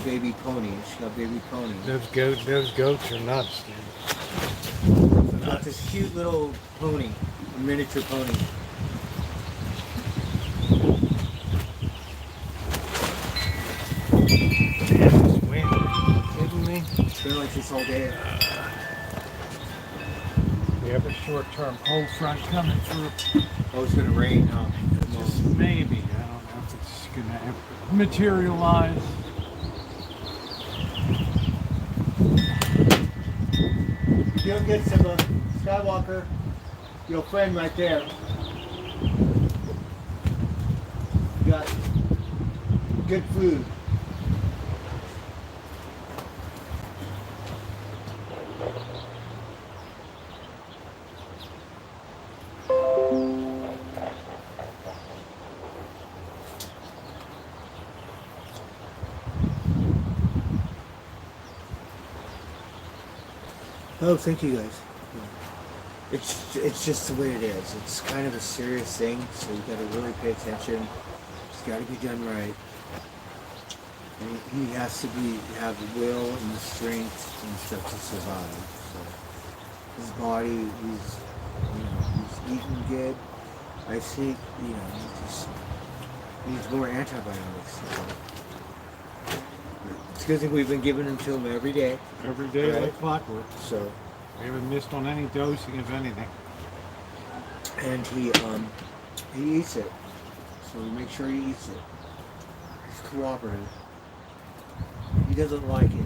baby ponies. She got baby ponies. Those goats are nuts, dude. Got this cute little pony, a miniature pony. Man, this wind, are you kidding me? It's been like this all day. We have a short-term cold front coming through. Oh, it's gonna rain, huh? Just maybe. I don't know if it's gonna materialize. You'll get some Skywalker, your friend right there. You got good food. Oh, thank you guys. It's just the way it is. It's kind of a serious thing, so you got to really pay attention. It's got to be done right. And he has to have the will and the strength and stuff to survive. So his body, he's eating good. I think he just needs more antibiotics. So. It's a good thing we've been giving them to him every day. Every day, right? like clockwork. So we haven't missed on any dosing of anything. and he eats it. So we make sure he eats it. He's cooperative. He doesn't like it.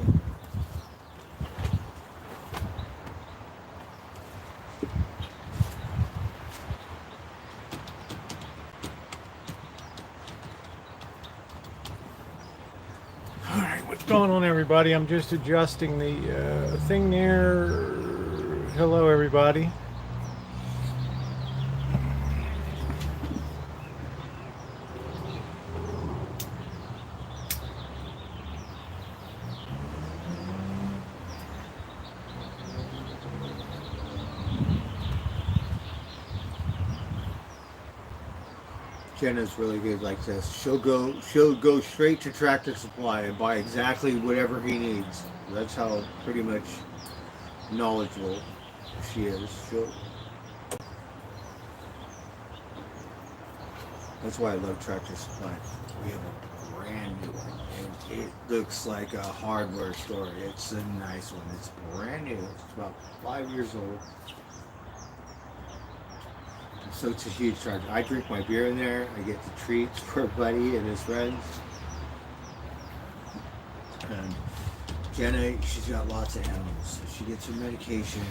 What's going on, everybody? I'm just adjusting the thing there. Hello, everybody. Jenna's really good like this. She'll go straight to Tractor Supply and buy exactly whatever he needs. That's how pretty much knowledgeable she is. That's why I love Tractor Supply. We have a brand new one. And it looks like a hardware store. It's a nice one. It's brand new. It's about 5 years old. So it's a huge charge. I drink my beer in there. I get the treats for Buddy and his friends. And Jenna, she's got lots of animals. So she gets her medication,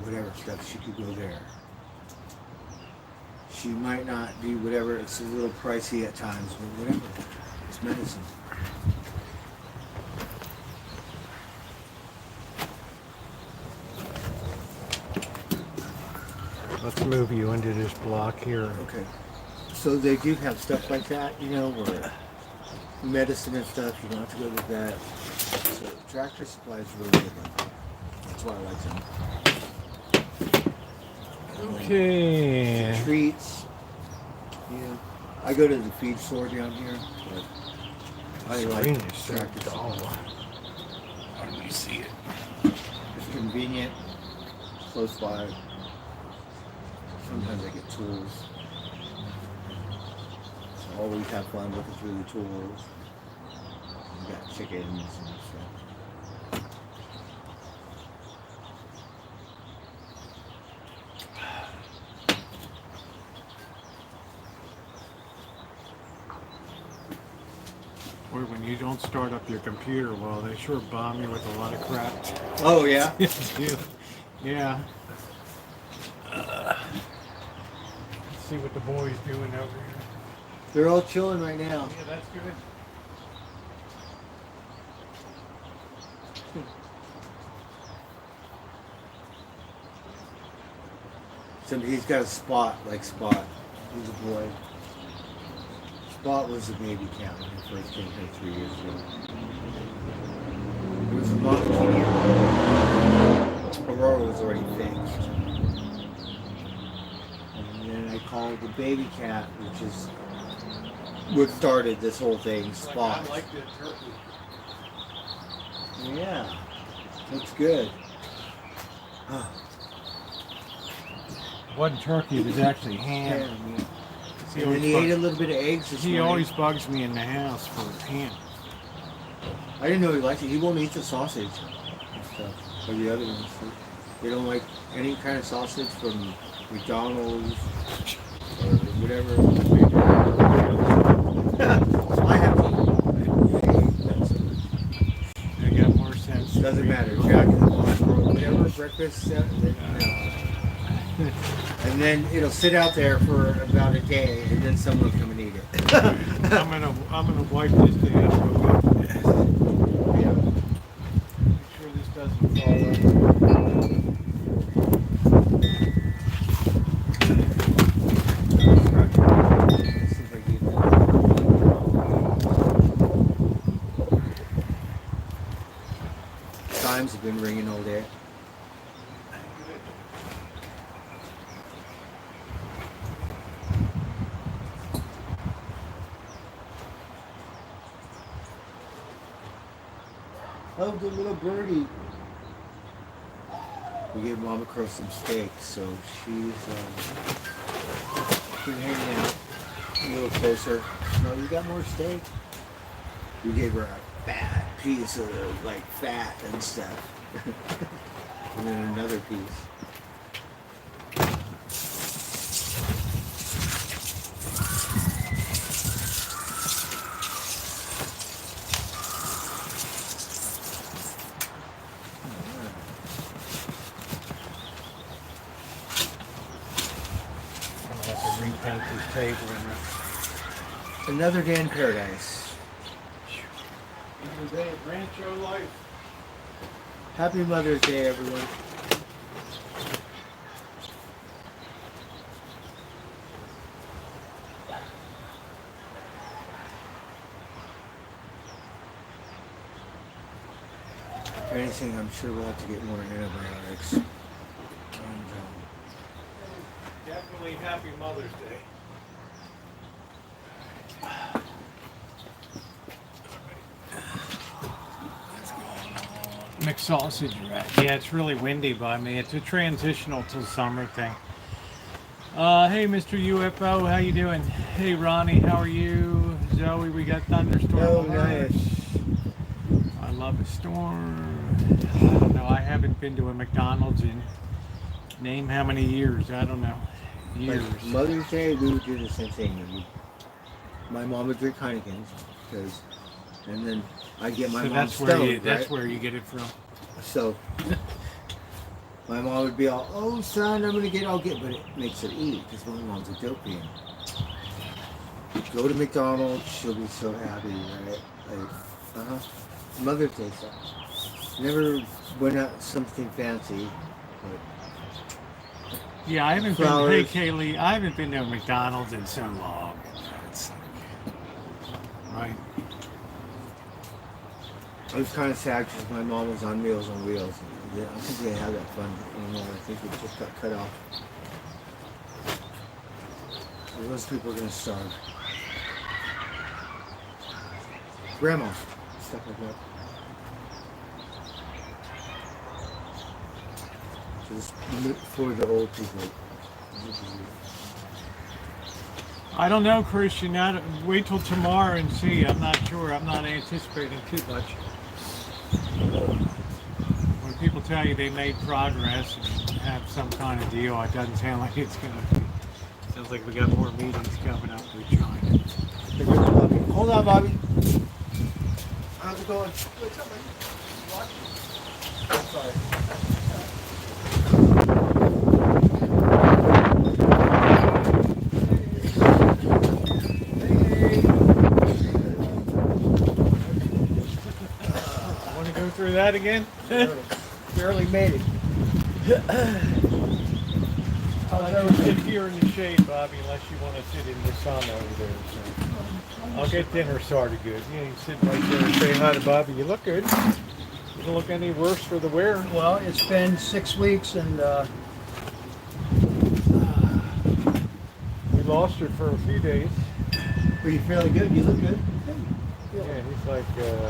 whatever stuff, she could go there. She might not be whatever, it's a little pricey at times, but whatever. It's medicine. Let's move you into this block here. Okay. So they do have stuff like that, where medicine and stuff, you don't have to go to the vet. So Tractor Supply is really good like that. That's why I like them. Okay. The treats. I go to the feed store down here, but I like Tractor Supply. How do we see it? It's convenient, close by. Sometimes I get tools. So all we have fun looking through the tools. We got chickens and stuff. Boy, when you don't start up your computer, well, they sure bomb you with a lot of crap. Oh, yeah? Yeah. See what the boys doing over here. They're all chilling right now. Yeah, that's good. So he's got a Spot, like Spot. He's a boy. Spot was a baby cat when he first came here 3 years ago. It was a month. Aurora was already fixed. And then I called the baby cat, which is what started this whole thing, Spot. I like the turkey. Yeah, looks good. Oh, Wasn't turkey, it was actually yeah, ham. yeah. He And then always he ate a bugs- little bit of eggs this He morning. always bugs me in the house for ham. I didn't know he liked it. He won't eat the sausage and stuff, or the other ones. They don't like any kind of sausage from McDonald's or whatever. So I have to eat. They got more sense. Doesn't matter. Jack in the Box or whatever breakfast. And then it'll sit out there for about a day, and then someone will come and eat it. I'm gonna wipe this down real good. Yeah. Make sure this doesn't fall out. See if I get that. Chimes have been ringing all day. Oh, the little birdie. We gave Mama Crow some steak, so she's been hanging out a little closer. No, you got more steak? We gave her a fat piece of like fat and stuff. And then another piece. I'm gonna have to repaint this table in Another day in paradise. the day of Rancho life. Happy Mother's Day, everyone. If anything, I'm sure we'll have to get more antibiotics. And, Definitely happy Mother's Day. Mixed sausage rack. Yeah, it's really windy by me. It's a transitional to summer thing. Hey, Mr. UFO, how you doing? Hey, Ronnie, how are you? Zoe, we got thunderstorm Oh, alert. nice. I love a storm. I don't know. I haven't been to a McDonald's in name how many years. I don't know. Years. Like Mother's Day, we would do the same thing. My mom would drink Heineken's, and then I get my So mom that's where stoned, you that's right? where you get it from. So my mom would be all, "Oh, son, I'll get," but it makes her eat because my mom's a dope fiend. Go to McDonald's, she'll be so happy, right? Like, Mother's Day stuff. Never went out something fancy, but Yeah, I haven't Flowers. been. Hey, Kaylee, I haven't been to a McDonald's in so long. It's, right. I was kind of sad because my mom was on Meals on Wheels. I don't think they have that fun anymore. I think it just got cut off. So those people are going to starve. Grandma, stuff like that. So this for the old people. I don't know, Christian. Wait till tomorrow and see. I'm not sure. I'm not anticipating too much. When people tell you they made progress and have some kind of deal, it doesn't sound like it's going to be. Sounds like we got more meetings coming up with China. Hold on, Bobby. How's it going? What's up, man? I'm sorry. Want to go through that again? Barely made it. I'll never sit here in the shade, Bobby, unless you want to sit in the sun over there. So. I'll get dinner started good. Yeah, you sit right there and say hi to Bobby. You look good. You don't look any worse for the wear. Well, it's been 6 weeks and We lost her for a few days. Are you feeling good? You look good. Yeah, he like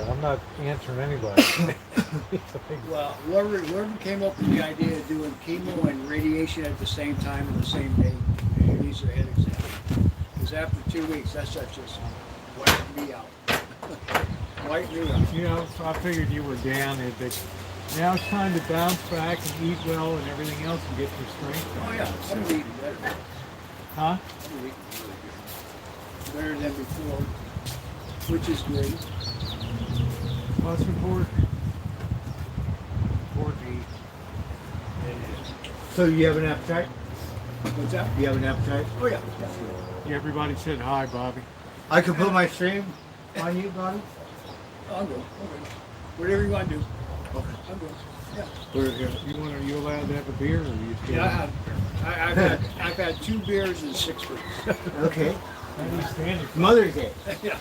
I'm not answering anybody. It's like, Well, whoever came up with the idea of doing chemo and radiation at the same time in the same day, needs their head examined. Because after 2 weeks, that stuff just wiped me out. Wiped me out. you know, so I figured you were down. Now it's time to bounce back and eat well and everything else and get your strength back. Oh yeah, I'm eating better. Huh? I'm eating really good. Better than before, which is great. What's important? Important to eat. So you have an appetite? What's that? You have an appetite? Oh yeah. Yeah, everybody said hi, Bobby. I could put my stream on you, Bobby? I'm good. Whatever you want to do. Okay. I'm good. Yeah. We're here. Are you allowed to have a beer or you Yeah, I've had 2 beers in 6 weeks. Okay. How do you stand it? Mother's Day. Yeah.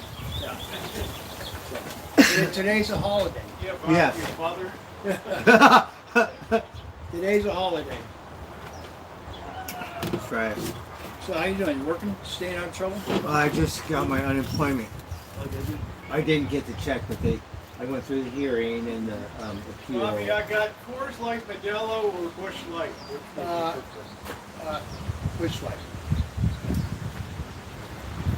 Today's a holiday. Yeah, Yes. Your mother? Today's a holiday. That's right. So how you doing? You working? Staying out of trouble? I just got my unemployment. Oh, did you? I didn't get the check, but I went through the hearing and the appeal. Bobby, I got Coors Light, Modelo, or Busch Light. Which way?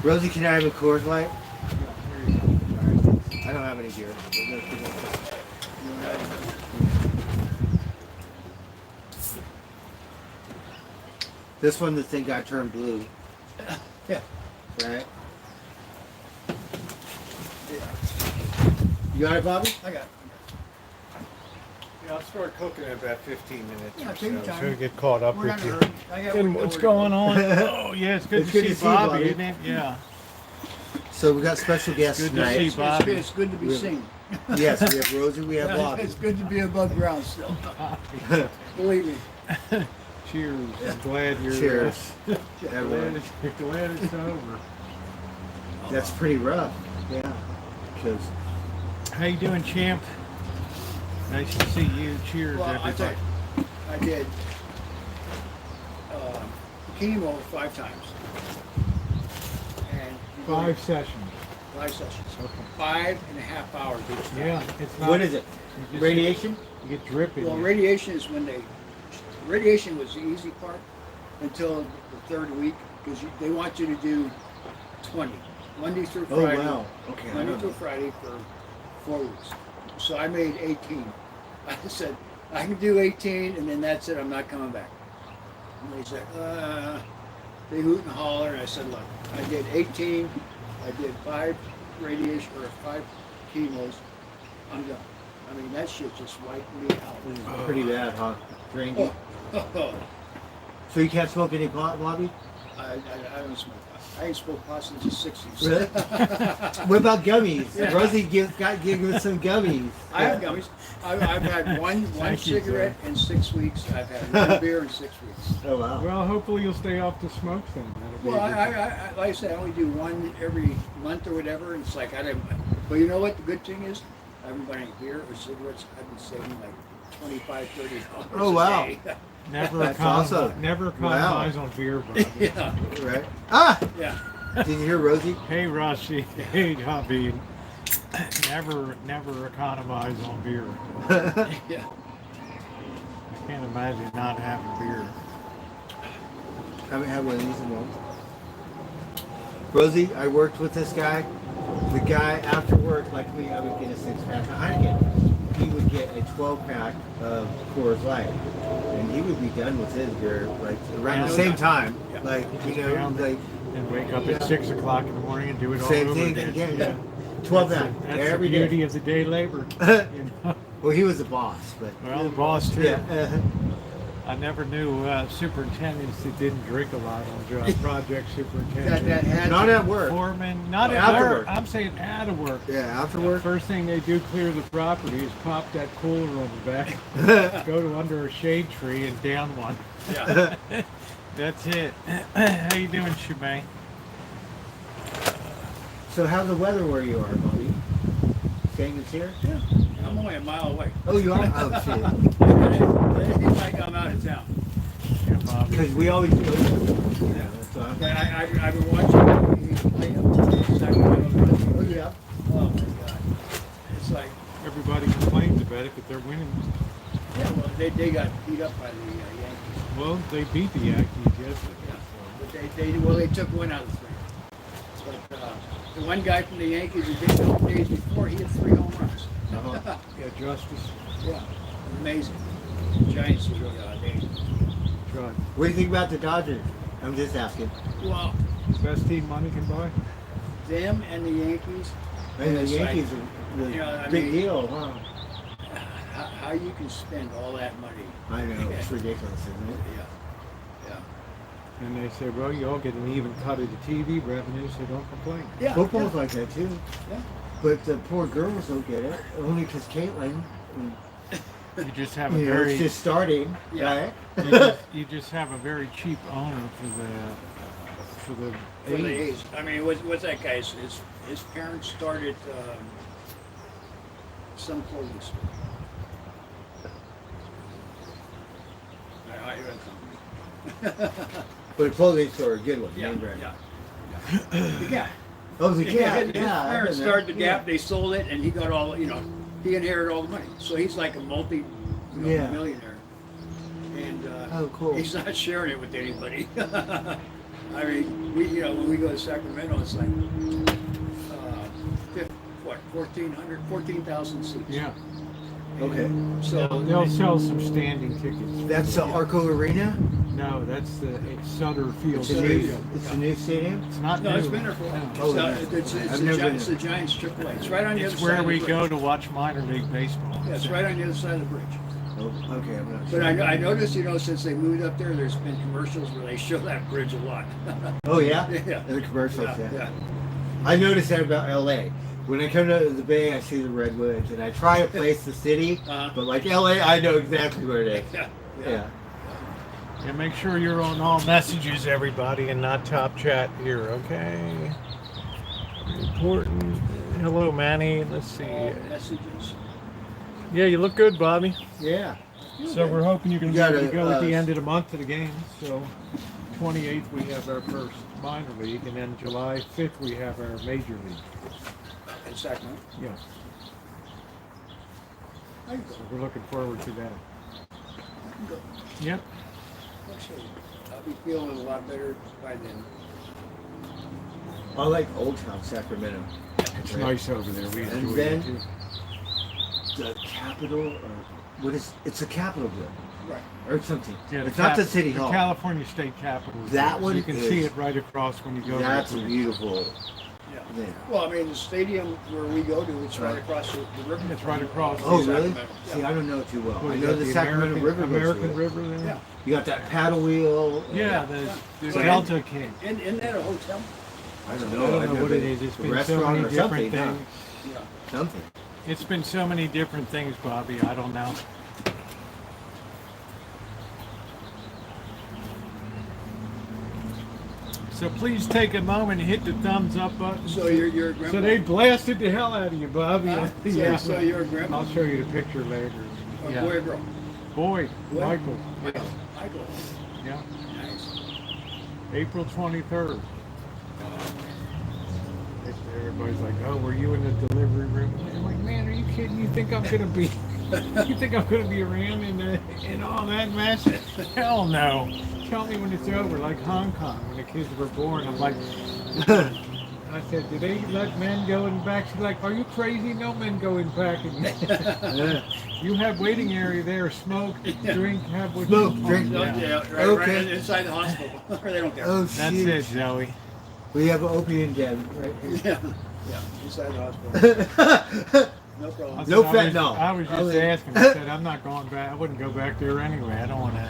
Rosie, can I have a Coors Light? Here you go. I don't have any beer. This one, the thing got turned blue. Yeah. Right? You got it, Bobby? I got it. Yeah, I'll start cooking in about 15 minutes Yeah, or take your so. time. So we get caught up We're not with in a you. hurry. I got And what's going on? Oh, yeah, it's good, It's to, good see to see you, Bobby, Bobby. isn't it? Yeah. So we got special guests Good to tonight. see It's Bobby. good, it's good to be Yeah. seen. Yes, we have Rosie, we have Bobby. It's good to be above ground still. Believe me. Cheers. I'm glad you're Cheers, glad everyone. it's over. That's pretty rough. Yeah. Because How you doing, champ? Nice to see you. Cheers, Well, I tell everybody. you, I did chemo 5 times. And you go 5 sessions. 5 sessions. Okay. 5.5 hours each time. Yeah, it's not. what is it? you just- Radiation? You get dripping. Well, radiation is when radiation was the easy part until the 3rd week because they want you to do 20, Monday through Oh Friday. wow. Okay. I Monday don't through know. Friday for 4 weeks. So I made 18. I said, I can do 18 and then that's it, I'm not coming back. And they said, they hoot and holler, and I said, look, I did 18, I did 5 radiation or 5 chemos, I'm done. I mean, that shit just wiped me out. Pretty bad, huh? Drinking. Oh, So you can't smoke any pot, Bobby? I don't smoke pot. I ain't smoked pot since the 60s. Really? What about gummies? Yeah. Rosie give us some gummies. I have gummies. I've had one Thank you, cigarette in 6 weeks. I've had 1 beer in 6 weeks. Oh wow. Well, hopefully you'll stay off the smokes then. That'll be Well, a good- I like I said, I only do 1 every month or whatever. And it's like I didn't. But you know what? The good thing is, I haven't bought any beer or cigarettes. I've been saving like $25, $30. Oh, wow. A day. That's awesome. Never Wow. economize on beer, Bobby. Yeah, Right. Ah! yeah. Did you hear Rosie? Hey, Rosie. Hey, hubby. Never economize on beer. Yeah. I can't imagine not having beer. Haven't had one of these in a while. Rosie, I worked with this guy. The guy after work, like me, I would get a 6-pack of Heineken. He would get a 12-pack of Coors Light, and he would be done with his beer like around the same time. Yeah. Like you know, like And wake up at 6 o'clock in the morning and do it all same over thing again. again. Yeah. 12-pack That's every the beauty day. of the day labor. You know? Well, he was the boss, but Well, the boss too. yeah. I never knew superintendents that didn't drink a lot on job. Project superintendent. That had Not at work. Foreman, not at After work. work. I'm saying out of work. Yeah, The afterward. first thing they do clear the property is pop that cooler on the back, go to under a shade tree and down one. Yeah. That's it. How you doing, Shemay? So how's the weather where you are, Bobby? Saying it's here? Yeah. I'm only a mile away. Oh, you are? Oh, shit. It's like I'm out of town. Yeah, Bobby. Because we always go. Yeah, that's why. But I've been watching you play up in Sacramento. Oh, yeah. Oh my God. everybody complains about it, but they're winning. Yeah, well, they got beat up by the Yankees. Well, they beat the Yankees yesterday. Yeah, but they took one out of 3. But the one guy from the Yankees who did it the days before, he had 3 home runs. Uh-huh. Yeah, Justice. Yeah, amazing. Giants, they Right. What do you think about the Dodgers? I'm just asking. well, Best team money can buy. them and the Yankees. And the it's like, Yankees are really you know, I big mean- deal, huh? how you can spend all that money. I know, it's ridiculous, isn't it? Yeah, yeah, And they say, well, you all get an even cut of the TV revenue, so don't complain. yeah. Football's yeah. like that too. Yeah. But the poor girls don't get it, only because Caitlin, You just have a you know, very, it's just starting, Yeah. right? you just have a very cheap owner for the For the age. A's. I mean, what's that guy's? His parents started some clothing store. I read something. But a clothing store, a good one, Yeah, name brand. yeah. The Gap. Oh, the His Gap, parents yeah. I've been there. started the Gap. Yeah. They sold it, and he got all. He inherited all the money. So he's like a Yeah. millionaire. And Oh, cool. he's not sharing it with anybody. I mean, when we go to Sacramento, it's like 14,000 seats. Yeah. Okay. So They'll sell some standing tickets. That's the Arco Arena? No, it's Sutter Field It's a Sutter new, Field. it's a new stadium? It's not no, new. it's been there for a while. Oh, yeah. I've never been It's there. the Giants AAA. It's right on the other It's side. where of the we bridge. go to watch minor league baseball. Yeah, it's right on the other side of the bridge. Oh, okay, I'm not But sure. I noticed, since they moved up there, there's been commercials where they show that bridge a lot. Oh, yeah? Yeah. In the commercials, Yeah, yeah. yeah. I noticed that about LA. When I come to the Bay, I see the redwoods, and I try to place the city, Uh-huh. but like LA, I know exactly where it is. Yeah. Yeah. And make sure you're on all messages, everybody, and not top chat here, okay? Important. Hello, Manny. Let's see. All messages. Yeah, you look good, Bobby. Yeah. So we're hoping you can You be able gotta, to go at the uh, end of the month to the games. So 28th we have our first minor league, and then July 5th we have our major league. In Sacramento. Yeah, I can go. so we're looking forward to that. I can go. Yep. Actually, I'll be feeling a lot better by then. I like Old Town Sacramento. It's nice over there. We And enjoy then- it too. The Capitol, or what is, it's a Capitol building, Right. or something. Yeah, It's not the City the Hall. California State Capitol. is That there. one You can is- see it right across when you go. to That's the- beautiful. Yeah. Yeah. Well, I mean, the stadium where we go to, it's right Right. across the river. It's right across. Oh, Sacramento. really? Yeah. See, I don't know it too well. What I is know that, the Sacramento River goes American through it. River there. Yeah. You got that paddle wheel. Yeah, the So- Delta King. Isn't that a hotel? I don't I know. don't I've know never what it been- is. It's a been so restaurant many or different something, huh? things. Yeah. Something. It's been so many different things, Bobby. I don't know. So please take a moment and hit the thumbs up button. So you're a grandpa? So they blasted the hell out of you, Bobby. Huh? So you're a grandpa? I'll show you the picture later. A Yeah. boy or girl? Boy, Boy? Michael. Michael. Michael. Yeah. Nice. April 23rd. Everybody's like, "Oh, were you in the delivery room?" I'm like, "Man, are you kidding? You think I'm gonna be? You think I'm gonna be around in all that mess? Hell no! Tell me when it's over, like Hong Kong when the kids were born." I'm like, I said, "Do they let men go in back?" She's like, "Are you crazy? No men go in back. Yeah. You have waiting area there. Smoke, drink, have what Smoke, you drink. No, Yeah. yeah, right, Okay. right inside the hospital. Or they don't care. Oh, That's shit. it, Zoe." We have an opium den right Yeah. Yeah. Inside the hospital. here. No problem. No I was- fentanyl. I was just Only- asking. I said I'm not going back. I wouldn't go back there anyway. I don't want to.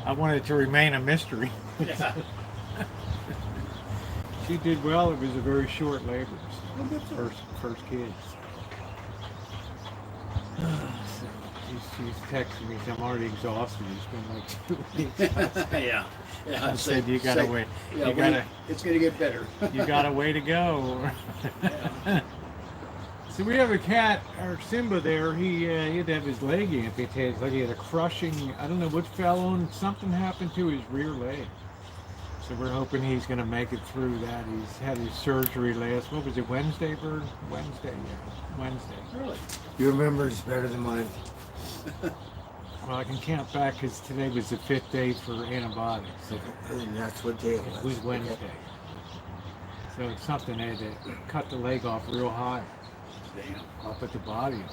I want it to remain a mystery. Yeah. She did well. It was a very short labor. Well, good for her. First kids. She's texting me. I'm already exhausted. It's been like 2 weeks. Yeah. Yeah. I said you gotta wait. Yeah, You gotta. It's gonna get better. You got a way to go. Yeah. So we have a cat, or Simba there, he had to have his leg amputated. It's like he had a crushing, I don't know what fell on, something happened to his rear leg. So we're hoping he's going to make it through that. He's had his surgery last, what was it, Wednesday, Bird? Wednesday, yeah. Wednesday. Really? Your memory's better than mine. Well, I can count back because today was the 5th day for antibiotics. And that's what day it It was. was Wednesday. So it's something they had to cut the leg off real high. Damn. Up at the body.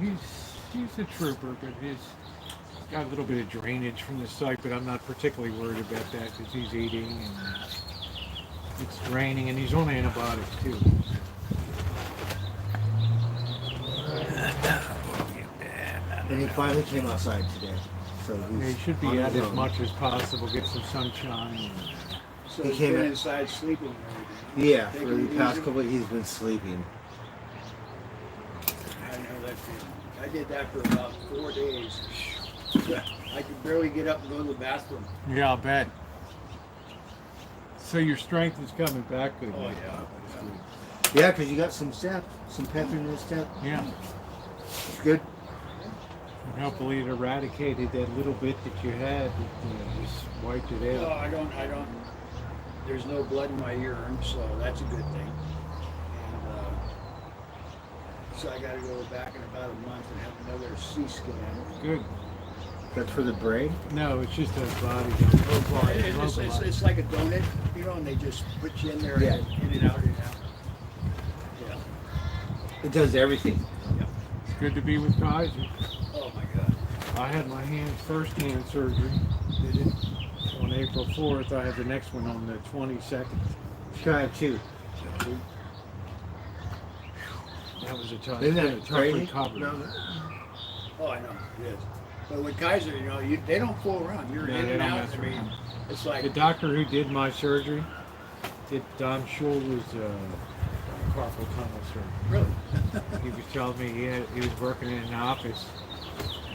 He's a trooper, but he's got a little bit of drainage from the site, but I'm not particularly worried about that because he's eating and it's draining, and he's on antibiotics too. And he finally came outside today. So He he's should be on out his as own. much as possible, get some sunshine. So He he's came been in- inside sleeping and everything. Yeah, for Taking the it past easy? couple he's been sleeping. I know that feeling. I did that for about 4 days. I could barely get up and go to the bathroom. Yeah, I'll bet. So your strength is coming back good. Oh, Mike. yeah. Yeah, because you got some step, some pep in your step. Yeah. It's good. And hopefully it eradicated that little bit that you had. Just wiped it No, out. I don't. There's no blood in my urine, so that's a good thing. And so I got to go back in about a month and have another C scan. Good. That's for the brain. No, it's just a body. It's like a donut, you know, and they just put you in there Yeah. and in and out, in and out. Yeah. It does everything. It's good to be with Kaiser. Oh my God. I had my first hand surgery. Did it on April 4th. I had the next one on the 22nd. Try it too. That was a tough, Isn't a that tough crazy? recovery. No. Oh, I know. It is. But with Kaiser, you know, they don't fool around. You're No, in they and don't out. mess I mean, around. it's The like doctor who did my surgery, I'm sure was carpal tunnel surgery. really. He was telling me he was working in an office,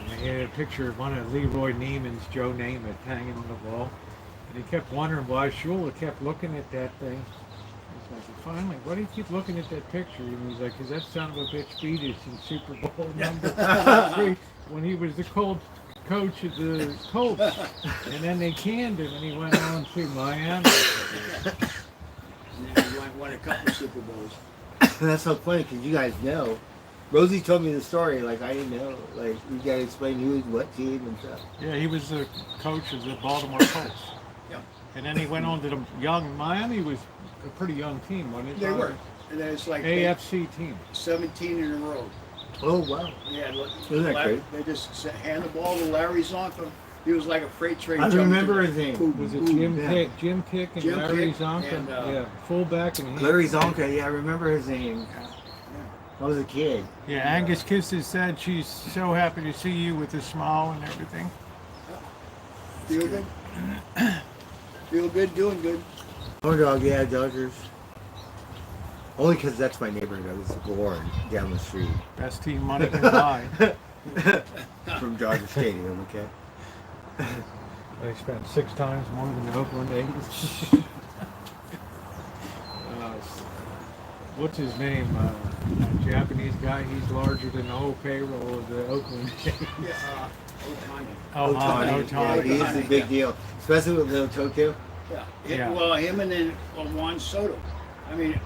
and he had a picture of one of Leroy Neiman's Joe Namath hanging on the wall, and he kept wondering why Shula kept looking at that thing. He's like, finally, why do you keep looking at that picture? And he's like, because that son of a bitch beat us in Super Bowl #3 when he was the coach of the Colts, and then they canned him, and he went on to Miami. And then he won a couple Super Bowls. That's so funny because you guys know. Rosie told me the story. Like I didn't know. Like you gotta explain who's what team and stuff. Yeah, he was the coach of the Baltimore Colts. Yeah. And then he went on to the Miami was a pretty young team, wasn't it? They were. And then it's like AFC team. 17 in a row. Oh wow. Yeah, look, Isn't that great? They just hand the ball to Larry Zonka. He was like a freight train. I jumping remember to- his name. Boom, Was it boom, Jim yeah. Pick, Jim Pick and Jim Larry Pick Zonka? and, Yeah, fullback and he. Larry Zonka. Yeah, I remember his name. I was a kid. Yeah, Angus Kisses said she's so happy to see you with a smile and everything. Feel good? Feel good, doing good. Oh dog, yeah, Dodgers. Only because that's my neighborhood. I was born down the street Best team money can buy. from Dodger Stadium. Okay. They spent 6 times more than the Oakland A's. What's his name? Japanese guy. He's larger than the whole payroll of the Oakland A's. Yeah, Otani. Oh, Yeah, he is a big deal, especially with Lil Tokyo. Yeah. Yeah. Well, him and then Juan Soto. I mean,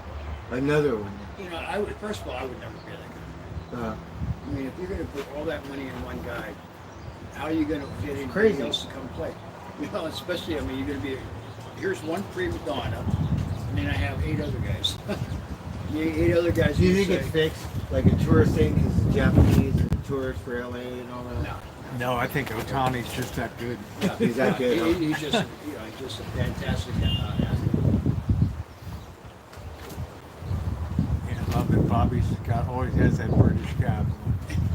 Another one. you know, first of all, I would never be that good. Uh, I mean, if you're going to put all that money in one guy, how are you going to get anybody crazy. else to come play? You know, especially, I mean, you're going to be, here's one prima donna, and then I have 8 other guys. The 8 other guys. do you who think it's say, fixed, like a tourist thing, because it's Japanese and tourists for LA and all that? No. No, I think Otani's just that good. Yeah, He's that good, huh? He's just, you know, he's just a fantastic athlete. Yeah, I love that Bobby's got always has that British cap.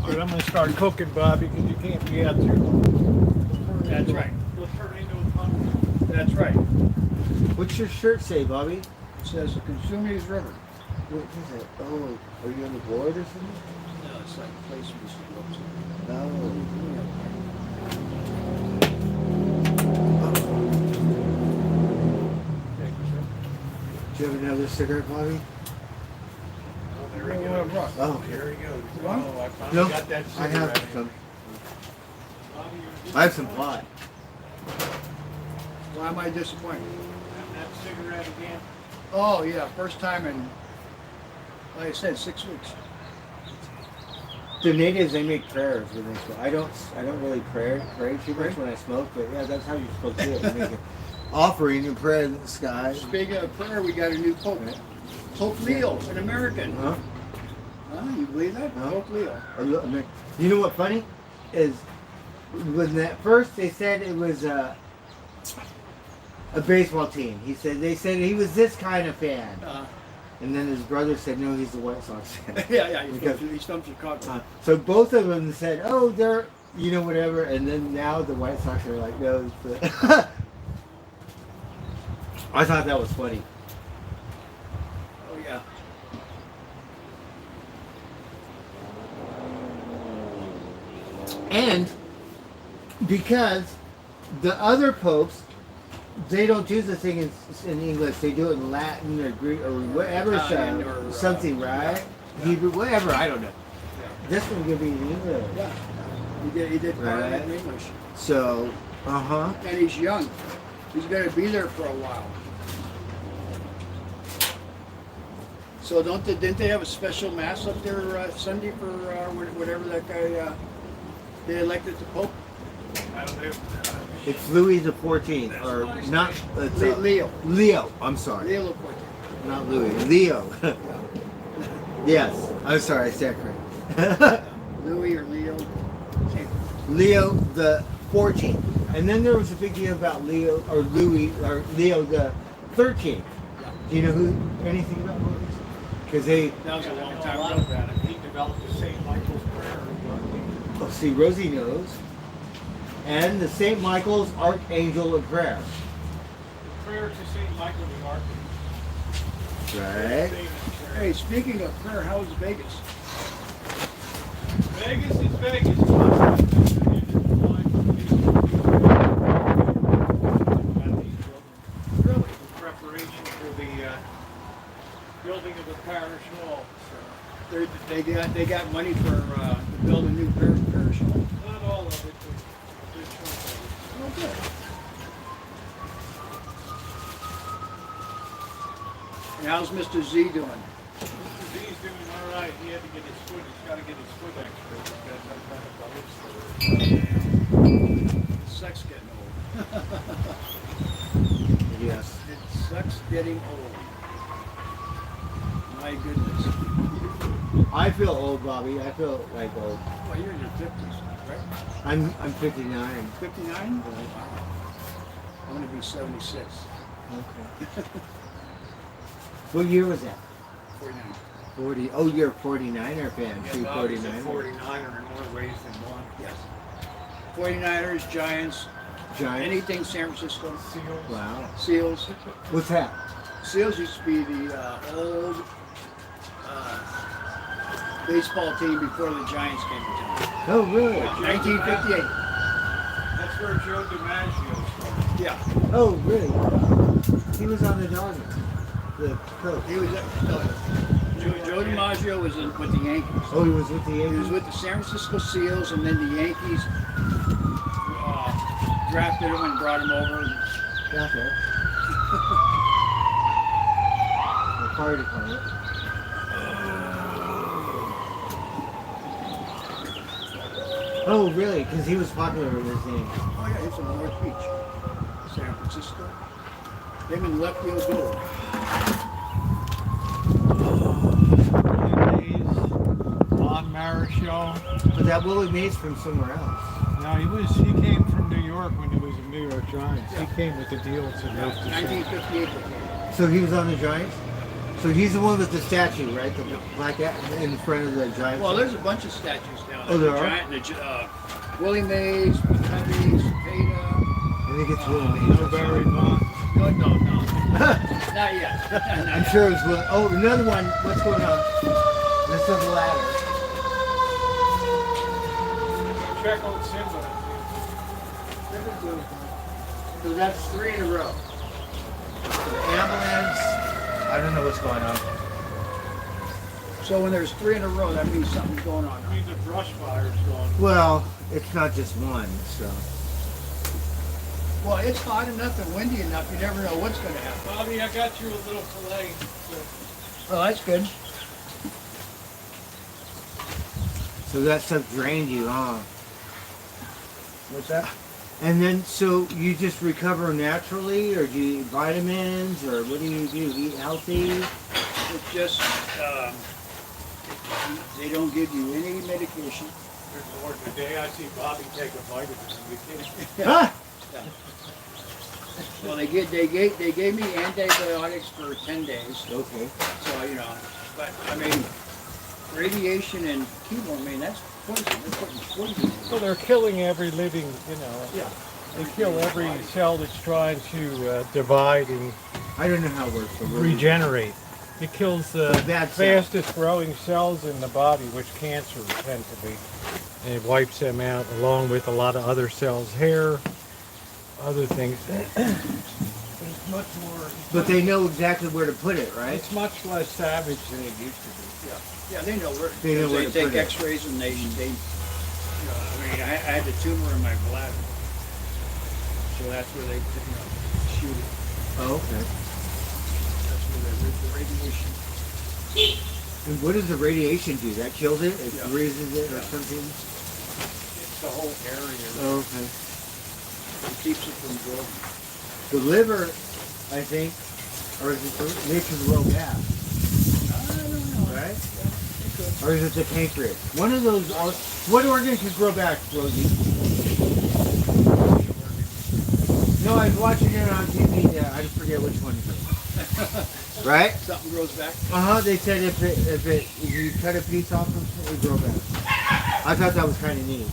But I'm gonna start cooking, Bobby, because you can't be out there. That's right. You'll turn into a pumpkin. That's right. What's your shirt say, Bobby? It says the Consumes River. What is it? Oh, are you on the board or something? No, it's like a place we used to go to. Do you have another cigarette, Bobby? There we go. Oh, There he goes. What? Oh, I finally no, got that I have cigarette. some. I have some pot. Why am I disappointed? Have that cigarette again? Oh yeah, first time in, like I said, 6 weeks. The natives, they make prayers when they smoke. I don't really pray too much when I smoke, but yeah, that's how you're supposed to do it. You make an offering and prayer in the sky. Speaking of prayer, we got a new pope. Right. Pope Leo, an American. Huh? Huh? You believe that? Huh? Pope Leo. You know what funny is when at first they said it was a baseball team. They said he was this kind of fan, and then his brother said no, he's the White Sox fan. Yeah, Because- he's from Chicago. So both of them said, oh, they're whatever, and then now the White Sox are like no. It's the I thought that was funny. Oh yeah. And because the other popes, they don't do the thing in English. They do it in Latin or Greek or whatever, Italian or, something, right? yeah. Hebrew, whatever. I don't know. Yeah. This one could be in English. Yeah. He did part of it in Right. English. So, And he's young. He's going to be there for a while. So didn't they have a special mass up there Sunday for whatever that guy they elected the Pope? I don't know. It's Louis the 14th, or not? It's, Leo. Leo. I'm sorry, Leo the 14th. not Louis. Leo. Yes, I'm sorry. I said correct. Louis or Leo. Leo the 14th, and then there was a big deal about Leo or Louis or Leo the 13th. Do you know anything about Louis? Because That was a long I time know a lot ago. about it. He developed the St. Michael's prayer. see, Rosie knows, and the St. Michael's Archangel of Prayer. Prayer to St. Michael the Archangel. Right. Famous prayer. Hey, speaking of prayer, how's Vegas? Vegas is Vegas. Really? In preparation for the building of the parish hall. They got money for to build a new parish hall. Not all of it, but a good chunk of Oh, good. And how's Mr. Z doing? it. Mr. Z's doing all right. He had to get his foot. He's got to get his foot extra. He's got some kind of bone spur. Sucks getting old. Yes. It sucks getting old. My goodness. I feel old, Bobby. I feel like old. Well, you're in your 50s, right? I'm 59. 59? I'm going to be 76. Okay. What year was that? 49. 40. Oh, you're a 49er fan. True Bobby's a 49er. 49er in more ways than one. Yes. 49ers, Giants, Giants. anything San Francisco. Seals. Wow. Seals. What's that? Seals used to be the old baseball team before the Giants came to town. Oh, really? 1958. That's where Joe DiMaggio's from. Yeah. Oh, really? He was on the Dodgers. The coach. He was Joe DiMaggio was with the Yankees. Oh, he was with the He was Yankees? with the San Francisco Seals, and then the Yankees drafted him and brought him over. Gotcha. The fire department. Oh, really? Because he was popular with his name. Oh yeah, he's from North Beach, San Francisco. Him and Lefty O'Doul. On Marichal. But that Willie Mays from somewhere else. No, he came from New York when it was the New York Giants. He came with the deal to move to 1958. So he was on the Giants? So he's the one with the statue, right? The black in front of the Giants. Well, there's a bunch of statues down there. Oh, there The are? Willie Mays, Covey, Cepeda. I think it's Willie Mays. No Barry Bonds. No. Not yet. I'm sure it's Willie. Oh, another one. What's going on? This is the ladder. Check on Simba. So that's 3 in a row. The ambulance. I don't know what's going on. So when there's 3 in a row, that means something's going on. I mean, the brush fire's gone. Well, it's not just one, so. Well, it's hot enough and windy enough. You never know what's going to happen. Bobby, I got you a little fillet. Well, that's good. So that stuff drained you, huh? What's that? And then, so you just recover naturally, or do you eat vitamins, or what do? Eat healthy? It's just they don't give you any medication. Good Lord, the day I see Bobby take a vitamin, are you kidding? Ah! Yeah. Well, they gave me antibiotics for 10 days. Okay. So but I mean, radiation and chemo. I mean, that's poison. They're putting poison in it. So they're killing every living, Yeah. they kill every cell that's trying to divide and I don't know how it works. But regenerate. It kills the bad cells. fastest growing cells in the body, which cancer tend to be. And it wipes them out along with a lot of other cells, hair, other things. It's much more. But they know exactly where to put it, right? It's much less savage than it used to be. Yeah, they know where. They know where to take put it. X-rays and they. I mean, I had the tumor in my bladder, so that's where they shoot it. Oh, okay. That's where the radiation. And what does the radiation do? That kills it? It Yeah. freezes it or Yeah. something? It's the whole area. Oh, okay. It keeps it from growing. The liver, I think, or is it the makes low gas, I don't know. right? Yeah, it could. Or is it the pancreas? One of those. What organ could grow back, Rosie? No, I was watching it on TV. I just forget which one. Right? Something grows back. They said if you cut a piece off from it, would grow back. I thought that was kind of neat.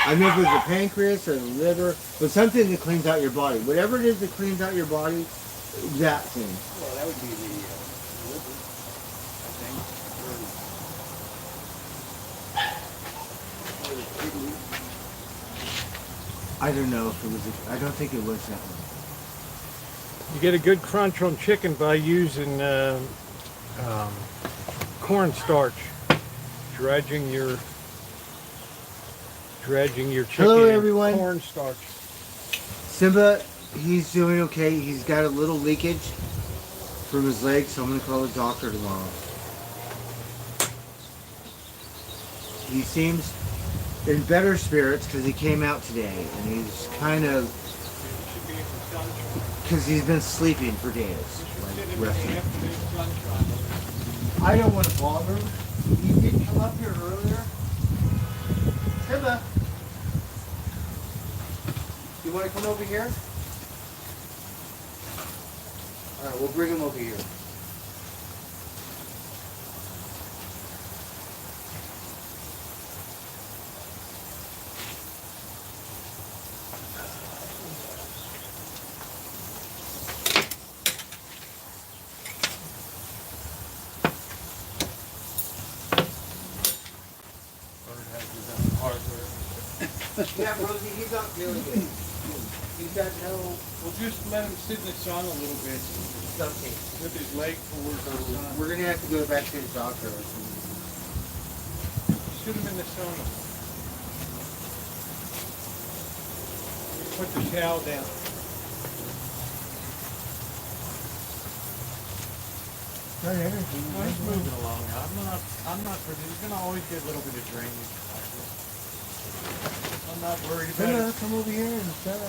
I don't know if it was the pancreas or the liver, but something that cleans out your body. Whatever it is that cleans out your body, that thing. Well, that would be the liver, I think. Or the kidney. I don't know if it was. I don't think it was that one. You get a good crunch on chicken by using cornstarch, dredging your chicken Hello, in everyone. cornstarch. Simba, he's doing okay. He's got a little leakage from his leg, so I'm going to call the doctor tomorrow. He seems in better spirits because he came out today, and he's kind of, Should be in the sunshine. because he's been sleeping for days, Sit like in the resting. afternoon sunshine. I don't want to bother him. He did come up here earlier. Simba, you want to come over here? All right, we'll bring him over here. Bird has his own hardware. Yeah, Rosie, he's not feeling good. He's got no We'll just let him sit in the sun a little bit something. with his leg towards the sun. We're gonna have to go back to the doctor. Sit him in the sun. Put the towel down. Well, he's moving along. I'm not you're gonna always get a little bit of drainage like this. I'm not worried about Simba, it. come over here and sit.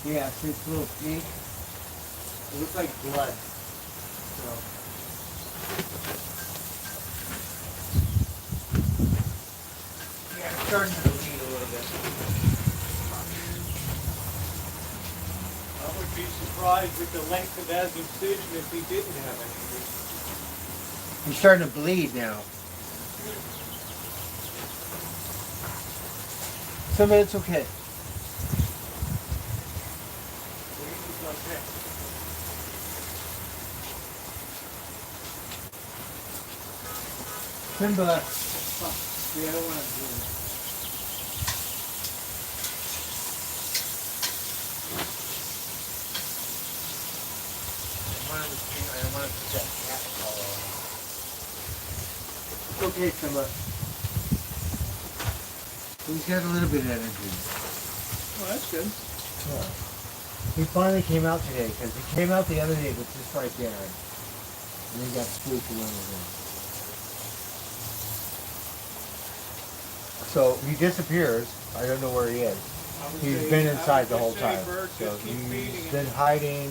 Yeah, see its little snake. It looks like blood. So. Yeah, it's starting to bleed a little bit. I would be surprised with the length of that incision if he didn't have anything. He's starting to bleed now. Simba, it's okay. It's okay. Simba. Yeah, I don't want to do it. I don't want to put that cat collar on. It's okay, Simba. He's got a little bit of energy. Well, that's good. Yeah. He finally came out today because he came out the other day, but just right there, and he got spooked along with him. So he disappears. I don't know where he is. He's been inside the whole time. So he's been hiding,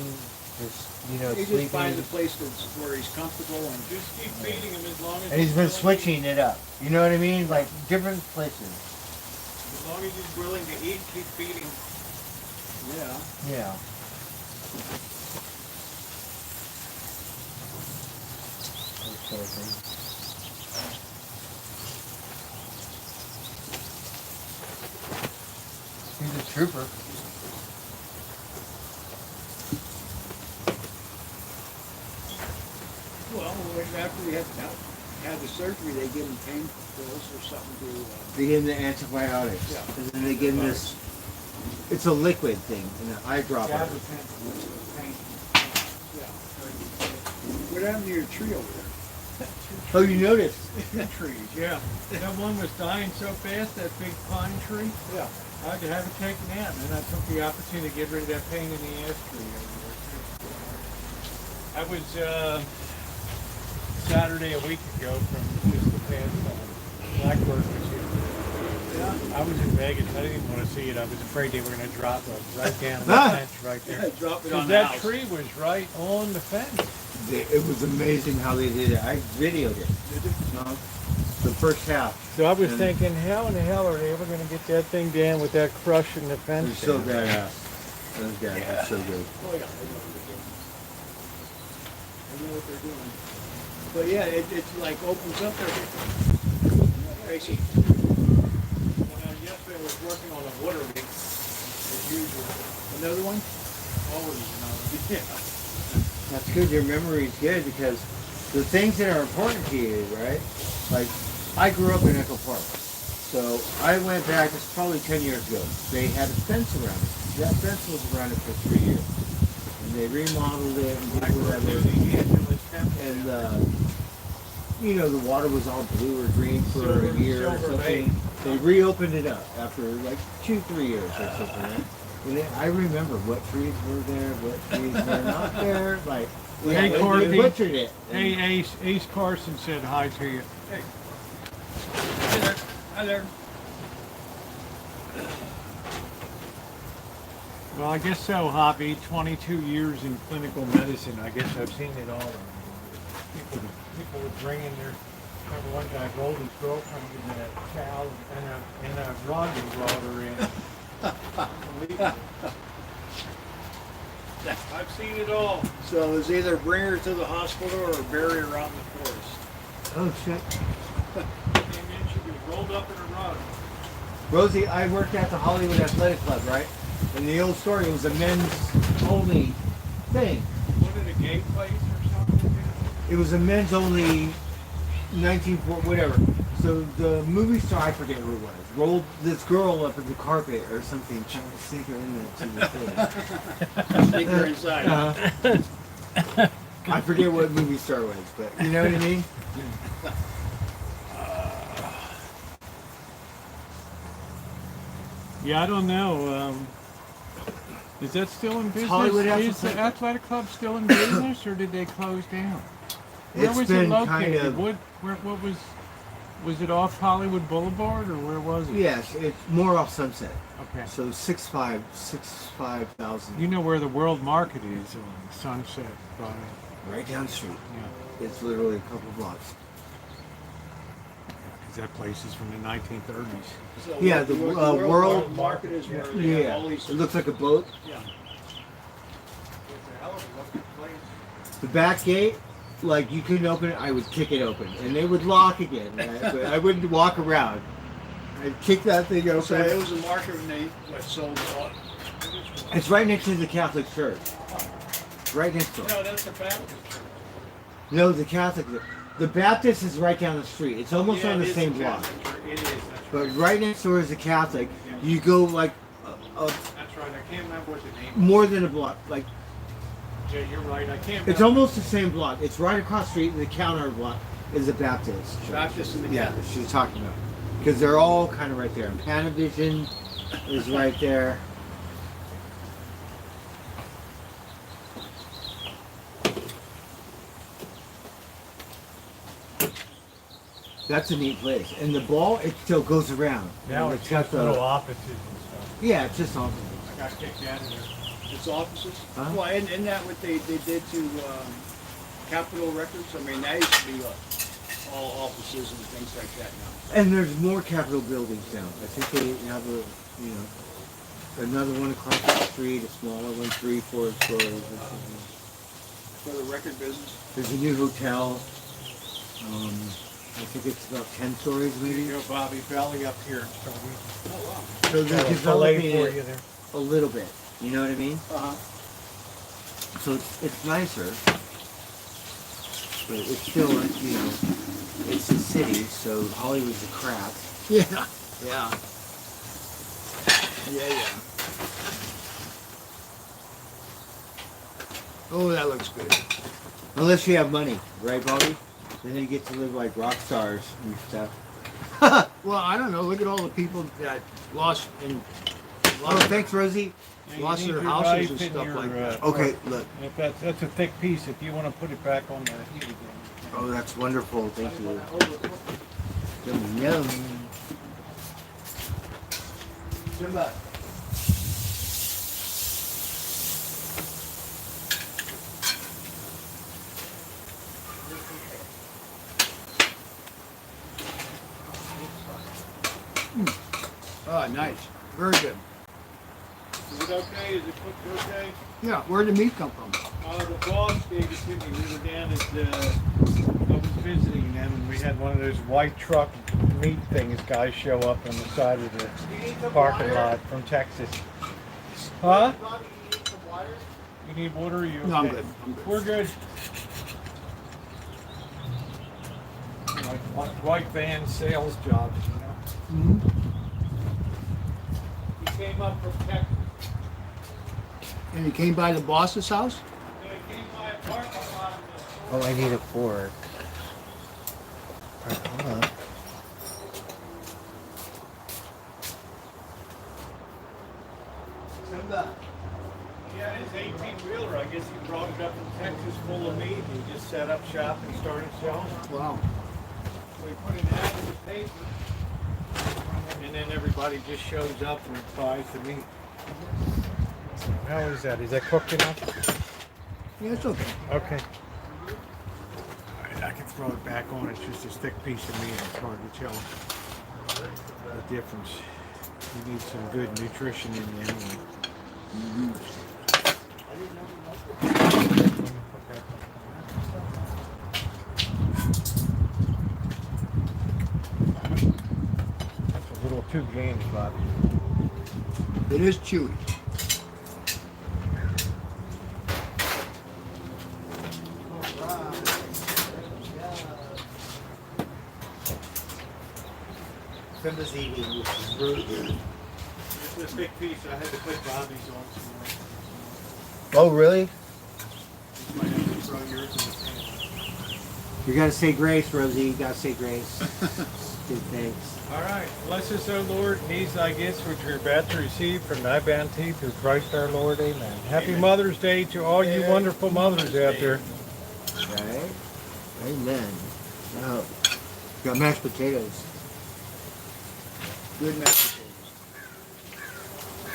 just He sleeping. just finds a place where he's comfortable and Just keep feeding him as long as. And he's been switching it up. You know what I mean? Like different places. As long as he's willing to eat, keep feeding. yeah. Yeah. That sort of thing. He's a trooper. Well, after we had the surgery, they give him pain pills or something to. They give him the antibiotics. Yeah. And then they give him this, it's a liquid thing, an eye dropper. Yeah. What happened to your tree over there? Oh, you noticed? Two trees, yeah. That one was dying so fast, that big pine tree. Yeah. I had to have it taken out, and then I took the opportunity to get rid of that pain in the ass tree over there too. I was Saturday a week ago from just the past Blackbird was here. Yeah. I was in Vegas. I didn't even want to see it. I was afraid they were going to drop it right down the fence right there. Yeah, drop it 'Cause on the that house. tree was right on the fence. It was amazing how they did it. I videoed it. The first half. So I was And thinking, how in the hell are they ever going to get that thing down with that crush in the It fence? was so down? badass. Those guys are so good. Oh yeah. They know what they're doing. But yeah, it's like opens up everything. Tracy. Yesterday I was working on a water leak, as usual. Another one? Always another. Yeah. That's good. Your memory's good because the things that are important to you, right? Like, I grew up in Echo Park. So I went back, it's probably 10 years ago. They had a fence around it. That fence was around it for 3 years. And they remodeled it and did whatever. And, the water was all blue or green for a year or something. They reopened it up after like 2-3 years or something, right? And I remember what trees were there, what trees were not there. Like, Hey, they Courtney. butchered it. Hey, Ace Carson said hi to you. Hey. Hi there. Hi there. Well, I guess so, Hoppy. 22 years in clinical medicine. I guess I've seen it all. People were bringing their. Remember one guy rolled his girlfriend in a towel and a rug and brought her in. Unbelievable. I've seen it all. So it's either bring her to the hospital or bury her out in the forest. Oh, shit. Came in, she'd be rolled up in a rug. Rosie, I worked at the Hollywood Athletic Club, right? And the old story, it was a men's only thing. Was it a gay place or something? It was a men's only 1940, whatever. So the movie star, I forget who it was, rolled this girl up in the carpet or something, trying to sneak her in to the thing. Sneak her inside. I forget what movie star was, but you know what I mean? Yeah, I don't know. Is that still in business? Hollywood Is the Athletic athletic club still in business, or did they close down? Where It's was been it located? kind of- What was it off Hollywood Boulevard, or where was it? Yes, it's more off Sunset. Okay. So 65,000. You know where the World Market is on Sunset, by Right down the street. yeah. It's literally a couple blocks. Because that place is from the 1930s. So Yeah, the world market is where they have Yeah, all these. it looks like a boat. Yeah. It's a hell of a looking place. The back gate, like you couldn't open it, I would kick it open, and they would lock again. Right? But I wouldn't walk around. I'd kick that thing So it open. was a market when they sold all. It's right next to the Catholic Church. Right next to it. No, that's a Baptist church. No, the Catholic. The Baptist is right down the street. It's almost Yeah, on it the is same a block. Catholic church. It is. That's But right. right next door is the Catholic. You go like That's right. I can't remember what the name. more than a block. Like Yeah, you're right. I can't. it's remember. almost the same block. It's right across the street, and the counter block is the Baptist church. Baptist and the Yeah, Catholic. she's talking about. Because they're all kind of right there. And Panavision is right there. That's a neat place. And the ball, it still goes around. Now And it's got the- little offices and stuff. Yeah, it's just awesome. I got kicked out of there. It's offices. Huh? Well, isn't that what they did to Capitol Records? I mean, that used to be all offices and things like that now. And there's more Capitol buildings now. I think they have a, you know, another one across the street, a smaller one, 3-4 stories. For the record business. There's a new hotel. I think it's about 10 stories Here you maybe. go, Bobby. Belly up here. So Oh, wow. So we they're got a fillet developing for it you there. a little bit. You know what I mean? Uh-huh. So it's nicer. But it's still, you know, it's a city, so Hollywood's a crap. Yeah. Yeah. Yeah. Oh, that looks good. Unless you have money, right, Bobby? Then you get to live like rock stars and stuff. Well, I don't know. Look at all the people that lost and Oh, thanks, Rosie. Yeah, you lost need their your houses knife and and stuff your, like that. Okay, look. And if that's a thick piece. If you want to put it back on the heat again. Oh, that's wonderful. Thank you. Yum, yum. Simba. Oh, nice. Very good. Is it okay? Is it cooked okay? Yeah, where'd the meat come from? The boss gave it to me. We were down at I was visiting them, and we had one of those white truck meat things. Guys show up on the side of the parking lot from Texas. Huh? You need water? Or you okay? No, I'm good. I'm good. We're good. Like white van sales jobs, you know. Mhm. He came up from Texas. And you came by the boss's house? And he came by a parking lot. Oh, I need a fork. Alright, hold on. Yeah, his 18-wheeler. I guess he brought it up from Texas full of meat. And he just set up shop and started selling it. Wow. We put an ad in the paper, and then everybody just shows up and buys the meat. So how is that? Is that cooked enough? Yeah, it's okay. Okay. Alright, I can throw it back on. It's just a thick piece of meat. It's hard to tell the difference. You need some good nutrition in you anyway. That's a little too gamey, Bobby. It is chewy. Simba's eating, which is really good. This big piece, I had to put Bobby's on some more. Oh, really? You might have to throw yours in the pan. You gotta say grace, Rosie. You gotta say grace. Good, thanks. All right. Bless us, O Lord, and these thy gifts which we're about to receive from thy bounty through Christ our Lord. Amen. Happy Mother's Day to all you wonderful mothers out there. Right? Amen. Now, got mashed potatoes. Good mashed potatoes.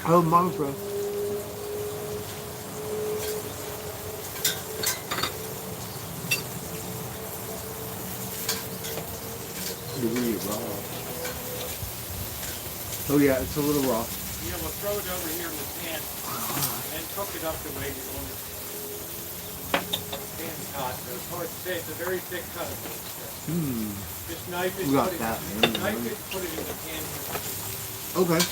Oh, mom's bro. Really raw. Oh yeah, it's a little raw. Yeah, we'll throw it over here in the pan and cook it up the way you want it. Pan's hot, so it's hard to say. It's a very thick cut. Just knife it, We got put it, that, man. knife it, put it in the pan. Okay.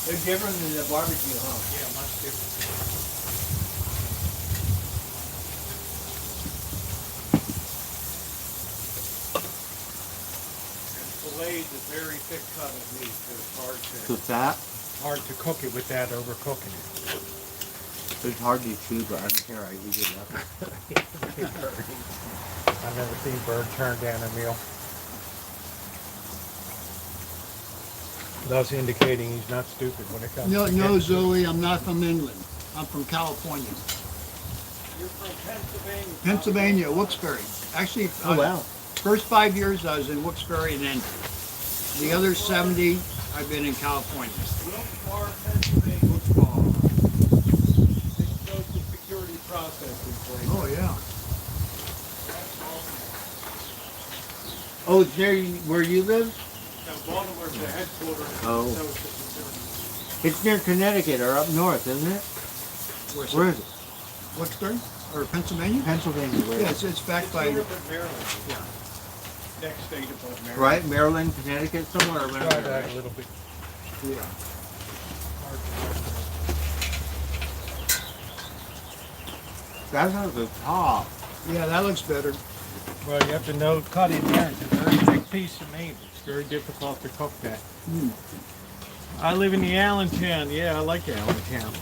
They're different than the barbecue, huh? Yeah, much different. Filet is a very thick cut of meat, so it's So it's that. hard to cook it without overcooking it. It's hard to chew, but I don't care. I eat it up. I've never seen Bird turn down a meal. Thus indicating he's not stupid when it comes No, to no, getting Zoe, I'm not from England. I'm from California. You're from Pennsylvania. Pennsylvania, Wilkes-Barre. Actually, Oh, wow. first 5 years I was in Wilkes-Barre, and then the other 70 I've been in California. Wilkes-Barre, Pennsylvania. Wilkes-Barre. It's social security processing place. Oh, yeah. Oh, it's near where you live? Now, Baltimore's the headquarters Oh. of social security. It's near Connecticut or up north, isn't it? Where is it? Wilkes-Barre? Or Pennsylvania? Pennsylvania. Where? Yeah, it's backed by... North of Maryland. Yeah. Next state above Maryland. Right, Maryland, Connecticut, somewhere around Try there. that Right? a little bit. Yeah. That's on the top. Yeah, that looks better. Well, you have to know, cut it there. It's a very big piece of meat. It's very difficult to cook that. Mm. I live in the Allentown. Yeah, I like Allentown.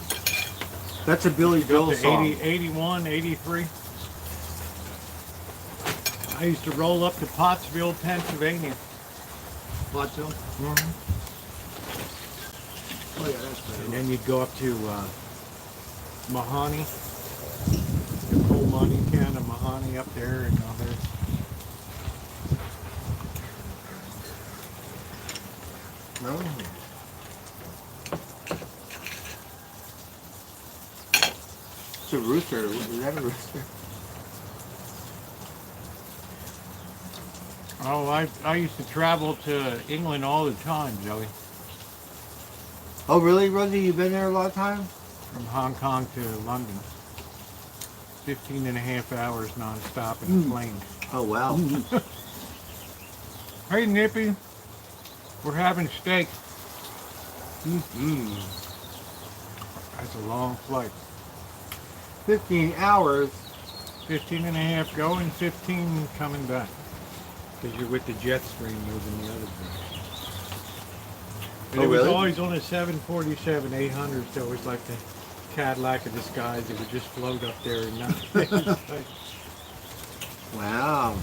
That's a Billy Joel The song. 80, 81, 83. I used to roll up to Pottsville, Pennsylvania. Pottsville? Mm-hmm. Oh, yeah, that's better. And then you'd go up to Mahoney, the coal mining town of Mahoney up there and all there. No. It's a rooster. Is that a rooster? Oh, I used to travel to England all the time, Joey. Oh, really, Rosie? You've been there a lot of time? From Hong Kong to London. 15 and a half hours non-stop in a plane. Oh, wow. Hey, Nippy. We're having steak. Mm-hmm. That's a long flight. 15 hours. 15 and a half going, 15 coming back. Because you're with the jet stream moving the other way. And Oh, it was really? always on a 747 800, so it was like the Cadillac of the skies. It would just float up there and nothing. Wow.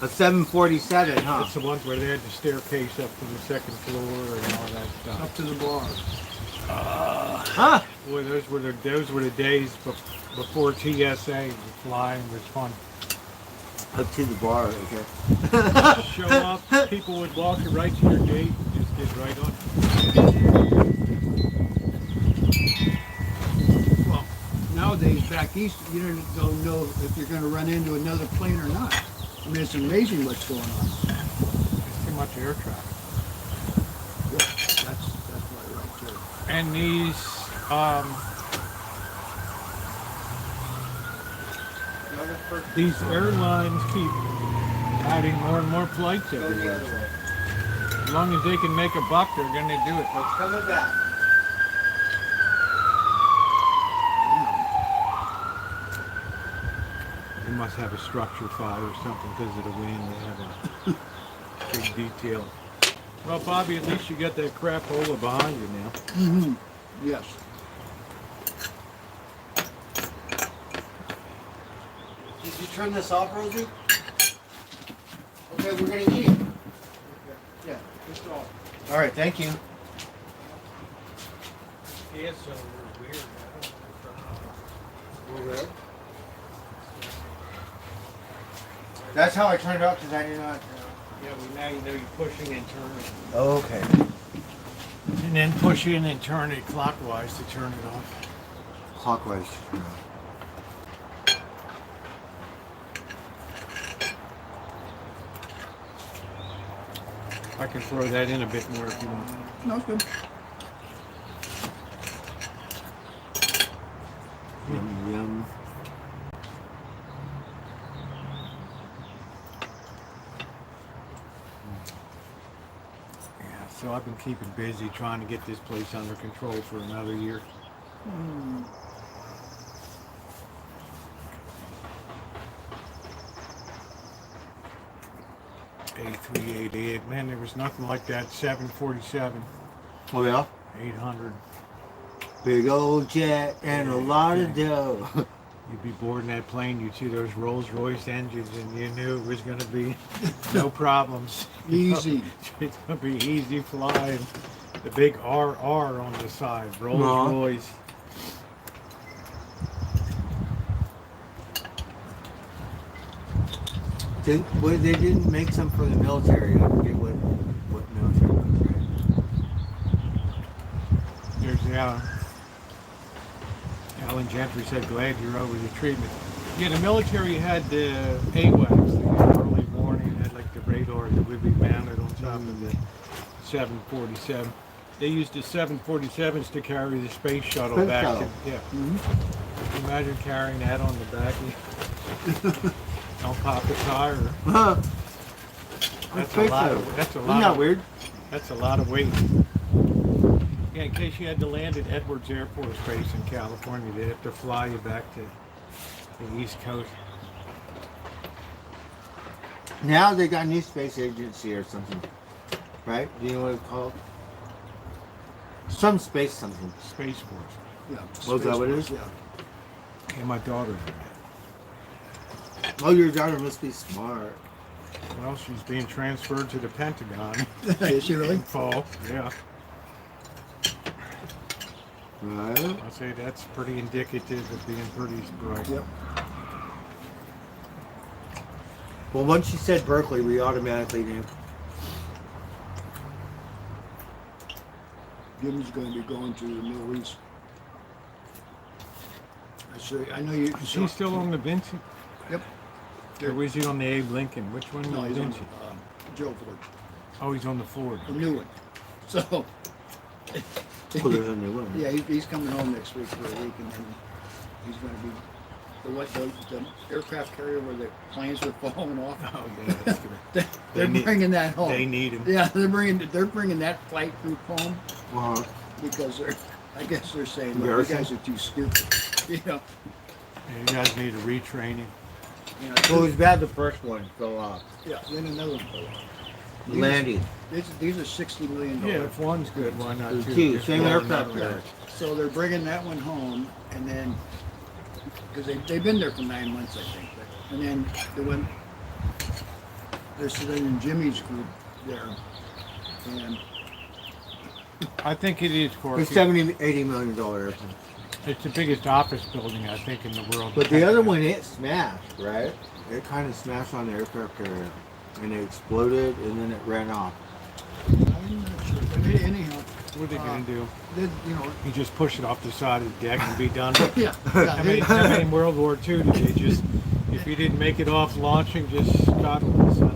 A 747, huh? It's the ones where they had the staircase up to the second floor and all that stuff. Up to the bar. Huh? Boy, those were the days before TSA. Flying was fun. Up to the bar, okay. Show up, people would walk you right to your gate and just get right on. Well, nowadays back east, you don't know if you're going to run into another plane or not. I mean, it's amazing what's going on. It's too much air traffic. Yeah, that's right too. And these airlines keep adding more and more flights every year. As long as they can make a buck, they're going to do it. What's coming back? They must have a structure fire or something because of the wind. They have a big detail. Well, Bobby, at least you got that crapola behind you now. Mm-hmm. Yes. Did you turn this off, Rosie? Okay, we're gonna eat. Yeah, just all. All right, thank you. Yeah, so weird. Over there. That's how I turned it off because I did not. Yeah, well, now you know you're pushing and turning. Oh, okay. And then push in and turn it clockwise to turn it off. Clockwise. I can throw that in a bit more if you want. No, it's good. Yum, yum. Yeah, so I've been keeping busy trying to get this place under control for another year. Mm. A388, man, there was nothing like that. 747, Oh, yeah? 800. Big old jet and a lot of dough. You'd be boarding that plane, you'd see those Rolls Royce engines, and you knew it was going to be no problems. Easy. It's going to be easy flying. The big RR on the side, Rolls Uh-huh. Royce. Well, they didn't make some for the military. I forget what military was, right? There's Alan Gentry said, glad you're over the treatment. Yeah, the military had the AWACS, the early warning, had like the radar that would be mounted on top of the 747. They used the 747s to carry the space shuttle Space back. shuttle. Yeah. Mhm. Imagine carrying that on the back. Don't pop a tire. That's a lot. That's a Isn't lot. that weird? That's a lot of weight. Yeah, in case you had to land at Edwards Air Force Base in California, they'd have to fly you back to the East Coast. Now they got a new space agency or something, right? Do you know what it's called? Some space something. Space Force. Yeah. Oh, is that what it is? Yeah. And my daughter's in Oh, your daughter must be smart. that. Well, she's being transferred to the Pentagon Is she really? in fall. Yeah. Right? I'll say that's pretty indicative of being pretty bright. Yep. Well, once she said Berkeley, we automatically knew. Jim's going to be going to the Middle East. I know you. Is he still on the Vincent? Yep. Or was he on the Abe Lincoln? Which one No, was he's on Vincent? Joe Ford, Oh, he's on the Ford. the new one. So. Oh, there's a new one. Yeah, he's coming home next week for a week, and then he's going to be the aircraft carrier where the planes were falling off. Oh, yeah, that's good. They're need- bringing that home. They need him. Yeah, they're bringing that flight group home Uh-huh. because I guess they're saying, look, you Embarrassing. guys are too stupid. You know. Yeah, you guys need a retraining. Well, it was bad the first one fell off. Yeah, then another one fell off. Landing. These are $60 million. Yeah, if one's good, why not There's two? two, Just same roll aircraft another one. carrier. So they're bringing that one home, and then because they've been there for 9 months, I think. And then they're sitting in Jimmy's group there, and I think it is, Corky. It's $80 million airplane. It's the biggest office building, I think, in the world. But the other one, it smashed, right? It kind of smashed on the aircraft carrier. And it exploded, and then it ran off. I'm not sure. But anyhow, What are they going to do? you know, You just push it off the side of the deck and be done? yeah. I mean, in World War II, did they just, if you didn't make it off launching, just scuttle the sun?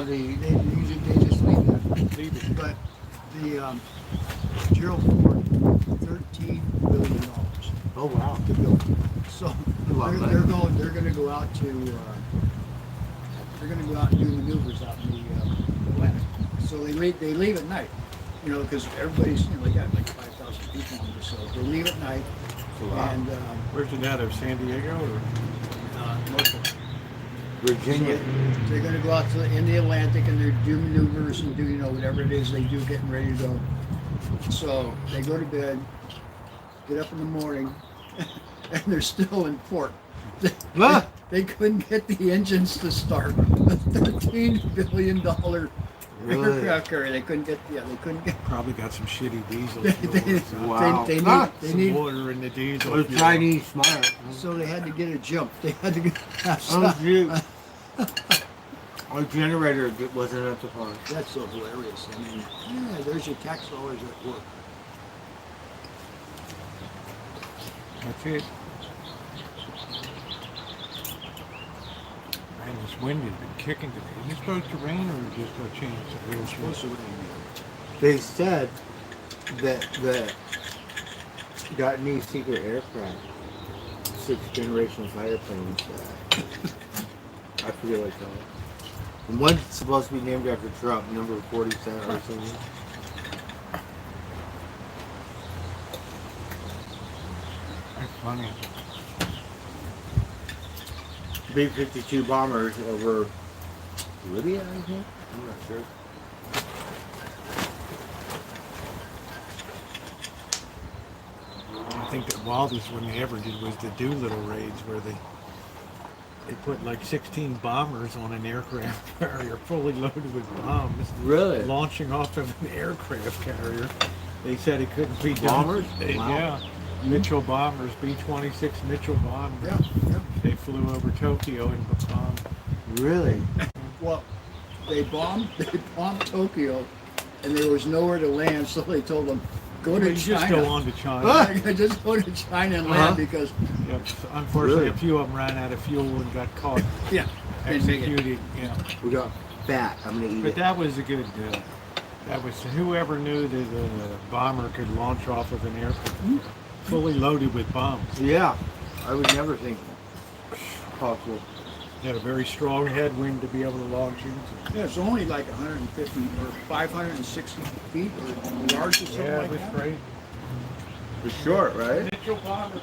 They just leave that. Leave it. But the Gerald Ford, $13 billion Oh, wow. to build. So lot of they're going to go out to and do maneuvers out in the Atlantic. So they leave at night, you know, because everybody's they got like 5,000 people on the so they leave at night. Wow. And Where's it out of, San Diego? Or? local. Virginia. They're going to go out in the Atlantic and they do maneuvers and do whatever it is they do, getting ready to go. So they go to bed, get up in the morning, and they're still in port. Ah! They couldn't get the engines to start. A $13 billion Really? aircraft carrier. They couldn't get. They couldn't get. Probably got some shitty diesel They, fuel they, or something. Wow. they Ah! need. Some water in the diesel. The fuel. Chinese smart. So they had to get a jump. They had to get. Oh, shoot. Our generator wasn't up to par. That's so hilarious. I mean, yeah, there's your tax dollars at work. That's it. Man, this wind has been kicking today. Is it supposed to rain or just a chance of real Supposed to shit? rain. They said that got new secret aircraft, 6th generation fighter planes. I forget what it's called. And one's supposed to be named after Trump, number 47 or something. That's funny. B-52 bombers over Libya, I think? I'm not sure. think the wildest one they ever did was the Doolittle raids, where they put like 16 bombers on an aircraft carrier fully loaded with bombs, Really? launching off of an aircraft carrier. They said it couldn't be done. Bombers? Wow. Yeah, Mitchell bombers, B-26 Mitchell bombers. Yeah, yeah. They flew over Tokyo and bombed. Really? Well, they bombed Tokyo, and there was nowhere to land, so they told them, go to They just China. go on to China. Just go to China and land because, Yep. Unfortunately, Really? a few of them ran out of fuel and got caught, yeah, didn't make it. executed. Yeah. We got fat. I'm gonna eat But it. that was a good. That was whoever knew that a bomber could launch off of an airplane fully loaded with bombs. Yeah. I would never think possible. Had a very strong headwind to be able to launch into. Yeah, it's only like 150 or 560 feet or yards or something Yeah, like it was that. great. For short, right? Mitchell bomber.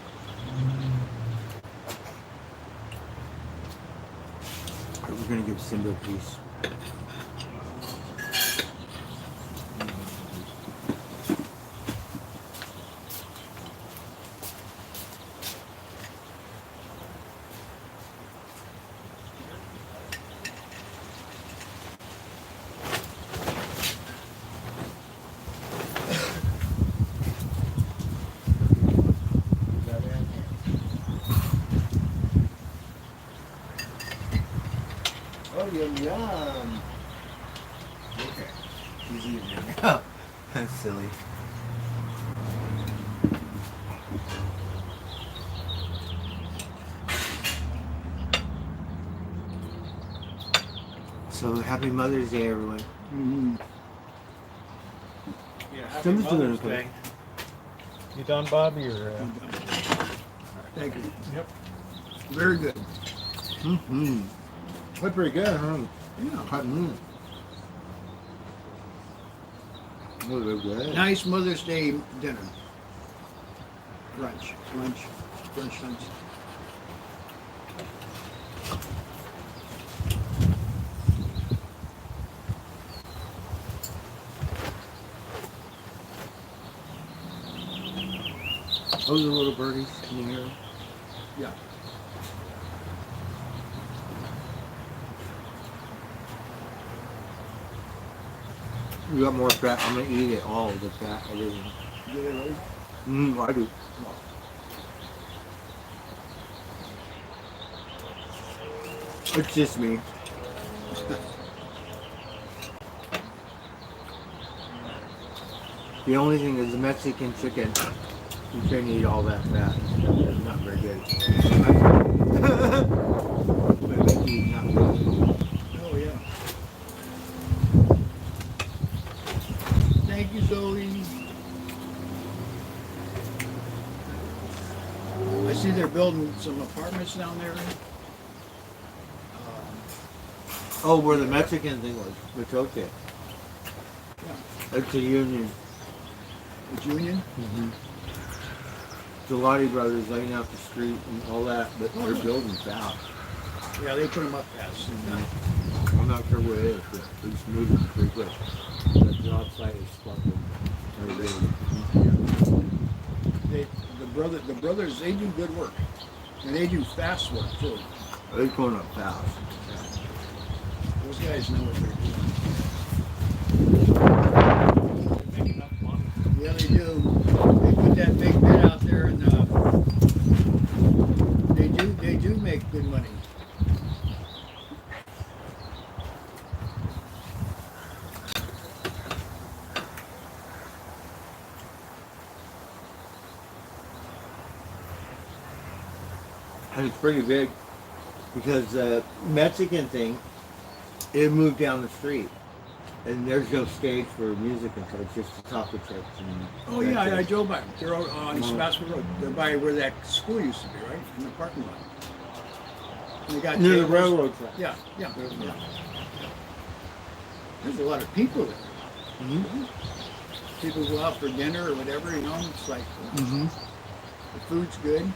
We're gonna give Simba a piece. Oh, yum yum. Okay. He's eating it now. That's silly. So happy Mother's Day, everyone. Mhm. Yeah, happy Simba's doing Mother's okay. Day. You done, Bobby? Or Thank you. yep. Very good. Mm-hmm. That's pretty good, huh? Yeah. Mm-hmm. Oh, they're good. Nice Mother's Day dinner. Lunch. Those are little birdies. Can you hear them? Yeah. We got more fat. I'm gonna eat it all, the fat. Everything. Get it ready? I do. It's just me. The only thing is the Mexican chicken. You can't eat all that fat. It's not very good. But Mickey's not very good. Oh, yeah. Thank you, Zoe. I see they're building some apartments down there. Oh, where the Mexican thing was. It's okay. Yeah. It's a union. It's Union? Mm-hmm. Gelati Brothers laying out the street and all that, but they're building fast. Yeah, they put them up fast. I'm not sure what it is, but it's moving pretty quick. The job site is fucking The brothers, they do good work. And they do fast work, too. They're going up fast. Those guys know what they're doing. Yeah, they do. They put that big bed out there, and they do make good money. And it's pretty big because the Mexican thing, it moved down the street. And there's no stage for music and stuff. It's just the chocolate chips. And Oh yeah, I that's it. drove by. They're on Sebastopol Road. They're by where that school used to be, right? In the parking lot. And they got Near the tables. railroad track. Yeah. There's a lot of people there. Mm-hmm. People go out for dinner or whatever, you know. It's like Mm-hmm. the food's good.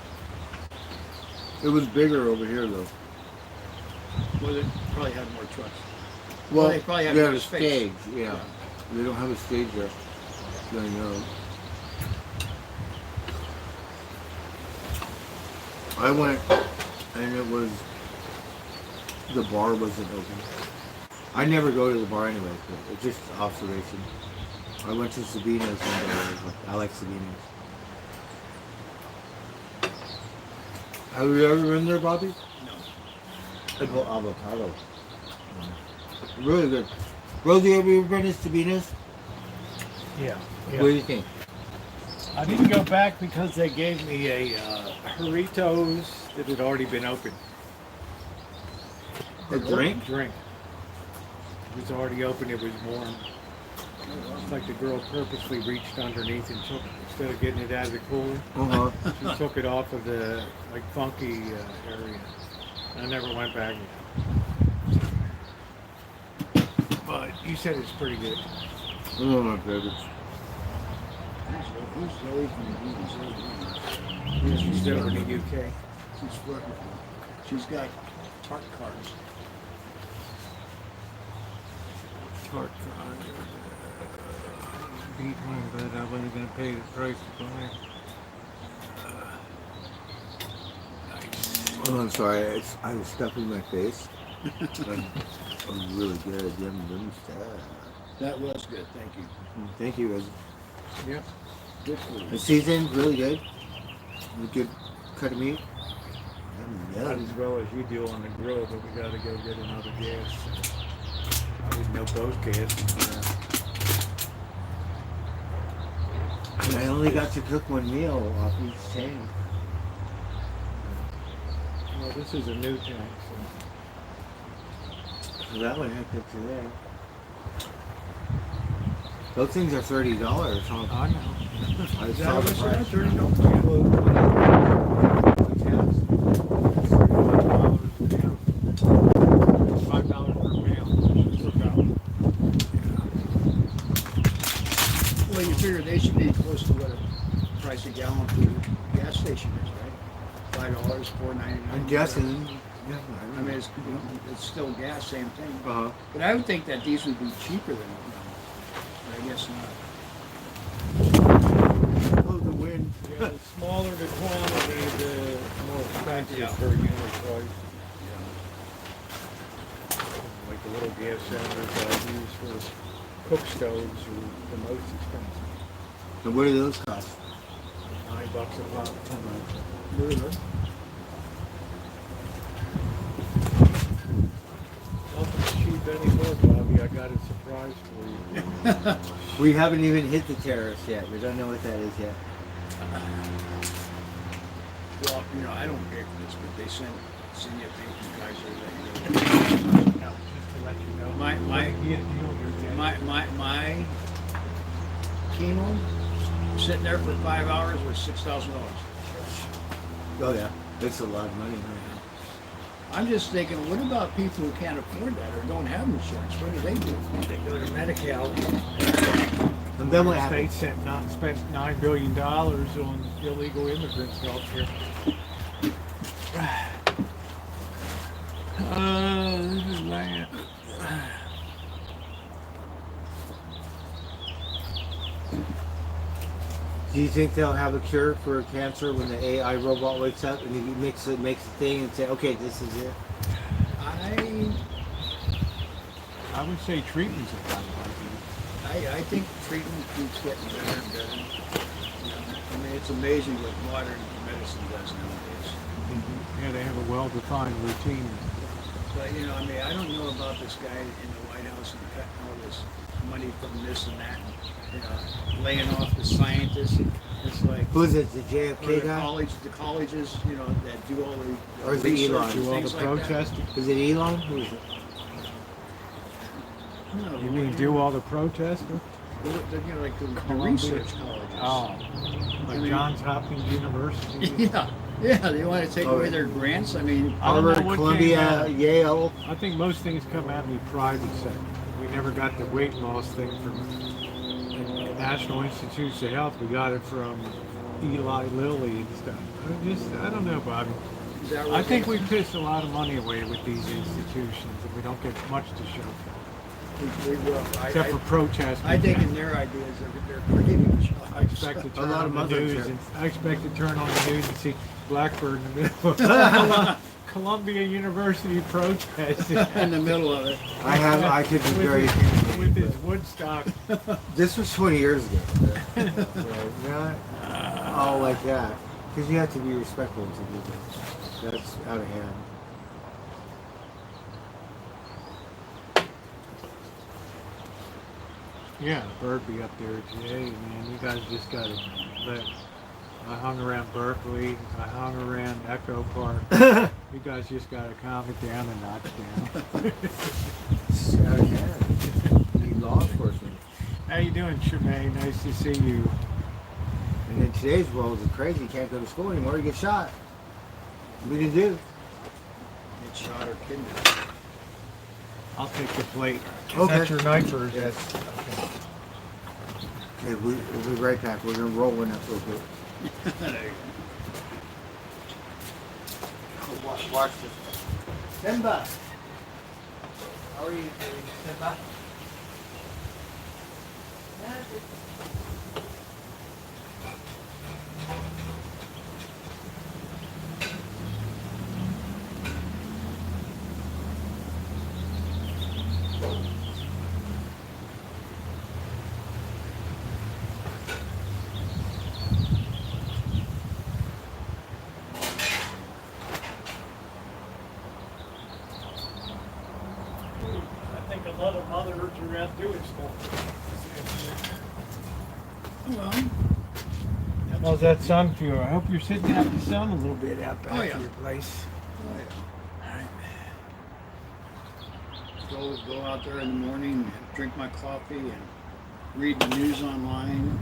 It was bigger over here though. Well, they probably had more trucks. Well, they probably have they more a space. stage, yeah. They don't have a stage there. I know. I went, and it was, the bar wasn't open. I never go to the bar anyway, but it's just observation. I went to Sabina's one day. I like Sabina's. Have you ever been there, Bobby? No. Apple avocado. Really good. Rosie, have you ever been to Sabina's? Yeah. What do you think? I didn't go back because they gave me a Doritos that had already been opened. A drink? Drink. It was already open. It was warm. It's like the girl purposely reached underneath and took, instead of getting it out of the cooler, Uh-huh. she took it off of the like funky area. I never went back. But you said it's pretty good. One of my favorites. Who's Zoe from the She's over in the UK. She's working. She's got tart cards. Tart beat me, but I wasn't going to pay the price to buy it. Oh, I'm sorry. I was stuffing my face. I'm really good. Yum stuff. That was good, thank you. Thank you, Rosie. Yep. Good for The you. seasoned, really good. A good cut of meat. Not as well as you do on the grill, but we got to go get another gas. I didn't know both gas. And I only got to cook one meal off each tank. Well, this is a new tank, So that one I cooked today. Those things are $30, huh? so I know. I Is that saw what the it said? price. $30? $5 per meal. Well, you figure they should be close to what a price a gallon for a gas station is, right? $5, $4.99. I'm guessing. Yeah, I mean, it's still gas, same thing. uh-huh. But I would think that these would be cheaper than now. But I guess not. Oh, the wind. Yeah, the smaller the quantity, the more expensive Yeah. per unit price. Like the little gas cylinders that I use for cook stoves are the most expensive. And what do those cost? $9 a pop. Really? Nothing's cheap anymore, Bobby. I got a surprise for you. We haven't even hit the terrace yet. We don't know what that is yet. Well, you know, I don't pay for this, but they send you a thing from Kaiser that Just to let you know. My chemo sitting there for 5 hours was $6,000. Oh yeah, that's a lot of money. I'm just thinking, what about people who can't afford that or don't have insurance? What do? They go to Medi-Cal. And then what The happens? state spent $9 billion on illegal immigrants' health care. This is land. Do you think they'll have a cure for cancer when the AI robot wakes up and he makes a thing and say, okay, this is it? I would say treatments are better. I think treatment keeps getting better and better. You know, I mean, it's amazing what modern medicine does nowadays. Yeah, they have a well-defined routine. But you know, I mean, I don't know about this guy in the White House and cutting all this money from this and that, and, you know, laying off the scientists. It's like Who is it, the or JFK guy? the colleges, you know, that do all the Or is it research Elon? and Do all the things like that. protesting. Is it Elon? Who is it? No, You mean do all the protesting? you know, like the Columbia. research colleges. Oh, like I mean- Johns Hopkins University. Yeah, they want to take Oh, away yeah. their grants. I mean, I don't know Harvard, what Columbia, came out. Yale. I think most things come out of the private sector. We never got the weight loss thing from the National Institutes of Health. We got it from Eli Lilly and stuff. I don't know, Bobby. is that I what think they- we piss a lot of money away with these institutions, and we don't get much to show for We will. Except for protesting. I think in their ideas, they're creating jobs. I expect to turn lot on of the mother news, trips. and I expect to turn on the news and see Blackbird in the middle of Columbia University protesting. In the middle of it. I could be with very. with his Woodstock. This was 20 years ago. Not all like that. Because you have to be respectful to people. That's out of hand. Yeah, Bird be up there today, man. You guys just gotta let. I hung around Berkeley. I hung around Echo Park. You guys just gotta calm it down a notch down. It's out of hand. Need law enforcement. How you doing, Shemaine? Nice to see you. And in today's world, it's crazy. You can't go to school anymore. You get shot. What do you do? Get shot or kidnapped. I'll take the plate. Okay. That's your knife or is Yes. that? Okay, we'll be right back. We're going to roll one up real quick. There you go. Watch this. Simba. How are you doing, Simba? I think a lot of mothers are out doing stuff. Well, How's that sun feel? I hope you're sitting out in the sun a little bit out back Oh, yeah. of your place. Go out there in the morning, drink my coffee, and read the news online.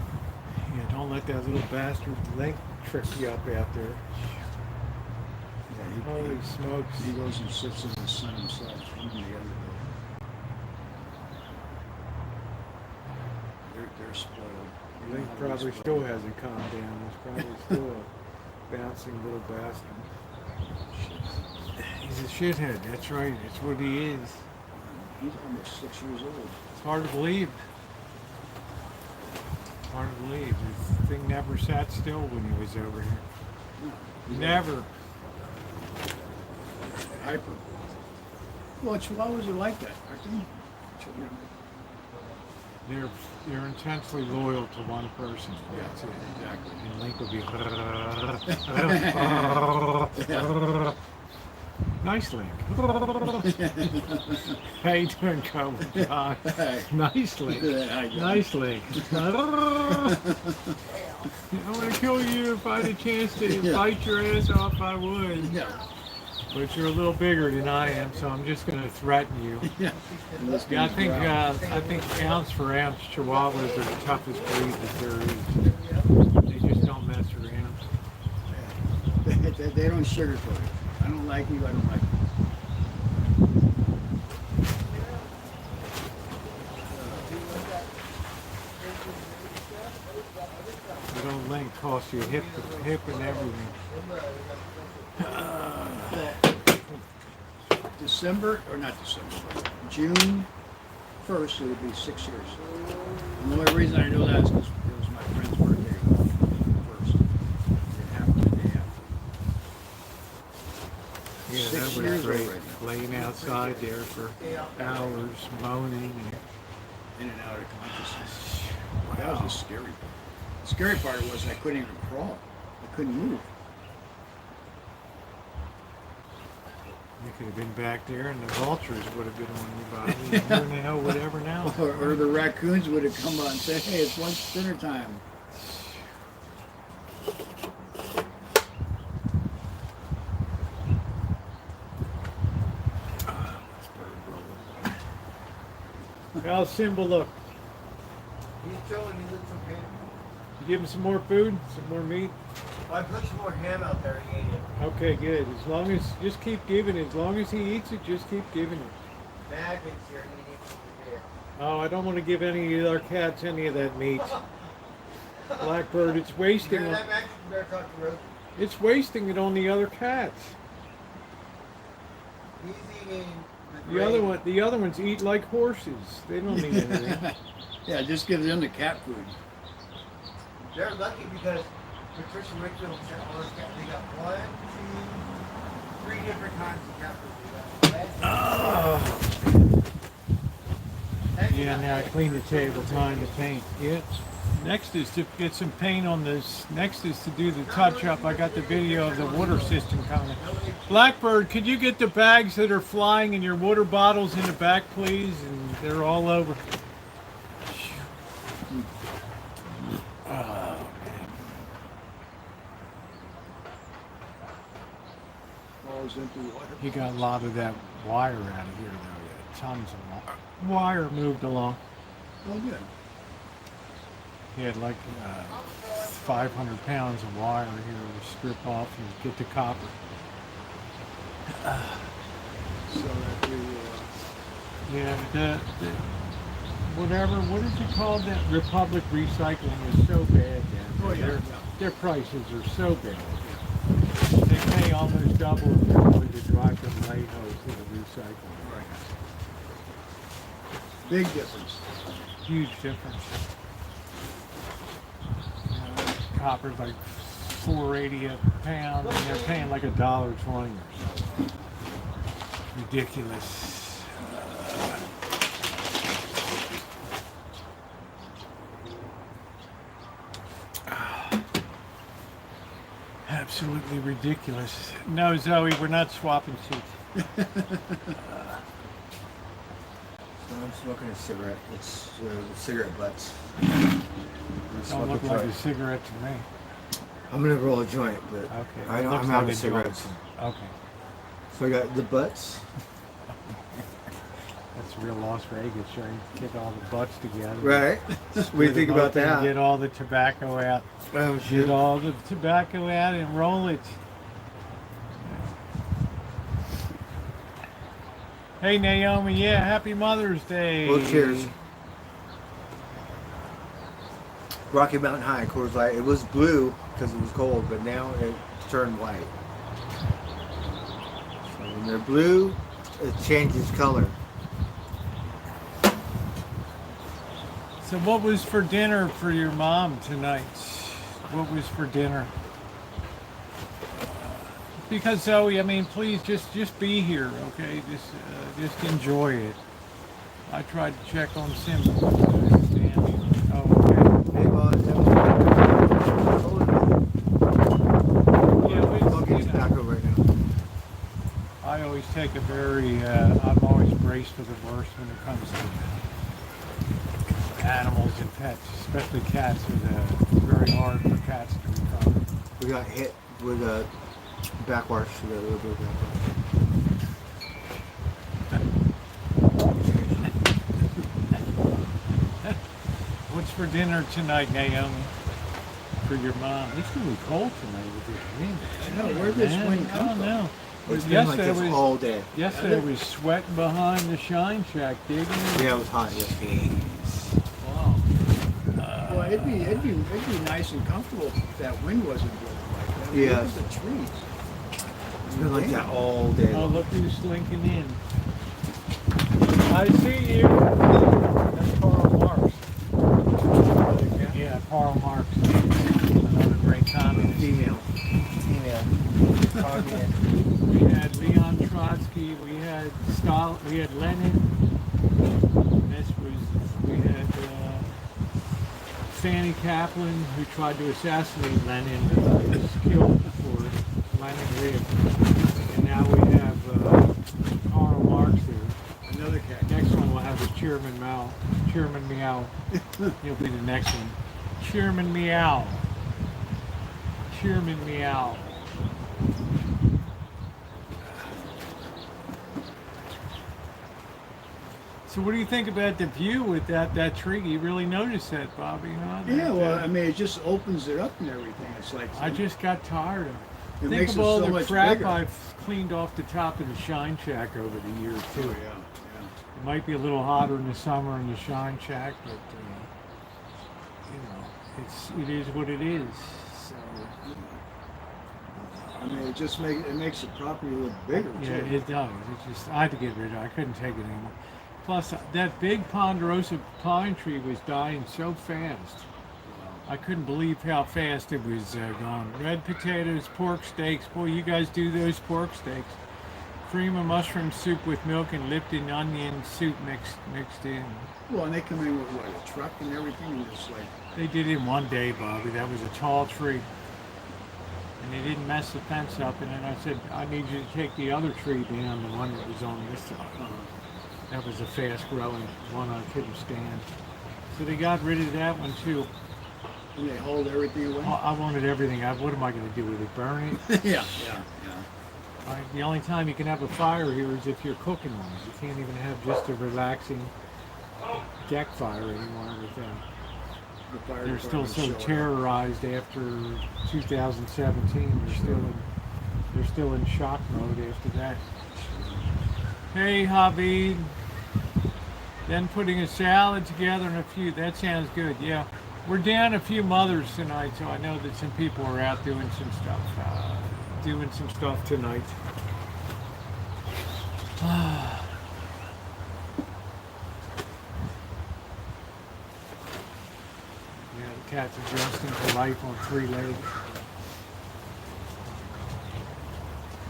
Yeah, don't let that little bastard Link trick you up out there. Yeah, Holy smokes. he goes and sits in the sun himself. One or the other. They're spoiled. You know Link how they're probably spoiled. still hasn't calmed down. He's probably still a bouncing little bastard. He's a shithead. That's right. That's what he is. He's almost 6 years old. It's hard to believe. Hard to believe. This thing never sat still when he was over here. No, Never. hyper. Well, chihuahuas are like that, aren't they? They're intensely loyal to one person. Yeah, That's it. exactly. And Link will be. Nice Link. How you doing, Cobra John? Nice Link. Nice Link. I want to kill you. If I had a chance to bite your ass off, I would. Yeah. But you're a little bigger than I am, so I'm just going to threaten you. Yeah. Yeah, I think ounce for ounce Chihuahuas are the toughest breed that there is. They just don't mess around. They don't sugarcoat it. I don't like you, I don't like you. Little Link cost you a hip and everything. December, or not December, but June 1st, it would be 6 years. And the only reason I know that is because it was my friend's birthday first. It happened the day after. Yeah, 6 that was years great. already. Laying outside there for hours, moaning. In and out of consciousness. That was the scary part. The scary part was I couldn't even crawl. I couldn't move. You could have been back there, and the vultures would have been on your body. And who in the hell would ever know? Or the raccoons would have come out and said, hey, it's lunch dinner time. How's Simba look? He's chilling. He looks okay. You give him some more food, some more meat? I put some more ham out there. He ate it. Okay, good. As long as, just keep giving it. As long as he eats it, just keep giving it. Maggots here eating from here. Oh, I don't want to give any of our cats any of that meat. Blackbird, it's wasting. Hear that, Max? You better talk to Rosie. It's wasting it on the other cats. He's eating the The other ones eat like horses. They don't need anything. Yeah, just give them the cat food. They're lucky because Patricia Wakefield said, "Oh, they got 1, 2, 3 different kinds of cat food. Yeah, now I clean the table, time to paint. Yeah. Next is to get some paint on this. Next is to do the touch up. I got the video of the water system coming. Blackbird, could you get the bags that are flying and your water bottles in the back, please? And they're all over. Oh, man. Falls into water. He got a lot of that wire out of here, though. Yeah, tons of wire moved along. Oh, good. He had like 500 pounds of wire here to strip off and get the copper. So that we Yeah, whatever, what is it called? That Republic Recycling is so bad down there. Oh, yeah. Their prices are so bad. They pay almost double probably to drive from Rancho to the recycling. Right. Big difference. Huge difference. Copper's like $4.80 a pound, and they're paying like $1.20 or so. Ridiculous. Absolutely ridiculous. No, Zoe, we're not swapping seats. I'm smoking a cigarette. It's cigarette butts. Don't look like a cigarette to me. I'm gonna roll a joint, but Okay. I don't. Looks I'm out like of a cigarettes. joint. Okay. So I got the butts. That's real Las Vegas, right? Get all the butts together. Right. What do you think about that? Get all the tobacco out. Oh Get shit. all the tobacco out and roll it. Hey Naomi, yeah, happy Mother's Day. Well, cheers. Rocky Mountain High, Coors Light. It was blue because it was cold, but now it turned white. So when they're blue, it changes color. So what was for dinner for your mom tonight? What was for dinner? Because Zoe, I mean, please just be here, okay? Just enjoy it. I tried to check on Simba. Oh, okay. Hey, boss. Yeah, I'll get tobacco right now. I always take a very, I'm always braced for the worst when it comes to animals and pets, especially cats. It's very hard for cats to recover. We got hit with a backwash. We got a little bit of backwash. What's for dinner tonight, Naomi? For your mom? It's gonna be cold tonight with this wind. I know, where'd this wind I come don't from? know. It's been like this all day. Yesterday was sweating behind the shine shack digging. Yeah, it was hot yesterday. Wow. Well, it'd be nice and comfortable if that wind wasn't blowing like that. Yeah. Look at the trees. It's been like that all day. Oh, look who's slinking in. I see you. That's Karl Marx. Yeah, Karl Marx. Another great communist. Female. We had Leon Trotsky, we had Stalin, we had Lenin. We had Fanny Kaplan, who tried to assassinate Lenin, was killed before Lenin lived. And now we have Karl Marx here. Another cat. Next one we'll have is Chairman Mao. Chairman Meow. He'll be the next one. Chairman Meow. Chairman Meow. So what do you think about the view with that tree? You really noticed that, Bobby, huh? Yeah, well, I mean, it just opens it up and everything. It's like I just got tired of it. it Think makes of it all so the much crap bigger. I've cleaned off the top of the Shine Shack over the years, too. Oh, yeah, It might be a little hotter in the summer in the Shine Shack, but you know, it is what it is. So, I mean, it makes the property look bigger Yeah, too. it does. It just, I had to get rid of it. I couldn't take it anymore. Plus, that big ponderosa pine tree was dying so fast. I couldn't believe how fast it was gone. Red potatoes, pork steaks. Boy, you guys do those pork steaks. Cream of mushroom soup with milk and Lipton onion soup mixed in. Well, and they come in with what, a truck and everything, and it's like, They did it in one day, Bobby. That was a tall tree. And they didn't mess the fence up. And then I said, I need you to take the other tree down, the one that was on this side. That was a fast growing one I couldn't stand. So they got rid of that one too. and they hold everything away. I wanted everything. What am I going to do with it? Burn it? Yeah. The only time you can have a fire here is if you're cooking one. You can't even have just a relaxing deck fire anymore with them. The fire They're still department so showed up. terrorized after 2017. They're still in shock mode after that. Hey, Habib. Then putting a salad together and a few. That sounds good. Yeah, we're down a few mothers tonight, so I know that some people are out doing some stuff. Tonight. Yeah, the cat's adjusting to life on 3 legs.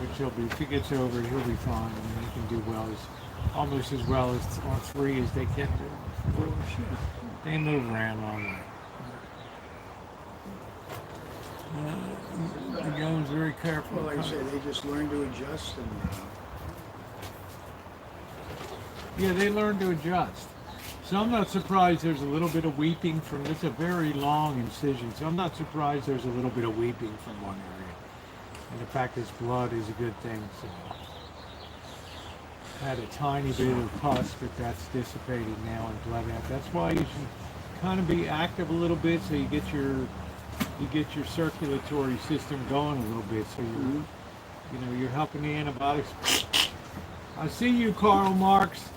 Which he'll be, if he gets over it, he'll be fine. I mean, he can do almost as well as on 3 as they can do. Well, shit. They move around all right. The goes very careful. Well, like I say, they just learn to adjust, and Yeah, they learn to adjust. So I'm not surprised there's a little bit of weeping from, it's a very long incision, so I'm not surprised there's a little bit of weeping from one area. And the fact it's blood is a good thing. So had a tiny bit of pus, but that's dissipating now and bled out. That's why you should kind of be active a little bit so you get your circulatory system going a little bit, so you're helping the antibiotics. I see you, Karl Marx.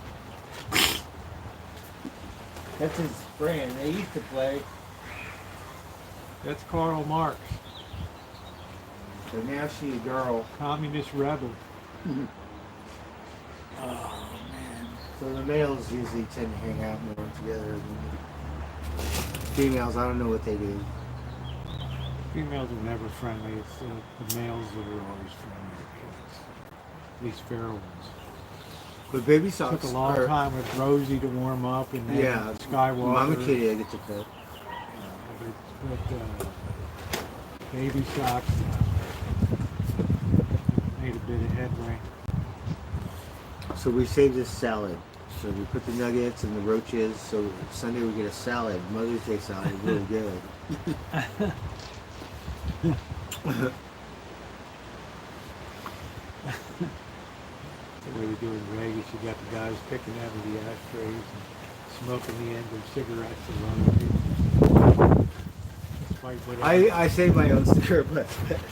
That's his friend. They used to play, That's Karl Marx, but now she's a girl. communist rebel. oh man, So the males usually tend to hang out more together than females. I don't know what they do. Females are never friendly. It's the males that are always friendly to kids. At least feral ones. But baby Took socks a long are, time with Rosie to warm up, and then yeah, Skywalker. Mama kitty I get to pet. But baby socks made a bit of headway. So we saved this salad. So we put the nuggets and the roaches. So Sunday we get a salad. Mother's Day salad, really good. The way they do in Vegas, you got the guys picking out of the ashtrays and smoking the end of cigarettes alone. Despite whatever, I save my own cigarette.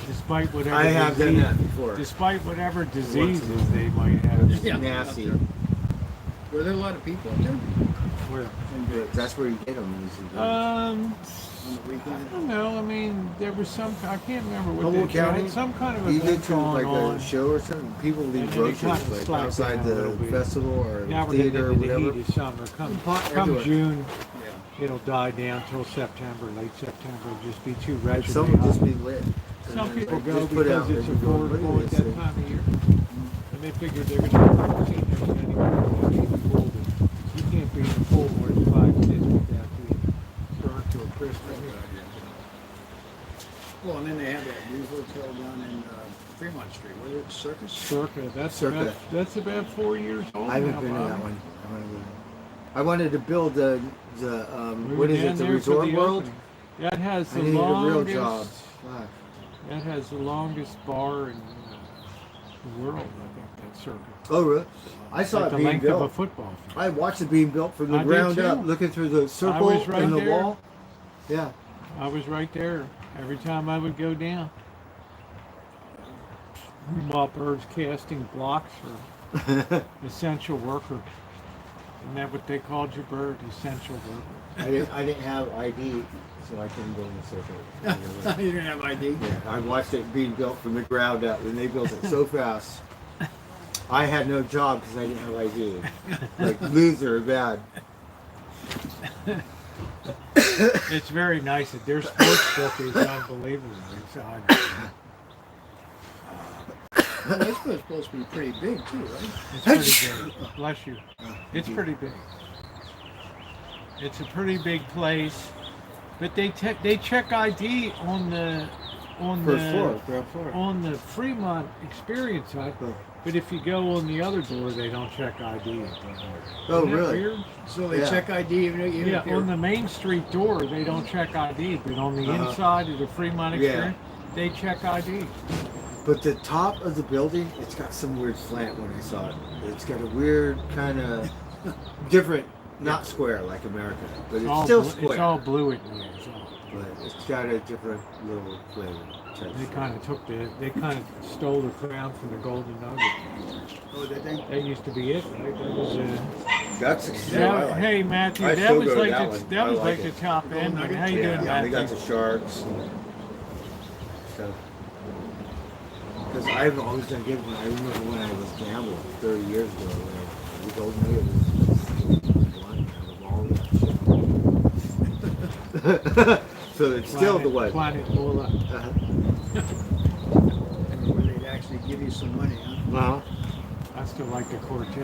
despite whatever I have done disease- that before. Despite whatever diseases they might have. Yeah. Nasty. were there a lot of people up there Where? in Vegas That's where you get them. on the I weekend? don't know. I mean, there was some. I can't remember what Humboldt they had County? some kind of You event get to going like on. a show or something. People And leave then they roaches kinda like slack outside down a the little bit. festival or Now we're getting theater or into the whatever. heat of summer. Come Pot come everywhere. June, Yeah. it'll die down till September, late September. It'll just be too And wretched. some will just be lit. Some And people like, go just put because out it's and you go, look affordable at at that this. time of year. And they figure they're going to see never anywhere. They can't be cold. You can't be in the pool more than 5 minutes without being burnt to a crisp. Well, and then they had that new hotel down in Fremont Street. Was it Circus? Circa, Circa. That's about 4 years old. I haven't now, been to Bob. that one. I wanted to build the We were what is down it, the there for resort the world? opening. That has I the needed a real longest. job. Fuck. That has the longest bar in the world. I think that circuit. Oh, really? I saw Like it the being length of a built. football field. I watched it being built from the I did ground too. up, looking through the circle was right in the there. wall. Yeah. I was right there every time I would go down. Moppers casting blocks for essential worker. Isn't that what they called your bird? Essential bird. I didn't have ID, so I couldn't go in the circle. You didn't have ID. Yeah, I watched it being built from the ground up, and they built it so fast. I had no job because I didn't have ID. Like loser, bad. It's very nice. Their sports book is unbelievable. Well, this was supposed to be pretty big too, right? It's pretty big. Bless you. It's pretty big. It's a pretty big place, but they check ID on the First floor. on the Fremont experience side. But if you go on the other door, they don't check ID. Oh, Isn't that really? weird? So they check ID even if Yeah, you're... on the Main Street door, they don't check ID, but on the inside of the Fremont Yeah. experience, they check ID. But the top of the building, it's got some weird slant when I saw it. It's got a weird kind of different, not square like America, but it's still square. It's all blue at me. But it's got a different little flavor. They kind of stole the crown from the Golden Nugget. Oh, did they? That used to be it, right? That was That's hey Matthew, I that still was go to like that the, one. that I was like like it. the top end. Nugget? How you doing, Yeah, they Matthew? got the sharks. So, because I've always done good when I remember when I was gambling 30 years ago, when the Golden Nugget was one of all that shit. So it's still the way. Planet Moolah. Where they'd actually give you some money, huh? Uh-huh. I still like the Cortez.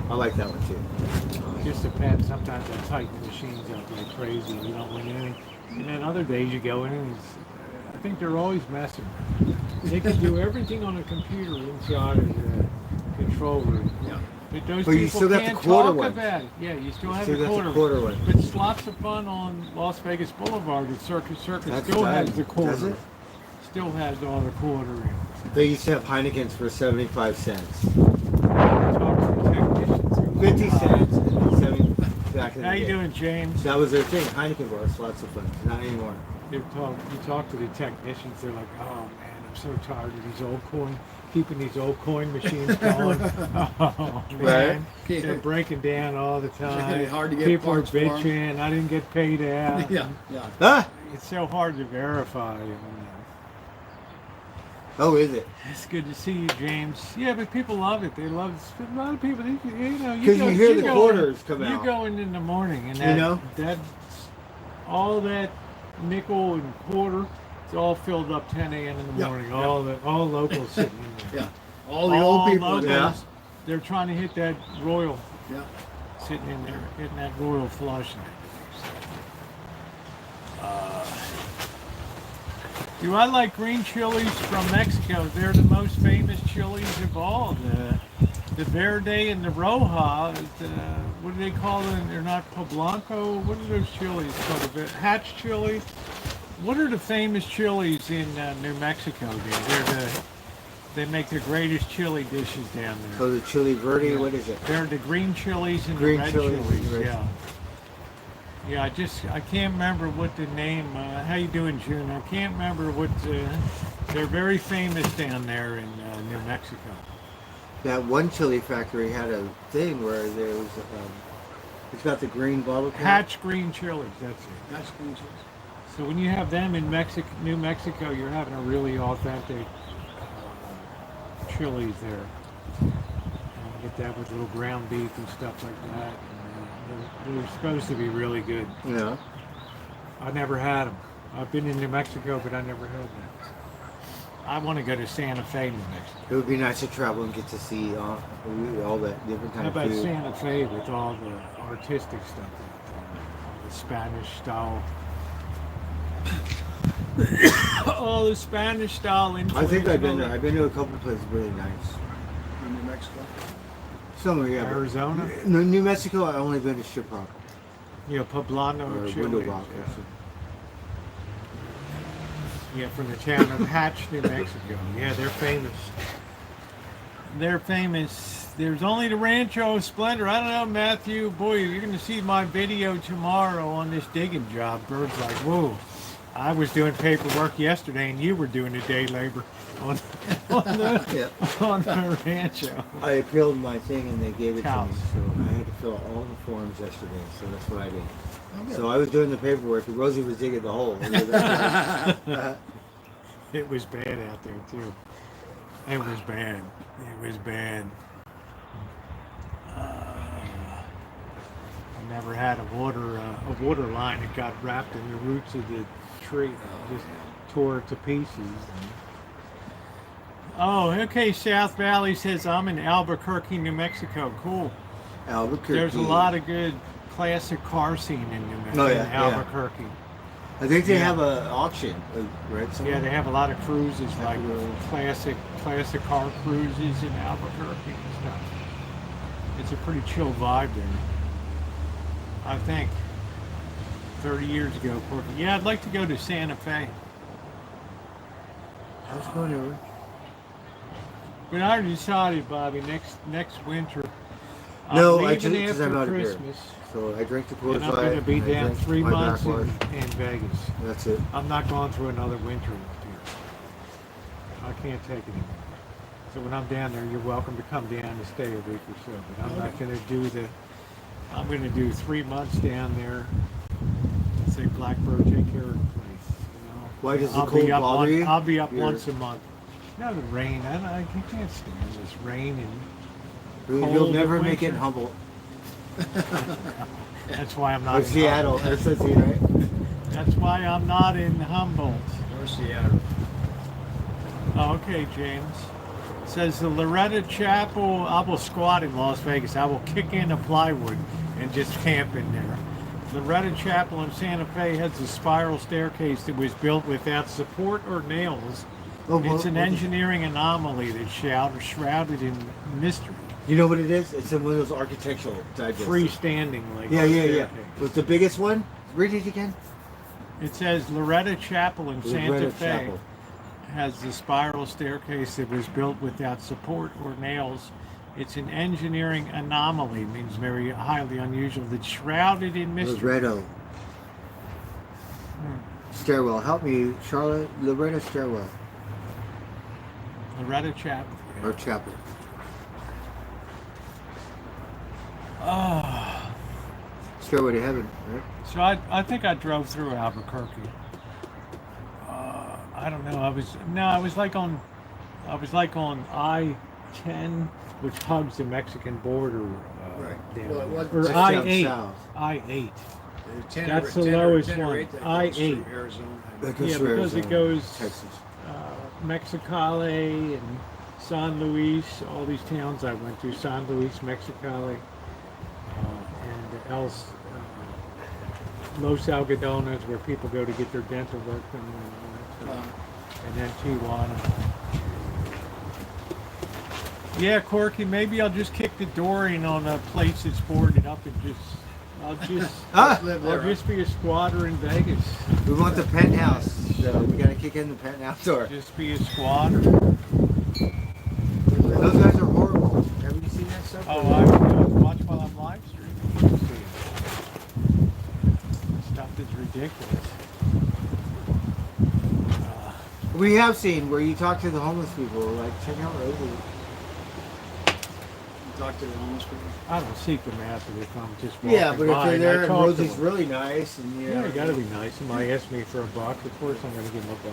I like that one too. Just a pet. Sometimes I tighten the machines up like crazy. You don't win anything. And then other days you go in and I think they're always messing. They can do everything on a computer inside of the control room. Yeah. But those But people you still got the can't quarter talk ones. about it. Yeah, you still have Still the got quarter, the quarter one. But it's lots of fun on Las Vegas Boulevard. The Circus That's still bad. has the quarter. Does it? Still has all the quarter in. They used to have Heinekens for 75 cents. Talk to the technicians who 50 live cents and then 70 back in the How you day. doing, James? That was their thing. Heineken bars, lots of fun. Not anymore. You talk to the technicians, they're like, oh man, I'm so tired of these old keeping these old coin machines going. Oh man, Right. they're breaking down all the time. It's hard to get People are parts for 'em. bitching, I didn't get paid out. Yeah, yeah. Ah! It's so hard to verify. Oh, is it? It's good to see you, James. Yeah, but people love it. They love it. A lot of people, you know, Because you hear the go quarters in, come out. You go in the morning, and You know? that all that nickel and quarter, it's all filled up 10 a.m. in the Yeah, morning. yeah. All locals sitting in there. Yeah. All the old people. locals, Yeah. they're trying to hit that royal, Yeah. sitting in there, hitting that royal flush. Do I like green chilies from Mexico? They're the most famous chilies of all. The Verde and the Roja. What do they call them? They're not Poblanco. What are those chilies called? The Hatch chili. What are the famous chilies in New Mexico? They make the greatest chili dishes down there. So the chili verde, Yeah. what is it? They're the green chilies and Green the red chilies and chilies. red. Yeah. Yeah, I can't remember what the name. How you doing, June? I can't remember what. They're very famous down there in New Mexico. That one chili factory had a thing where there was, it's got the green bottle cap. Hatch green chilies. That's it. That's green chilies. So when you have them in New Mexico, you're having a really authentic chilies there. And you get that with little ground beef and stuff like that. And, they're supposed to be really good. Yeah. I never had them. I've been in New Mexico, but I never had them. I want to go to Santa Fe, New Mexico. It would be nice to travel and get to see all that different How kind of about food. Santa Fe with all the artistic stuff, the Spanish style, all the Spanish style influence. I think I've been there. I've been to a couple places really nice. In New Mexico. Somewhere, yeah. but- Arizona, No, New Mexico, I've only been to Shiprock you know, Poblano, or Chile. Window Rock. Yeah, from the town of Hatch, New Mexico. Yeah, they're famous. They're famous. There's only the Rancho Splendor. I don't know, Matthew. Boy, you're going to see my video tomorrow on this digging job. Bird's like, whoa. I was doing paperwork yesterday, and you were doing the day labor on the Yeah. on the Rancho. I appealed my thing and they gave it Cows. to me, so I had to fill all the forms yesterday, so that's what I did. Oh, good. So I was doing the paperwork, and Rosie was digging the hole. It was bad out there too. It was bad. It was bad. I never had a water line that got wrapped in the roots of the tree. Just tore it to pieces. Oh, okay. South Valley says I'm in Albuquerque, New Mexico. Cool. Albuquerque. There's a lot of good classic car scene in New Mexico. Oh, yeah, in yeah. Albuquerque. I think they Yeah. have an auction, right? Yeah, somewhere? they have a lot of cruises, like Absolutely. classic car cruises in Albuquerque and stuff. It's a pretty chill vibe there. I think 30 years ago. Yeah, I'd like to go to Santa Fe. I was going over. But I already decided, Bobby, next winter. No, I'm I leaving just because I'm after out of beer. Christmas, So I drank the Coors and I'm Light. going to be and I down drank 3 my months backwash. in Vegas. That's it. I'm not going through another winter up here. I can't take it anymore. So when I'm down there, you're welcome to come down and stay a week or so. But I'm not going to do I'm going to do 3 months down there. Say Blackbird, take care of the place. You know? Why does the I'll cold be up bother you? I'll be up You're- once a month. No, the rain. I can't stand this rain and You'll cold never in make it in winter. Humboldt. That's why I'm not Or in Seattle. Humboldt. That's it, right? That's why I'm not in Humboldt. Or Seattle. Oh, okay, James. Says the Loretta Chapel, I will squat in Las Vegas. I will kick in a plywood and just camp in there. Loretta Chapel in Santa Fe has a spiral staircase that was built without support or nails. Oh, It's an what- engineering anomaly that's shrouded in mystery. You know what it is? It's in one of those architectural digests. Freestanding, like Yeah, yeah, yeah. staircase. What's the biggest one? Read it again. It says Loretta Chapel in Santa Loretta Fe Chapel. has the spiral staircase that was built without support or nails. It's an engineering anomaly, means very highly unusual, that's shrouded in mystery. Loretto. Stairwell. Help me, Charlotte. Loretta Stairwell. Loretta Chapel. Or Chapel. Oh, Stairway to Heaven, right? so I think I drove through Albuquerque. I don't know. I was like on I-10, which hugs the Mexican border. Right. Down Well, it there. wasn't- Or That's down I-8. south. I-8. Ten That's or- the 10 or- lowest 10 or one. 8 that goes I-8. through Arizona. That goes Yeah, through because it Arizona, goes Texas. Mexicali and San Luis, all these towns I went to, San Luis, Mexicali, and Los Algodones, where people go to get their dental work done, and all that stuff. And then Tijuana. Yeah, Corky, maybe I'll just kick the door in on a place that's boarded up and I'll Live there, just be a squatter in Vegas. We want the penthouse. So we gotta kick in the penthouse door. Just be a squatter. Those guys are horrible. Have you seen that stuff? Oh, I watch while I'm live streaming. You can see it. Stuff is ridiculous. We have seen where you talk to the homeless people, like check out Rosie. Talk to the homeless people. I don't seek them out if I'm just walking Yeah, but if by they're and I there and talk to Rosie's them. really nice and Yeah, you gotta be nice. Somebody asks me for $1, of course I'm gonna give them $1 or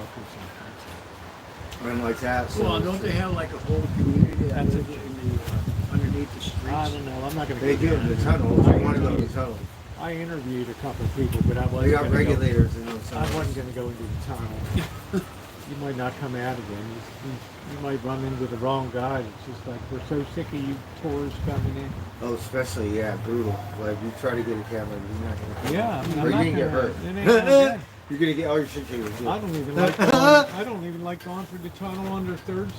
something. and like that. So Well, don't they have like a whole community that That's lives in the underneath the streets? I don't know. I'm not gonna. they go do down the there. tunnels. I want to go to the tunnels. I interviewed a couple of people, but I wasn't. They got gonna regulators in those Go, tunnels. I wasn't gonna go into the tunnel. You might not come out again. You might run into the wrong guy. It's just like we're so sick of you tourists coming in. Oh, especially brutal. Like you try to get a camera, you're not gonna. Yeah, I mean, Or I'm you're not gonna get hurt. It ain't gonna get- You're gonna get all your shit taken. I don't even like going, I don't even like going through the tunnel under Third,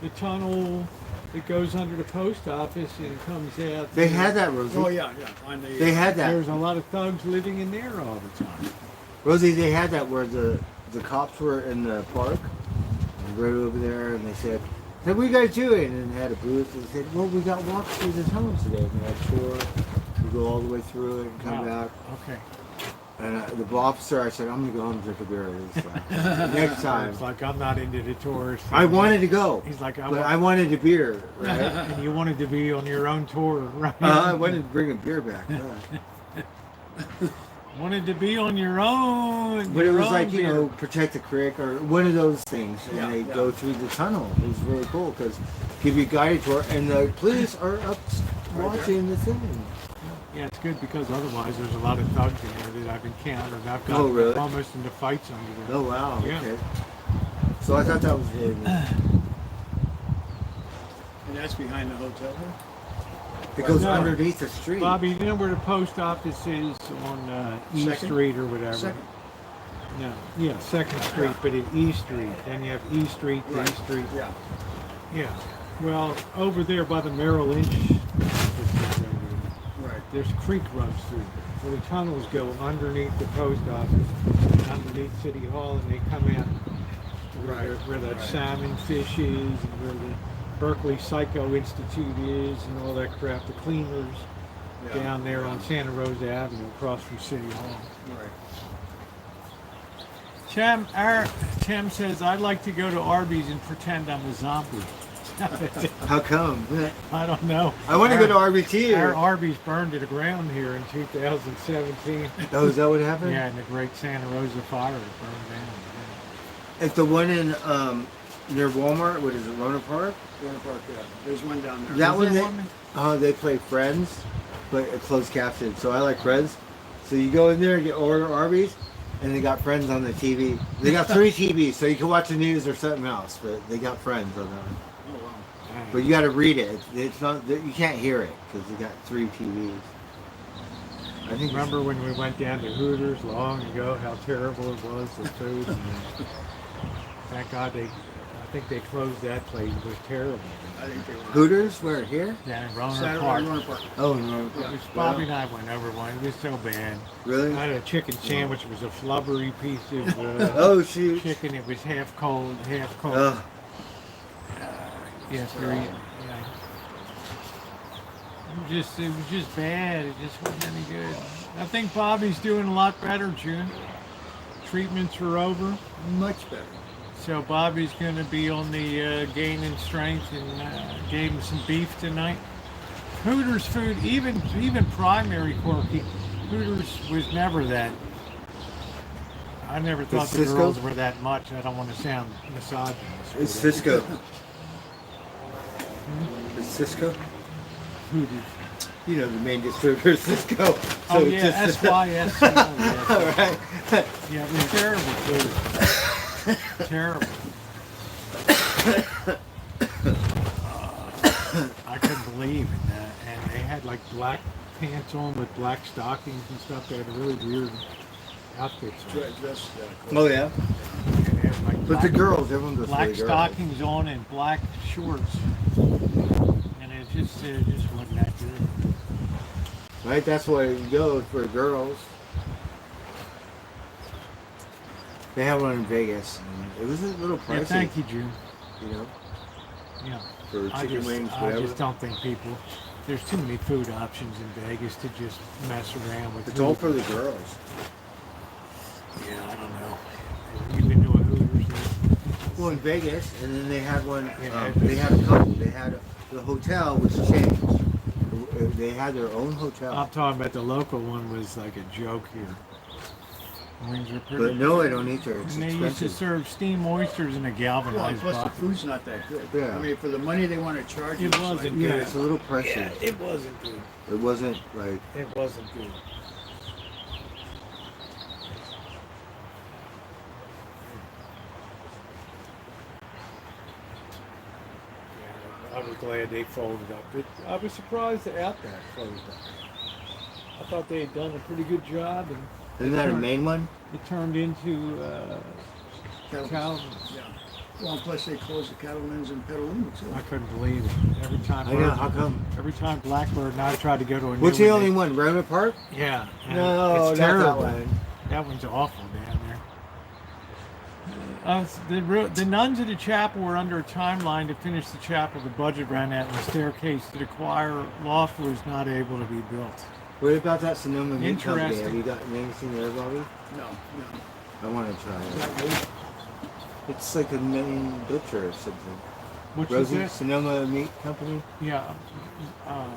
the tunnel that goes under the post office and comes out. They had that, Rosie. Oh yeah, yeah. On the, They had that. There's a lot of thugs living in there all the time. Rosie, they had that where the cops were in the park, right over there, and they said, "What are you guys doing?" And they had a booth, and they said, "Well, we got walks through the tunnels today." And they had a tour. We go all the way through it and come Wow. back. Okay. And the officer, I said, I'm gonna go home and drink a beer. He's like, next time. It's like, I'm not into the tours. I wanted to go. He's like, But I wanted a beer, right? And you wanted to be on your own tour, right? I wanted to bring a beer back. Wanted to be on your own. But it your was own like, you beer. know, protect the creek or one of those things. And Yeah, they yeah. go through the tunnel. It was really cool because give you a guided tour and the police are up watching the thing. Yeah, it's good because otherwise there's a lot of thugs in there that I've encountered. I've got Oh, really? almost into fights under there. Oh, wow. Yeah. Okay. So I thought that was really neat. And that's behind the hotel here? It goes No. underneath the street. Bobby, you know where the post office is on E Second? Street or whatever? Second. No, yeah, 2nd Street, but at E Street. Then you have E Street to Right. E Street. Yeah. Yeah. Well, over there by the Merrill Lynch, Right. there's a creek runs through. Where the tunnels go underneath the post office, underneath City Hall, and they come out where that Right. salmon fish is, and where the Berkeley Psycho Institute is, and all that crap. The cleaners Yeah. down there on Santa Rosa Avenue, across from City Hall. Right. Tim says, I'd like to go to Arby's and pretend I'm a zombie. How come? I don't know. I want to go to RBT. Our Arby's burned to the ground here in 2017. Oh, is that what happened? Yeah, in the Great Santa Rosa fire, it burned down. It's the one in near Walmart. What is it, Rona Park? Warner Park, yeah. There's one down there. That Is one. there They play Friends, but a closed caption. So I like Friends. So you go in there and get order Arby's, and they got Friends on the TV. They got 3 TVs, so you can watch the news or something else. But they got Friends on that. Oh, wow. But you got to read it. It's not. You can't hear it because they got 3 TVs. I think. Remember when we went down to Hooters long ago, how terrible it was, the food? And thank God I think they closed that place. It was terrible. I think they were. Hooters? Where here? Down in Roner Saturday, Park. Warner Park. Oh no. Bobby and I went over one. It was so bad. Really? I had a chicken sandwich. It was a flubbery piece of Oh shoot. chicken. It was half cold, half cold. Oh, Yes, very. Yeah. It was just bad. It just wasn't any good. I think Bobby's doing a lot better, June. Treatments are over, Much better. so Bobby's going to be on the gain in strength, and gave him some beef tonight. Hooters food, even primary quirky. Hooters was never that. I never thought the Cisco? girls were that much. I don't want to sound misogynist. it's Cisco. It's Cisco. Hooters. You know the main distributor, Cisco. So Oh it's yeah, just- SYSC. All right. Yeah, it was terrible food. Terrible. I couldn't believe it. And they had like black pants on with black stockings and stuff. They had really weird outfits on. Dress, Oh yeah. And they had, like, But the girls, everyone goes for black the girls. stockings on and black shorts. And it just wasn't that good. Right, that's why you go for girls. They had one in Vegas. And it was a little pricey. Yeah, thank you, June. You know, Yeah. for chicken wings, I whatever. just don't think there's too many food options in Vegas to just mess around with. It's all for the girls. Yeah, I don't know. You've been to a Hooters there? Well, in Vegas, and then they had one. Yeah, They had a couple. They had the hotel was changed. They had their own hotel. I'm talking about the local one was like a joke here. Wings are pretty. But no, I don't eat there. It's And they used to expensive. serve steamed oysters in a Well, galvanized plus the box. food's not that good. Yeah. I mean, for the money they want to charge you, It it's like- wasn't Yeah, good. it's a little pricey. Yeah, it wasn't good. It wasn't like. It wasn't good. Yeah, I was glad they folded up. I was surprised the Outback closed up. I thought they had done a pretty good job, and Isn't that a main one? it turned into Calvin's. Yeah. Well, plus they closed the Catalans and Petaluma too. I couldn't believe it. Every time, I know. How come? every time Blackbird and I tried to go to a new What's the one, only one? Rona Park? Yeah. and No, it's not that terrible. one. That one's awful down there. The nuns of the chapel were under a timeline to finish the chapel. The budget ran out, and the staircase to the choir loft was not able to be built. What about that Sonoma meat company? Interesting. Have you got anything there, Bobby? No. I want to try Is it. that meat? It's like a main butcher or something. Which Rosie, is it? Sonoma Meat Company. Yeah.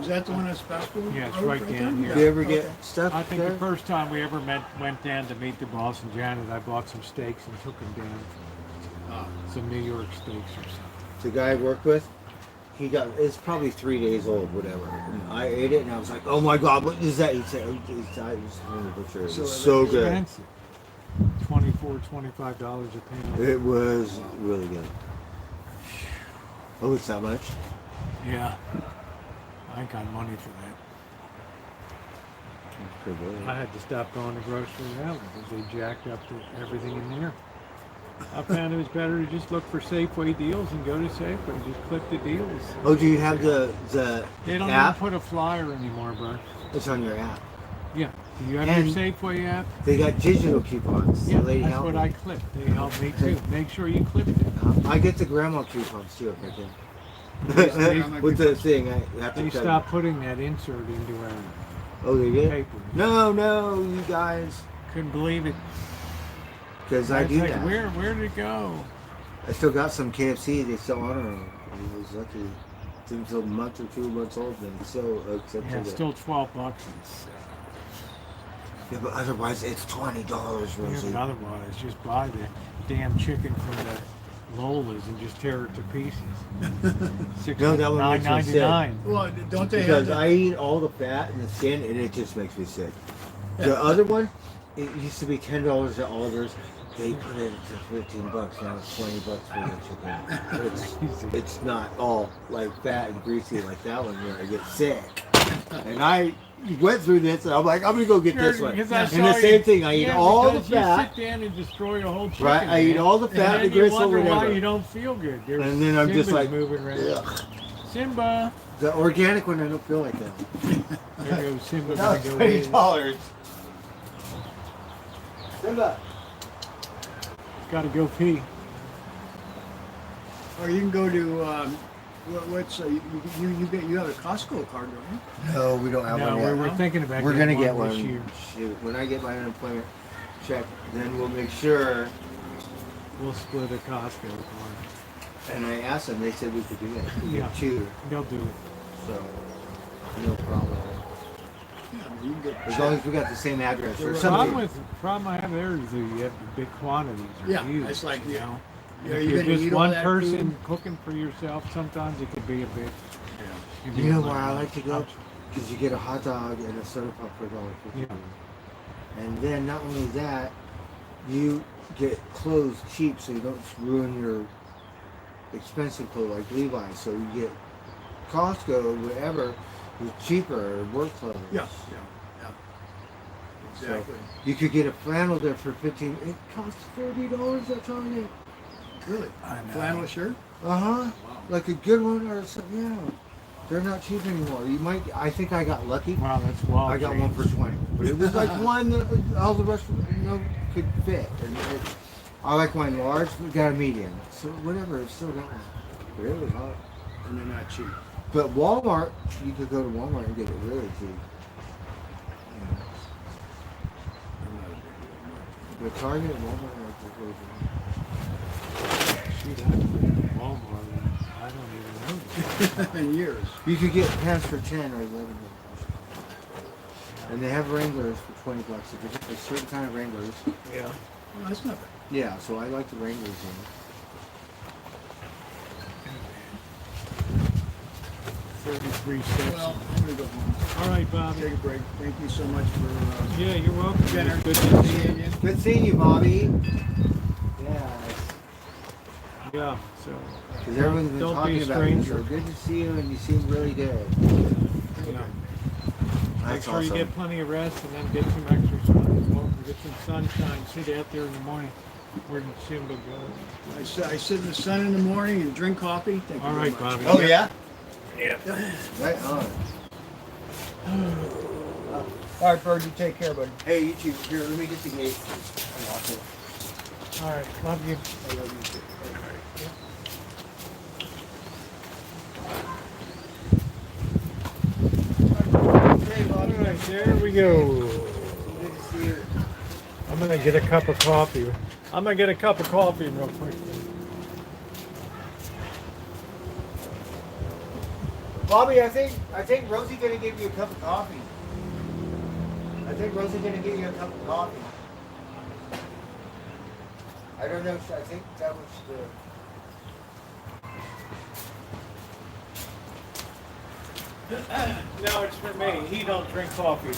Is that the one that's Spoutfield? Yeah, it's Road right down there? here. Do you ever get Okay. stuff I think there? the first time we ever went down to meet the boss and Janet, I bought some steaks and took them down. Ah. Some New York steaks or something. The guy I work with, it's probably 3 days old, whatever. And I ate it and I was like, oh my God, what is that? He said, oh, it's from the butcher. It So was it so was good. Expensive. $24, $25 a pound. It was really good. Oh, it's that much? Yeah. I ain't got money for that. That's pretty good. I had to stop going to grocery outlet because they jacked up everything in there. I found it was better to just look for Safeway deals and go to Safeway and just click the deals. Oh, do you have the They don't app? even put a flyer anymore, bro. It's on your app. Yeah. Do you have And- your Safeway app? They got digital coupons. Yeah, The lady that's helped what me. I clipped. They helped me too. Make sure you clipped it. I get the grandma coupons too if I They- can. With the thing, I have to They tell stopped putting that insert into our you. Oh, they did? paper. No, you guys. Couldn't believe it. Because I was do like, that. Where did it go? I still got some KFC. They still honor them. I was lucky. It's until a month or 2 months old, and still accepted Yeah, it's it. still $12. It's, Yeah, but otherwise it's $20, yeah, Rosie. but otherwise, just buy the damn chicken from the Lola's and just tear it to pieces. No, that one makes me sick. $9.99. Well, don't they have Because that? I eat all the fat and the skin, and it just makes me sick. The other one, it used to be $10 at Oliver's. They put it to $15. Now it's $20 for the chicken. It's not all like fat and greasy like that one where I get sick. And I went through this, and I'm like, I'm gonna go get this one. Because I And saw the same you- thing. I eat yeah, all the because you fat. sit down and destroy a whole chicken. Right, I eat man. all the And fat, then the gristle, you wonder whatever. why you don't feel good. There's And then I'm just Simba's like, moving around. ugh. Simba. The organic one, I don't feel like that. There goes Simba. No, gonna it's go $20. in. Simba. Gotta go pee. Or you can go to what's you have a Costco card, don't you? No, we don't have No, one yet. we're thinking about We're gonna getting get one one. this year. Shoot, when I get my unemployment check, then we'll make sure. We'll split a Costco card. And I asked them, they said we could do that. We Yeah. get two, They'll do it. so no problem. Yeah, you can get As long as we got the same address or The something. Problem I have there is that you have the big quantities. Are Yeah, huge, it's like, you yeah. know. Yeah, If you you're gonna just eat all one that person food? cooking for yourself, sometimes it could be a bit. Yeah. it can You know be where I like- like to go? Because you get a hot dog and a soda pop for $1.50. Yeah. And then not only that, you get clothes cheap so you don't ruin your expensive clothes like Levi's. So you get Costco, whatever, is cheaper work clothes. Yeah. Exactly. You could get a flannel there for $15. It costs $40 at Target. Really? I know. Flannel shirt? Uh-huh. Wow. Like a good one or something. Yeah. They're not cheap anymore. You might. I think I got lucky. Wow, that's wild. I got one for 20, but it was like one that all the rest could fit. And I like mine large, but got a medium. So whatever, it's still got one. But it was hot. And they're not cheap. But Walmart, you could go to Walmart and get it really cheap. Yeah. I'm not a big But Target and Walmart are really Shoot, I've been to Walmart. I don't even know this. deal. In years. cheap. You could get pants for 10 or 11. And they have Wranglers for $20. If you get a certain kind of Wranglers. Yeah. Well, that's not bad. Yeah, so I like the Wranglers. 33 cents. Well, I'm going to go home. All right, Bobby. Take a break. Thank you so much for Yeah, you're welcome. dinner. Good to see seeing you. you. Good seeing you, Bobby. Yeah. Yeah, so. Because everyone's been Don't be talking a about you, stranger. so good to see you, and you seem really good. Yeah. Make That's sure you awesome. get plenty of rest and then get some exercise. Well, get some sunshine. Sit out there in the morning. Where did Simba go? I sit in the sun in the morning and drink coffee. Thank you All very right, much. Bobby. Oh, yeah? Yeah. Right on. All right, Bird, you take care, buddy. Hey, you two, here, let me get the gate. Unlock it. All right. Love you. I love you too. Okay, Bobby. All right. There we go. Good to see you. I'm gonna get a cup of coffee. I'm gonna get a cup of coffee real quick. Bobby, I think Rosie's gonna give you a cup of coffee. I think Rosie's gonna give you a cup of coffee. I don't know. I think that was the. No, it's for me. He don't drink coffee.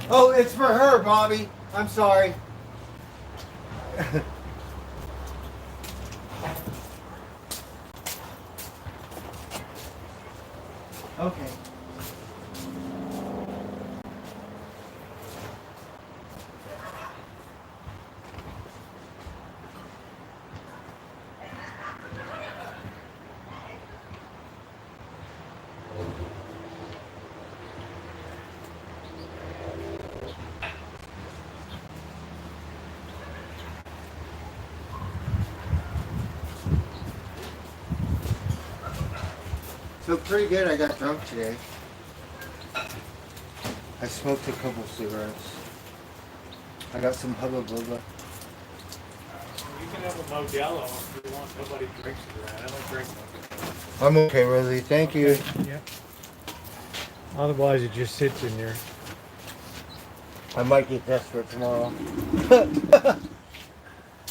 Oh, it's for her, Bobby. I'm sorry. Okay. So pretty good. I got drunk today. I smoked a couple cigarettes. I got some Hubba Bubba. You can have a Modelo if you want. Nobody drinks it. I don't drink it. I'm okay, Rosie. Thank you. Yeah. Otherwise, it just sits in there. I might get desperate tomorrow.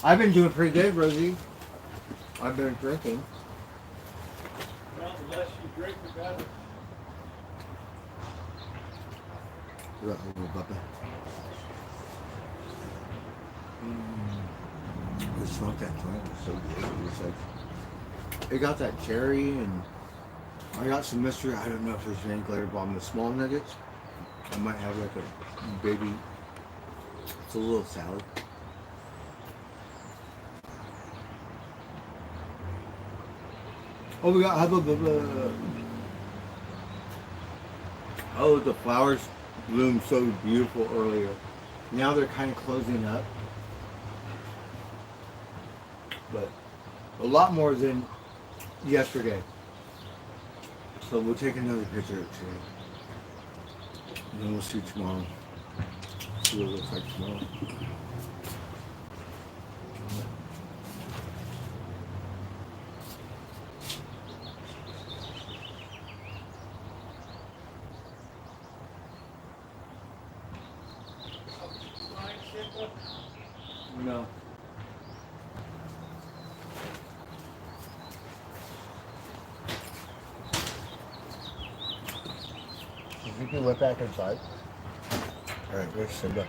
I've been doing pretty good, Rosie. I've been drinking. Well, the less you drink, the better. You got Hubba Bubba. I smoked that joint. It was so good. It was like, it got that cherry, and I got some mystery. I don't know if there's any glitter bomb. The small nuggets. I might have like a baby. It's a little salad. Oh, we got Hubba Bubba. Oh, the flowers bloomed so beautiful earlier. Now they're kind of closing up. But a lot more than yesterday. So we'll take another picture today. And then we'll see tomorrow. See what it looks like tomorrow. No. You can whip back inside. Alright, where's Simba?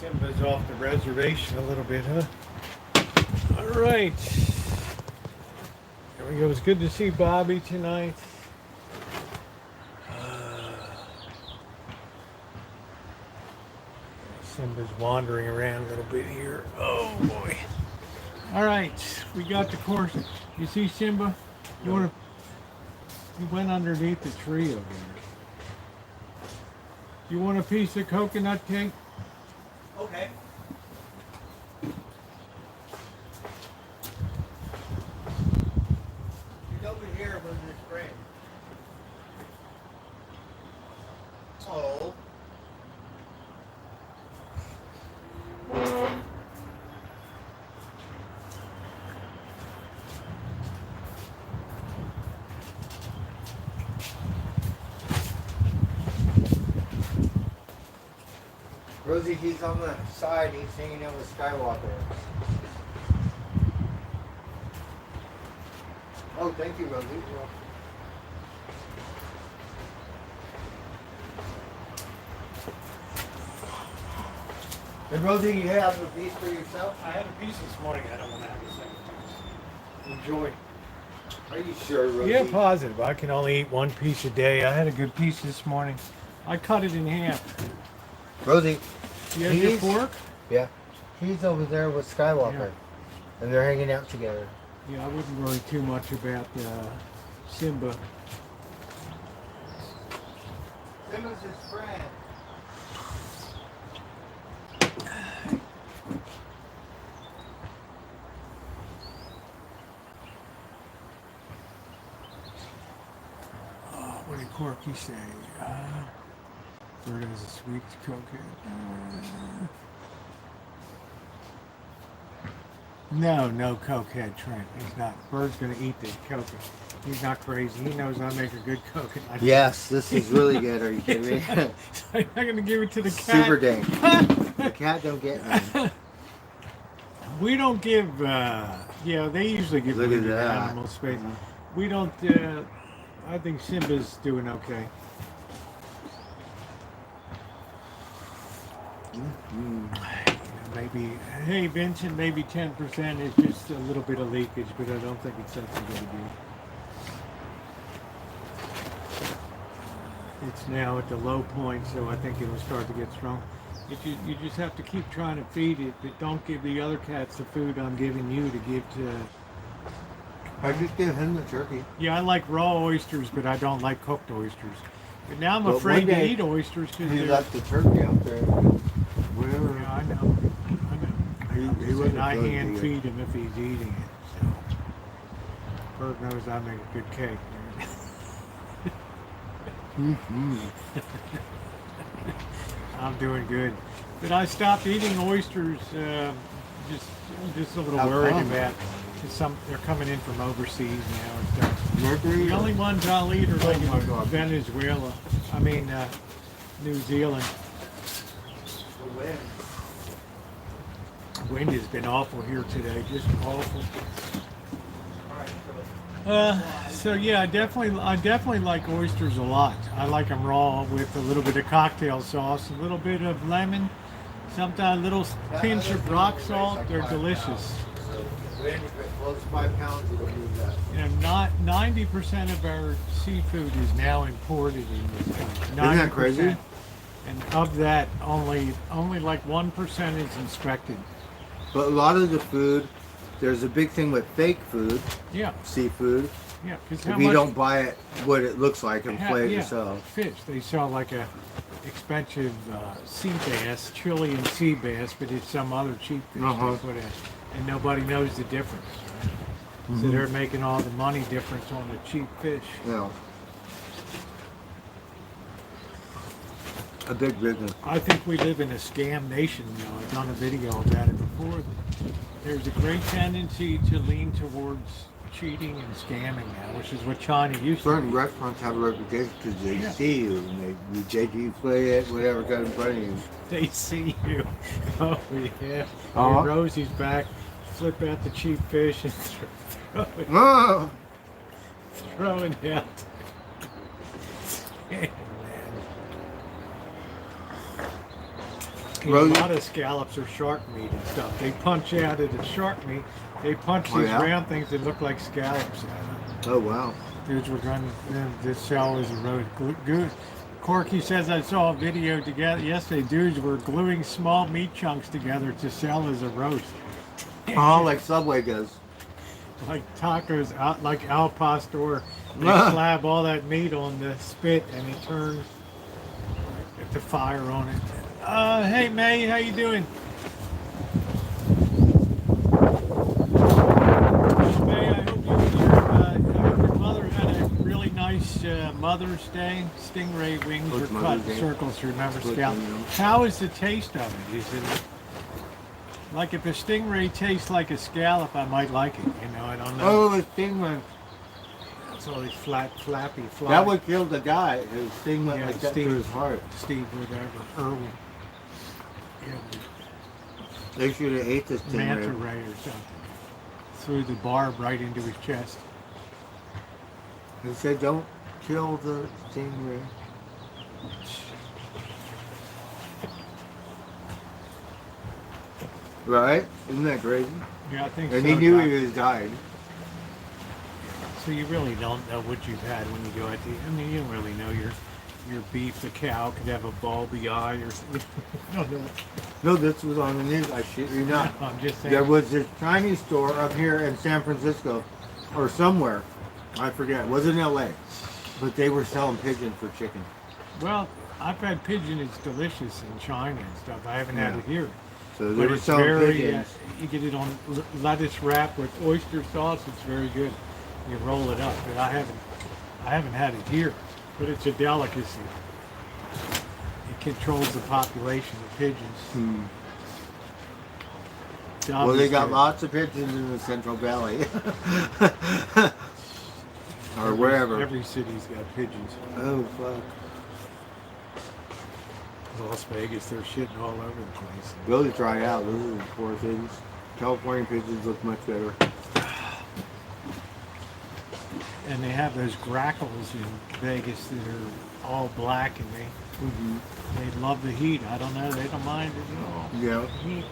Simba's off the reservation a little bit, huh? All right. There we go. It's good to see Bobby tonight. Simba's wandering around a little bit here. Oh boy. All right, we got the course. You see Simba? You want to? He went underneath the tree over there. You want a piece of coconut cake? Okay. He's over here with his friend. Oh. Rosie, he's on the side. He's hanging out with Skywalker. Oh, thank you, Rosie. And Rosie, you have a piece for yourself? I had a piece this morning. I don't want to have a second piece. Enjoy. Are you sure, Rosie? Yeah, positive. I can only eat one piece a day. I had a good piece this morning. I cut it in half. Rosie. You have your fork? Yeah. He's over there with Skywalker. And they're hanging out together. Yeah, I wouldn't worry too much about Simba. Simba's his friend. What did Corky say? Bird has a sweet cokehead. No cokehead, Trent. He's not. Bird's gonna eat the cokehead. He's not crazy. He knows I make a good cokehead. Yes, this is really good. Are you kidding me? I'm not gonna give it to the cat. Super dang. The cat don't get me. We don't give. Yeah, they usually give Look at wounded that. animals space. We don't. I think Simba's doing okay. Maybe, hey Vincent, maybe 10% is just a little bit of leakage, but I don't think it's something going to be. It's now at the low point, so I think it'll start to get strong. You just have to keep trying to feed it, but don't give the other cats the food I'm giving you to give to. I just give him the turkey. Yeah, I like raw oysters, but I don't like cooked oysters. But now I'm But afraid one to day, eat oysters because He they're. left the turkey out there. Whatever. Yeah, I know. He wasn't And I going to hand eat it. feed him if he's eating it. So. Bird knows I make a good cake. I'm doing good. But I stopped eating oysters. Just a little How worried come? about. 'Cause they're coming in from overseas now and stuff. Mercury? The only ones I'll eat are like my in God. Venezuela. I mean, New Zealand. Wind has been awful here today, just awful. So yeah, I definitely like oysters a lot. I like them raw with a little bit of cocktail sauce, a little bit of lemon, sometimes a little pinch of rock salt. They're delicious. Well, it's 5 pounds. You don't need that. You know, not 90% of our seafood is now imported in this country. Isn't that crazy? 90%. And of that, only like 1% is inspected. But a lot of the food, there's a big thing with fake food, Yeah, seafood. yeah. Because If you don't buy it what it looks like and flay it yeah, yourself. fish. They sell like a expensive sea bass, Chilean sea bass, but it's some other cheap fish Uh-huh. they put in, and nobody knows the difference. Right? So they're making all the money difference on the cheap fish. Yeah. A big business. I think we live in a scam nation now. I've done a video about it before. There's a great tendency to lean towards cheating and scamming now, which is what China used to Certain be. restaurants have a reputation because they Yeah. see you and they JG flay it, whatever got in front of you. They see you. Oh yeah. Uh-huh. Your Rosie's back. Flip out the cheap fish and Oh! throw it out. Yeah, man. You know, a Rosie? lot of scallops are shark meat and stuff. They punch out of the shark meat. They punch Oh, these yeah? round things that look like scallops. Oh, wow. Dudes were going. This shell is a road. Good. Corky says I saw a video together yesterday. Dudes were gluing small meat chunks together to sell as a roast. Oh, like Subway does. Like tacos, out like al pastor. They slab all that meat on the spit and it turns. Get the fire on it. Hey May, how you doing? May, I hope your mother had a really nice Mother's Day. Stingray wings What's were cut Mother's in Day? circles. Remember, What's Scout? the name? How is the taste of it? Is it like if a stingray tastes like a scallop? I might like it. You know, I don't know. Oh, the thing went. It's all these flappy fly. That would kill the guy. His thing went Yeah, like that Steve. through his heart. Steve, whatever, Irwin. Yeah, They should have ate this the thing. manta There. ray or something. Threw the barb right into his chest. He said, don't kill the stingray. Right? Isn't that crazy? Yeah, I think And so. he knew Doc. he was dying. So you really don't know what you've had when you go at the. I mean, you don't really know your beef. The cow could have a bulby eye or something. No, no. No, this was on the news. I shit you not. I'm just saying. There was this Chinese store up here in San Francisco, or somewhere. I forget. It wasn't LA, but they were selling pigeon for chicken. Well, I've had pigeon. It's delicious in China and stuff. I haven't had Yeah. it here. So they But were it's selling very. pigeons. You get it on lettuce wrap with oyster sauce. It's very good. You roll it up, but I haven't had it here. But it's a delicacy. It controls the population of pigeons. Hmm. It's Well, they got obvious lots of pigeons in the Central Valley. Or every- wherever. Every city's got pigeons. Oh, fuck. Las Vegas, they're shitting all over the place. Go to try it out. Those are the poor things. California pigeons look much better. And they have those grackles in Vegas that are all black, and they love the heat. I don't know, they don't mind it at all. Yeah. Heat.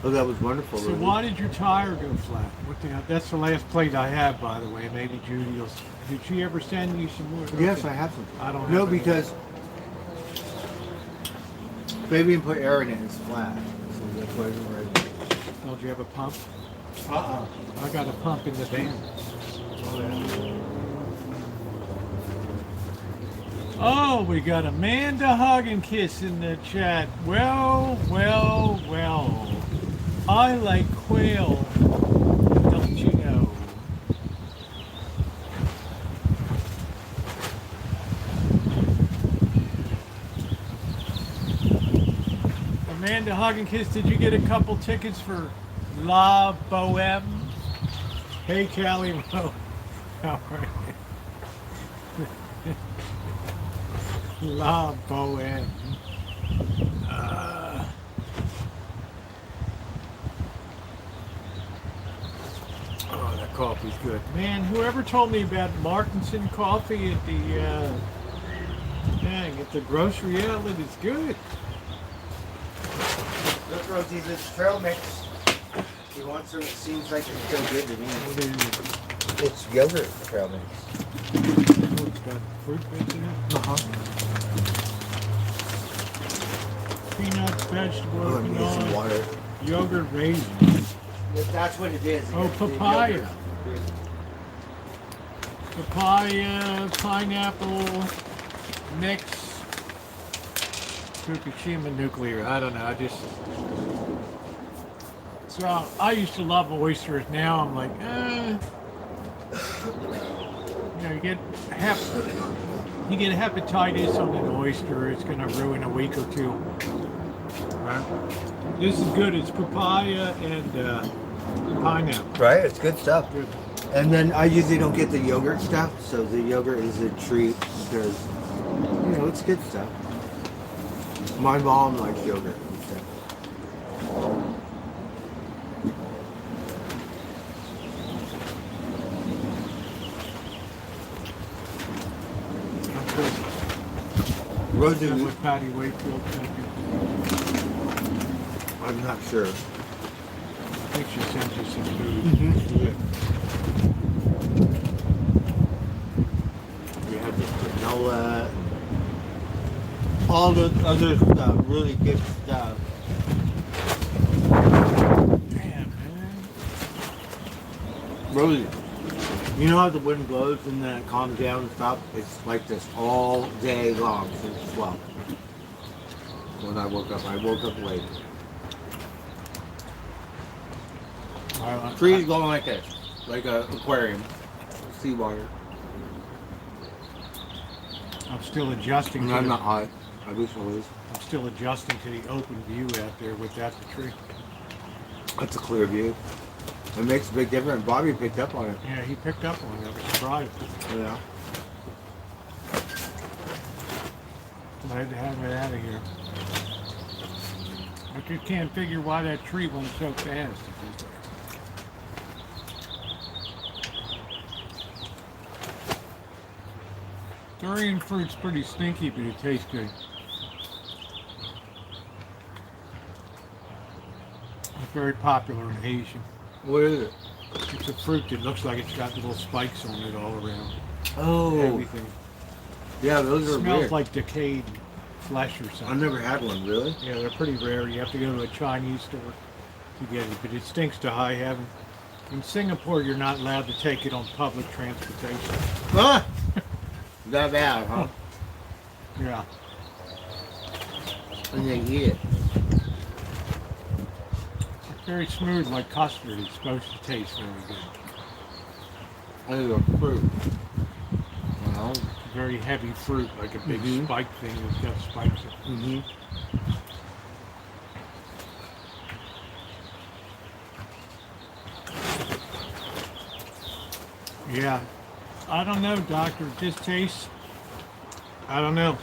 Oh, that was wonderful. So Rosie. why did your tire go flat? What that's the last plate I have, by the way. Maybe Judy will. Did she ever send you some more? Yes, Okay. I have some. I don't No, have any. because Fabian put air in it and it's flat. So that's why I didn't write it. Don't you have a pump? Uh-uh. I got a pump in the van. Oh, we got Amanda Hug and Kiss in the chat. Well, well, well. I like quail, don't you know? Amanda Hug and Kiss, did you get a couple tickets for La Boheme? Hey, Callie Rowe. How are you? La Boheme. Oh, that coffee's good. Man, whoever told me about Martinson coffee at the, dang, at the grocery outlet is good. Look, Rosie, this trail mix. He wants some, it seems like it's still good to me. What is it? It's yogurt trail mix. Oh, it's got fruit bits in it. Uh-huh. Peanuts, vegetable, Oh, I need some canola, water. yogurt, raisins. That's what it is. Oh, It's the papaya. yogurt. Papaya, pineapple, mix, Fukushima nuclear. I don't know. I just. So I used to love oysters. Now I'm like, you know, you get hepatitis on an oyster. It's going to ruin a week or two. Right? This is good. It's papaya and pineapple. Right? It's good stuff. Good. And then I usually don't get the yogurt stuff, so the yogurt is a treat because, you know, it's good stuff. My mom likes yogurt and stuff. I'm good. Rosie, That's what Patty Wakefield sent you. I'm not sure. I think she sent you some food. Mhm. Good. We have the granola, all the other stuff, really good stuff. Damn, man. Rosie, you know how the wind blows and then it calms down and stuff? It's like this all day long since 12. When I woke up late. Trees going like this, like an aquarium, seawater. I'm still adjusting. And To I'm the, not hot. I wish I was. I'm still adjusting to the open view out there without the tree. That's a clear view. It makes a big difference. Bobby picked up on it. Yeah, he picked up on it. I was surprised. Yeah. Glad to have it out of here. I just can't figure why that tree went so fast. Durian fruit's pretty stinky, but it tastes good. It's very popular in Asia. What is it? It's a fruit that looks like it's got little spikes on it all around. Oh, Everything. yeah, those It are smells weird. like decayed flesh or something. I've never had one, really. Yeah, they're pretty rare. You have to go to a Chinese store to get it, but it stinks to high heaven. In Singapore, you're not allowed to take it on public transportation. Ah! That bad, huh? Yeah. And they eat it. It's very smooth like custard. It's supposed to taste very good. And it's a fruit. Well, Very heavy fruit, like a big Mhm. spike thing that's got spikes in it. mm-hmm. Yeah. I don't know, doctor. It just tastes. I don't know.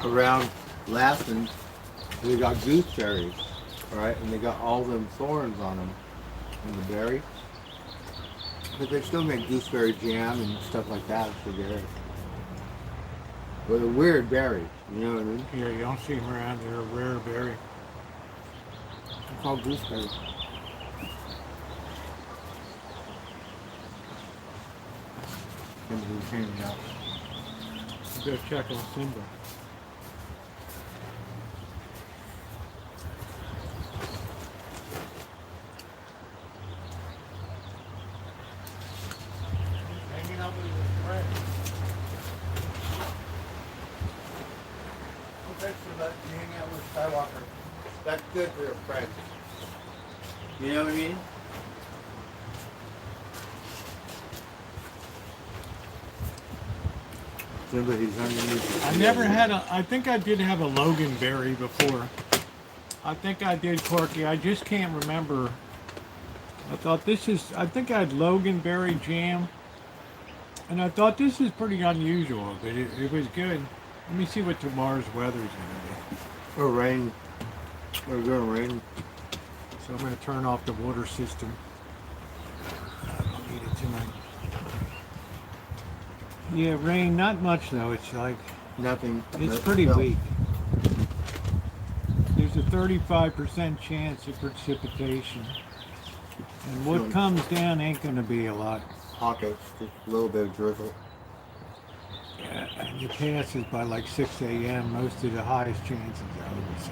Around Lassen, they got gooseberries, right? And they got all them thorns on them in the berry. But they still make gooseberry jam and stuff like that for berries. But a weird berry, you know what I mean? Yeah, you don't see them around. They're a rare berry. It's called gooseberry. Somebody's hanging out. Go check on Simba. Hanging out with his friend. Thanks for letting me hang out with Skywalker. That's good for your friends. You know what I mean? Somebody's underneath. I never had a. I think I did have a Loganberry before. I think I did, Corky. I just can't remember. I thought this is. I think I had Loganberry jam, and I thought this is pretty unusual, but it was good. Let me see what tomorrow's weather's gonna be. Or rain. Or gonna rain. So I'm gonna turn off the water system. I don't need it tonight. Yeah, rain. Not much though. It's like Nothing. it's pretty weak. There's a 35% chance of precipitation. And what So- comes down ain't going to be a lot. Pockets, just a little bit of drizzle. And it passes by like 6 a.m. Most of the highest chances of it. So,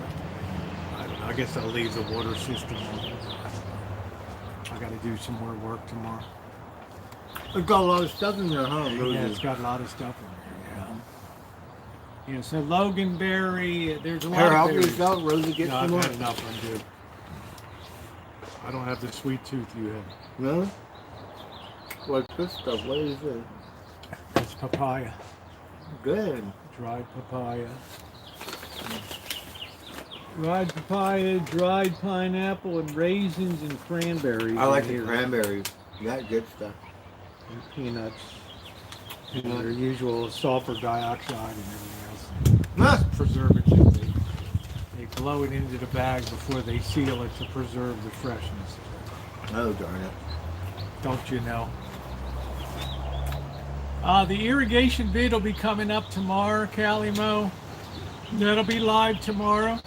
I don't know. I guess I'll leave the water system on. I got to do some more work tomorrow. It's got a lot of stuff in there, huh? Yeah, it's got a lot of stuff in there. Yeah. Yeah. So Loganberry, there's a lot Here, of help berries. yourself. Rosie, get No, some I've more. had enough. I'm good. I don't have the sweet tooth you have. No? What's this stuff? What is it? It's papaya. Good. Dried papaya. Dried papaya, dried pineapple, and raisins and cranberries. I like in the here. cranberries. That good stuff. And peanuts. And their usual sulfur dioxide and everything else. Ah! Preservative. They blow it into the bag before they seal it to preserve the freshness. Oh, darn it. Don't you know? The irrigation bid will be coming up tomorrow, Calimo. That'll be live tomorrow.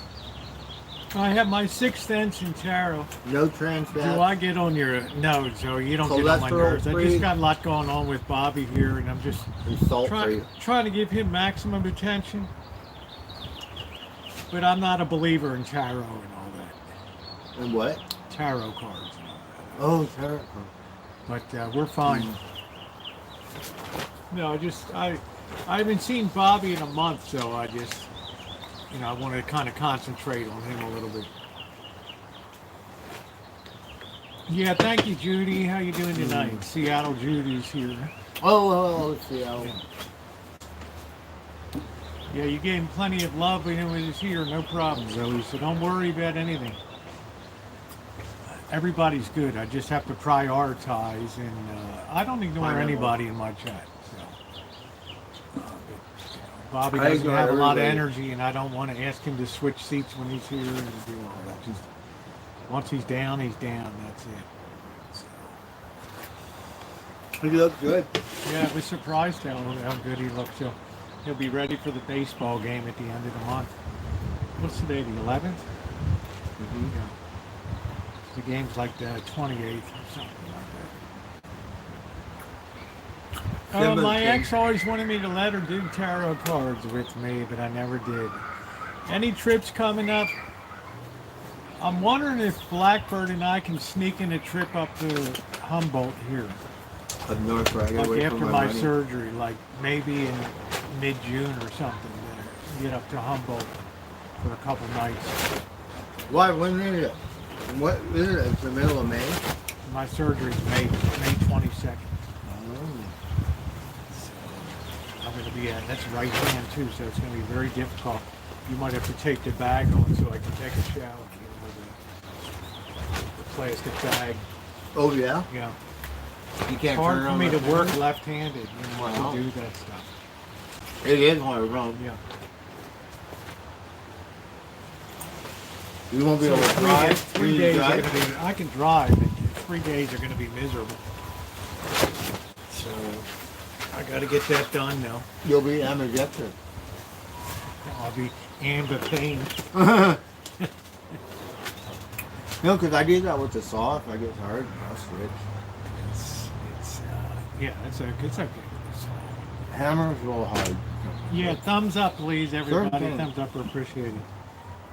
I have my 6th sense in tarot. No trans fat. Do I get on your... No, Joe, you don't get on my Cholesterol nerves. I free. just got a lot going on with Bobby here, and I'm just And salt free. trying to give him maximum attention. But I'm not a believer in tarot and all that. And what? Tarot cards and all that. Oh, tarot. But we're fine. No, I haven't seen Bobby in a month, so I just, I want to kind of concentrate on him a little bit. Yeah, thank you, Judy. How you doing tonight? Seattle Judy's here. Oh, let's see. Yeah, you gave him plenty of love when he was here. No problem, Zoe. So don't worry about anything. Everybody's good. I just have to prioritize, and I don't ignore anybody in my chat. So, Bobby I doesn't ignore have a lot of everybody. energy, and I don't want to ask him to switch seats when he's here and do all that. Just once he's down, he's down. That's it. He looks good. Yeah, I was surprised how good he looks. He'll be ready for the baseball game at the end of the month. What's today, the 11th? Mm-hmm. Yeah. The game's like the 28th or something like that. My ex always wanted me to let her do tarot cards with me, but I never did. Any trips coming up? I'm wondering if Blackbird and I can sneak in a trip up to Humboldt here. Up north, right? Like after my surgery, like maybe in mid-June or something. Get up to Humboldt for a couple nights. Why? When is it? What is it? It's the middle of May? My surgery's May 22nd. So I'm going to be at, that's right hand too, so it's going to be very difficult. You might have to take the bag on so I can take a shower. The plastic bag. Oh, yeah? Yeah. You can't It's hard turn for on me to left-handed? work left-handed, Wow. to do that stuff. It is hard, wrong. Yeah. You won't be So able to drive? 3 days are going to be, I can drive, but 3 days are going to be miserable. So I got to get that done now. You'll be ambidextrous. I'll be amber pain. No, because I do that with the saw. If I get tired, I'll switch. It's okay. Hammer's real hard. Yeah, thumbs up, please, everybody. Sure. Thumbs up are appreciated.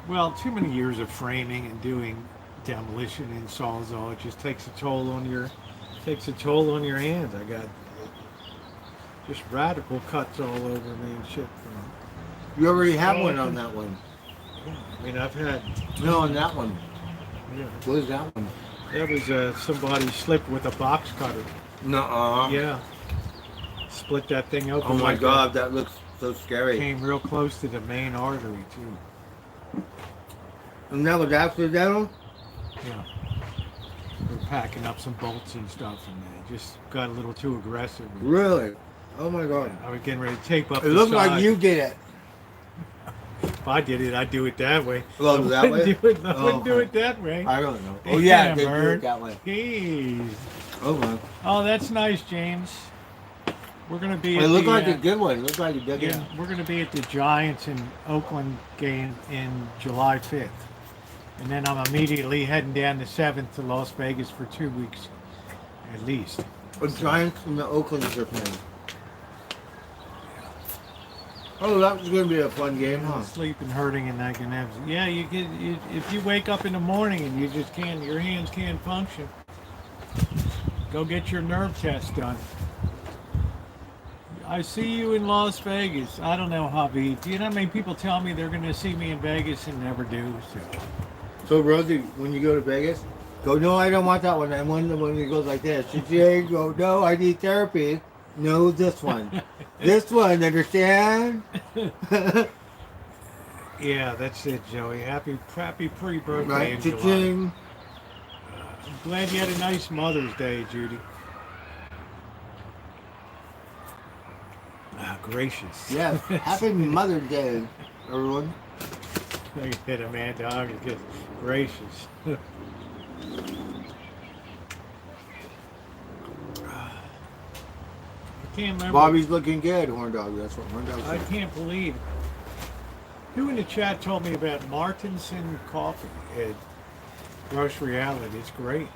Well, too many years of framing and doing demolition in Sawzall. It just takes a toll on your hands. I got just radical cuts all over me and shit. You already have one on that one. I mean, I've had. No, on that one. Yeah, What is that one? that was somebody slipped with a box cutter. Nuh-uh. Yeah, split that thing open. Oh my like God, that looks so scary. Came real close to the main artery too. And that was accidental? Yeah. We're packing up some bolts and stuff, and it just got a little too aggressive. Really? Oh my God. I was getting ready to tape up It the looked side. like you did it. If I did it, I'd do it that way. Well, I that wouldn't way? do it, I Oh, wouldn't do okay. it that way. I don't know. Oh yeah, they do Bert. it that way. Jeez. Oh well. Oh, that's nice, James. We're gonna be. It at looked the, like a good one. It looked like a good Yeah, one. we're gonna be at the Giants in Oakland game in July 5th, and then I'm immediately heading down the 7th to Las Vegas for 2 weeks, at least. The Giants and the Oakland's are playing. Oh, that was going to be a fun game, huh? Sleeping, hurting, and that can have. Yeah, you get. If you wake up in the morning and you just can't, your hands can't function. Go get your nerve test done. I see you in Las Vegas. I don't know, Javi. Do you know how many people tell me they're going to see me in Vegas and never do? So, Rosie, when you go to Vegas, go, no, I don't want that one. I want the one that goes like this. You go, no, I need therapy. No, this one. This one, understand? Yeah, that's it, Joey. Happy pre-birthday Right, in July. cha-ching. I'm glad you had a nice Mother's Day, Judy. Ah, gracious. Yes, happy Mother's Day, everyone. I hit a mad dog because gracious. I can't remember. Bobby's looking good, Horn Dog. That's what Horn Dog I said. can't believe. Who in the chat told me about Martinson coffee at Grocery Outlet? It's great.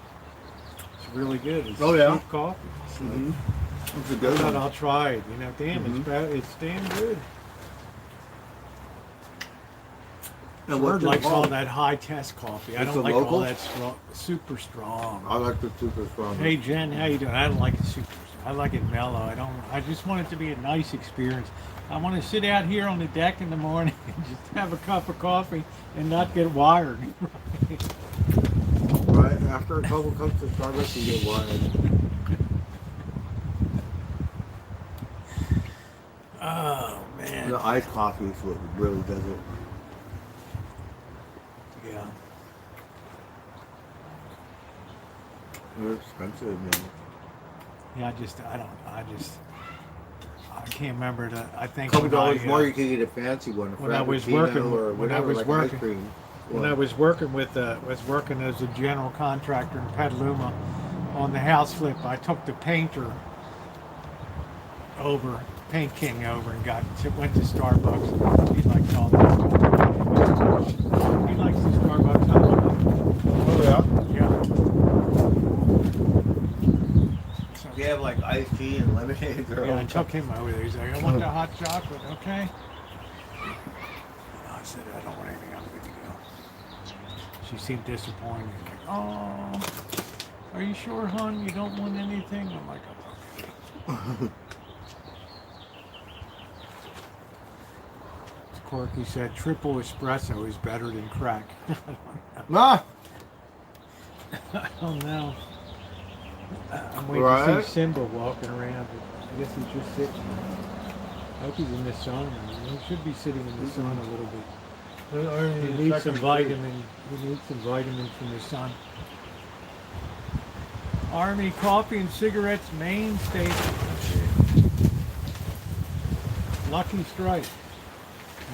It's really good. It's Oh, yeah? cheap coffee. So Mm-hmm. It's a I good thought one. I'll try it. Damn, Mhm. it's damn good. And Bird what's it likes all called? that high test coffee. I It's don't a like all local? that super strong. I like the super strong. Hey Jen, how you doing? I don't like it super strong. I like it mellow. I just want it to be a nice experience. I want to sit out here on the deck in the morning and just have a cup of coffee and not get wired. Right after a couple cups of Starbucks, you get wired. Oh man. The iced coffee is what really does it. Yeah. They're expensive, man. Yeah, I can't remember I think Couple when I, dollars more, you could get a fancy one, a when I was Frappuccino working- or when I whatever, was like working- ice cream. when I was working as a general contractor in Petaluma on the house flip, I took the painter over, Paint King over, and went to Starbucks. He likes all that stuff. He likes the Starbucks. I love Oh yeah. it. Yeah. So, They have like iced tea and lemonade. yeah, I took him over there. He's like, I want the hot chocolate, okay? I said, I don't want anything. I'm good to go. She seemed disappointed. Like, oh, are you sure, hon? You don't want anything? I'm like, okay. Corky said triple espresso is better than crack. Ah, I don't know. I'm waiting to Right. see Simba walking around. I guess he's just sitting. I hope he's in the sun. He should be sitting in the sun a little bit. He needs some vitamin. He needs some vitamins from the sun. Army coffee and cigarettes main station. Lucky Strike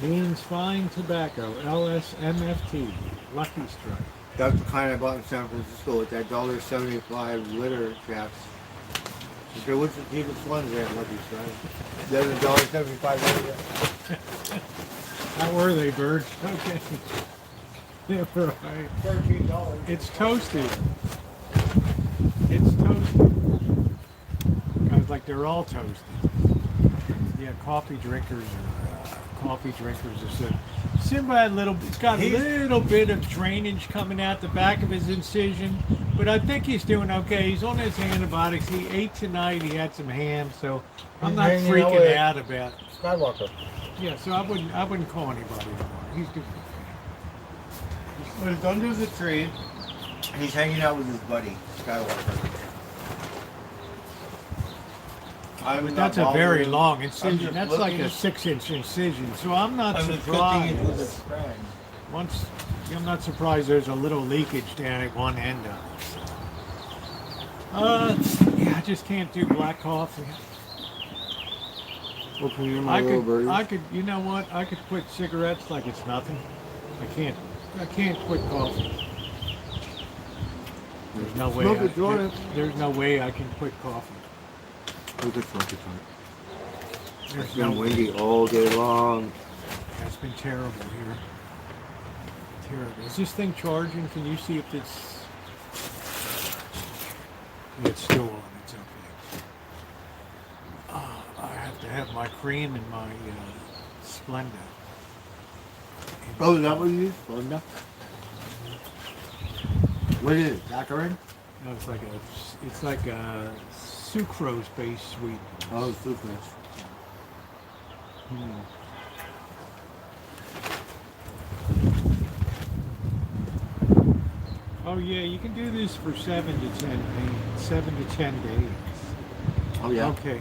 means fine tobacco. LSMFT. Lucky Strike. that's the kind I bought in San Francisco with that $1.75 liter caps. Okay, what's the cheapest ones there at Lucky Strike? There's $1.75 liter. How were they, Bird? Okay. Yeah, right. $13. It's toasted. It's toasted. I was like, they're all toasted. Yeah, coffee drinkers are so. Simba had he's got a little bit of drainage coming out the back of his incision, but I think he's doing okay. He's on his antibiotics. He ate tonight. He had some ham, so I'm He's not hanging out freaking with out about. Skywalker. Yeah, so I wouldn't call anybody anymore. He's doing But it's under the tree, and he's hanging out with his buddy, Skywalker. But that's a very long just incision. That's like a looking- 6-inch incision. So I'm not I'm just looking into the surprised. friend. I'm not surprised there's a little leakage down at one end of it. Yeah, I just can't do black coffee. Open your my little birdies. I could, you know what? I could quit cigarettes like it's nothing. I can't quit coffee. There's no way. Smoke it, join it. There's no way I can quit coffee. Look at it. There's It's no been way. windy all day long. It's been terrible here. Terrible. Is this thing charging? Can you see if it's... It's still on. It's okay. I have to have my cream in my Splenda. Oh, is that what you use? Linda? What is it? Saccharin? No, it's like a sucrose-based sweet. Oh, sucrose. Oh yeah, you can do this for 7 to 10 days. 7 to 10 days. Oh, yeah. Okay.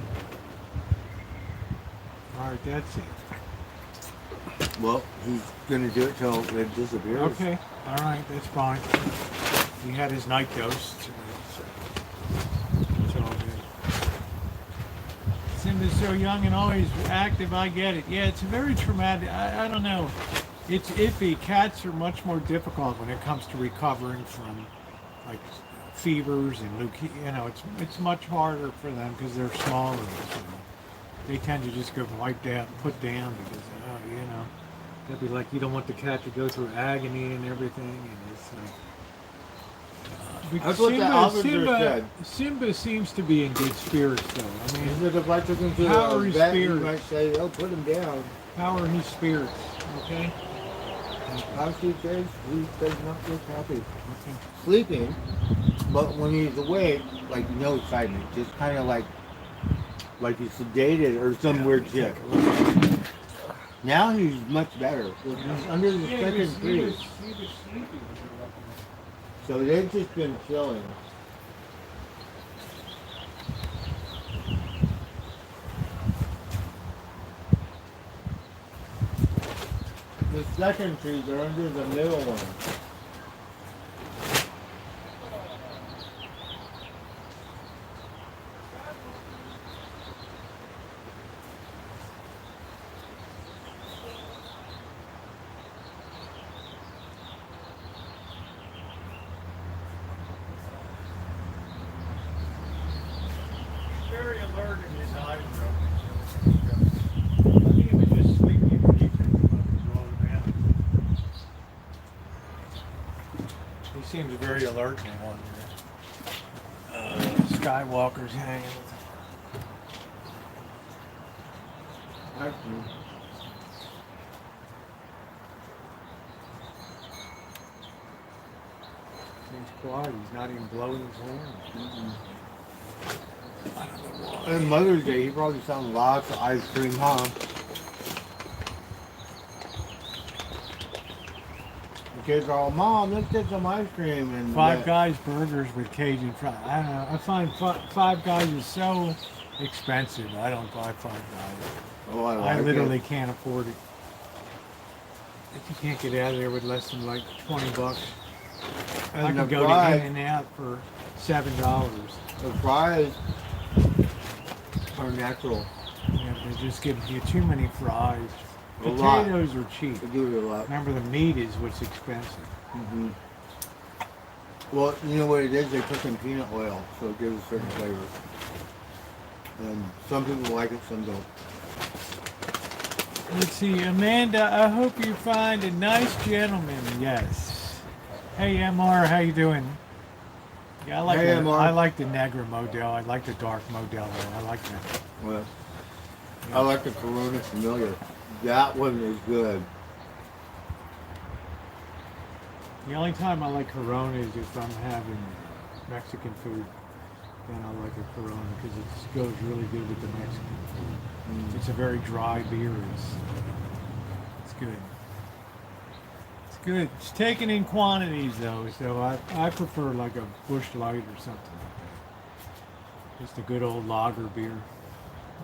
All right, that's it. Well, he's going to do it till it disappears. Okay. All right, that's fine. He had his night dose tonight, so it's all good. Simba's so young and always active. I get it. Yeah, it's very traumatic. I don't know. It's iffy. Cats are much more difficult when it comes to recovering from like fevers and leukemia. You know, it's much harder for them because they're smaller. So they tend to just get wiped out and put down because you know, they'd be like, you don't want the cat to go through agony and everything, and it's like. That's what the officer said. Simba seems to be in good spirits, though. I He mean, said if I took him to How are the his vet, he spirits? might say, oh, put him down. how are his spirits? Okay. How she says, he does not look happy. Okay. Sleeping, but when he's awake, like no excitement, just kind of like he's sedated or some weird shit. Now he's much better. He's under the Yeah, second he was tree, sleeping. so they've just been chilling. The second trees are under the middle one. Very alert in his eyes, though. I think it was just sleeping in the evening. Was rolling around. He seems very alert now on there. Skywalker's hanging with him. Actually, He's quiet. He's not even blowing his horn. I don't know why. and Mother's Day, he probably selling lots of ice cream, huh? The kids are all, Mom, let's get some ice cream. And Five Guys burgers with Cajun fries. I don't know. I find Five Guys is so expensive. I don't buy Five Guys. Oh, I I like literally it. can't afford it. If you can't get out of there with less than like $20, I And could the go to fries, In-N-Out for $7. the fries are natural. Yeah, they just give you too many fries. A lot. Potatoes are cheap. They do it a lot. Remember, the meat is what's expensive. Hmm. Well, you know what it is? They put in peanut oil, so it gives a certain flavor. And some people like it, some don't. Let's see, Amanda, I hope you find a nice gentleman. Yes. Hey, MR, how you doing? Yeah, Hey, MR. I like the Negra model. I like the dark model. I like that. Well, I like the Corona Familiar. That one is good. The only time I like Corona is if I'm having Mexican food. Then I like a Corona because it goes really good with the Mexican food. It's a very dry beer. It's good. It's good. It's taken in quantities though, so I prefer like a Busch Light or something like that. Just a good old lager beer.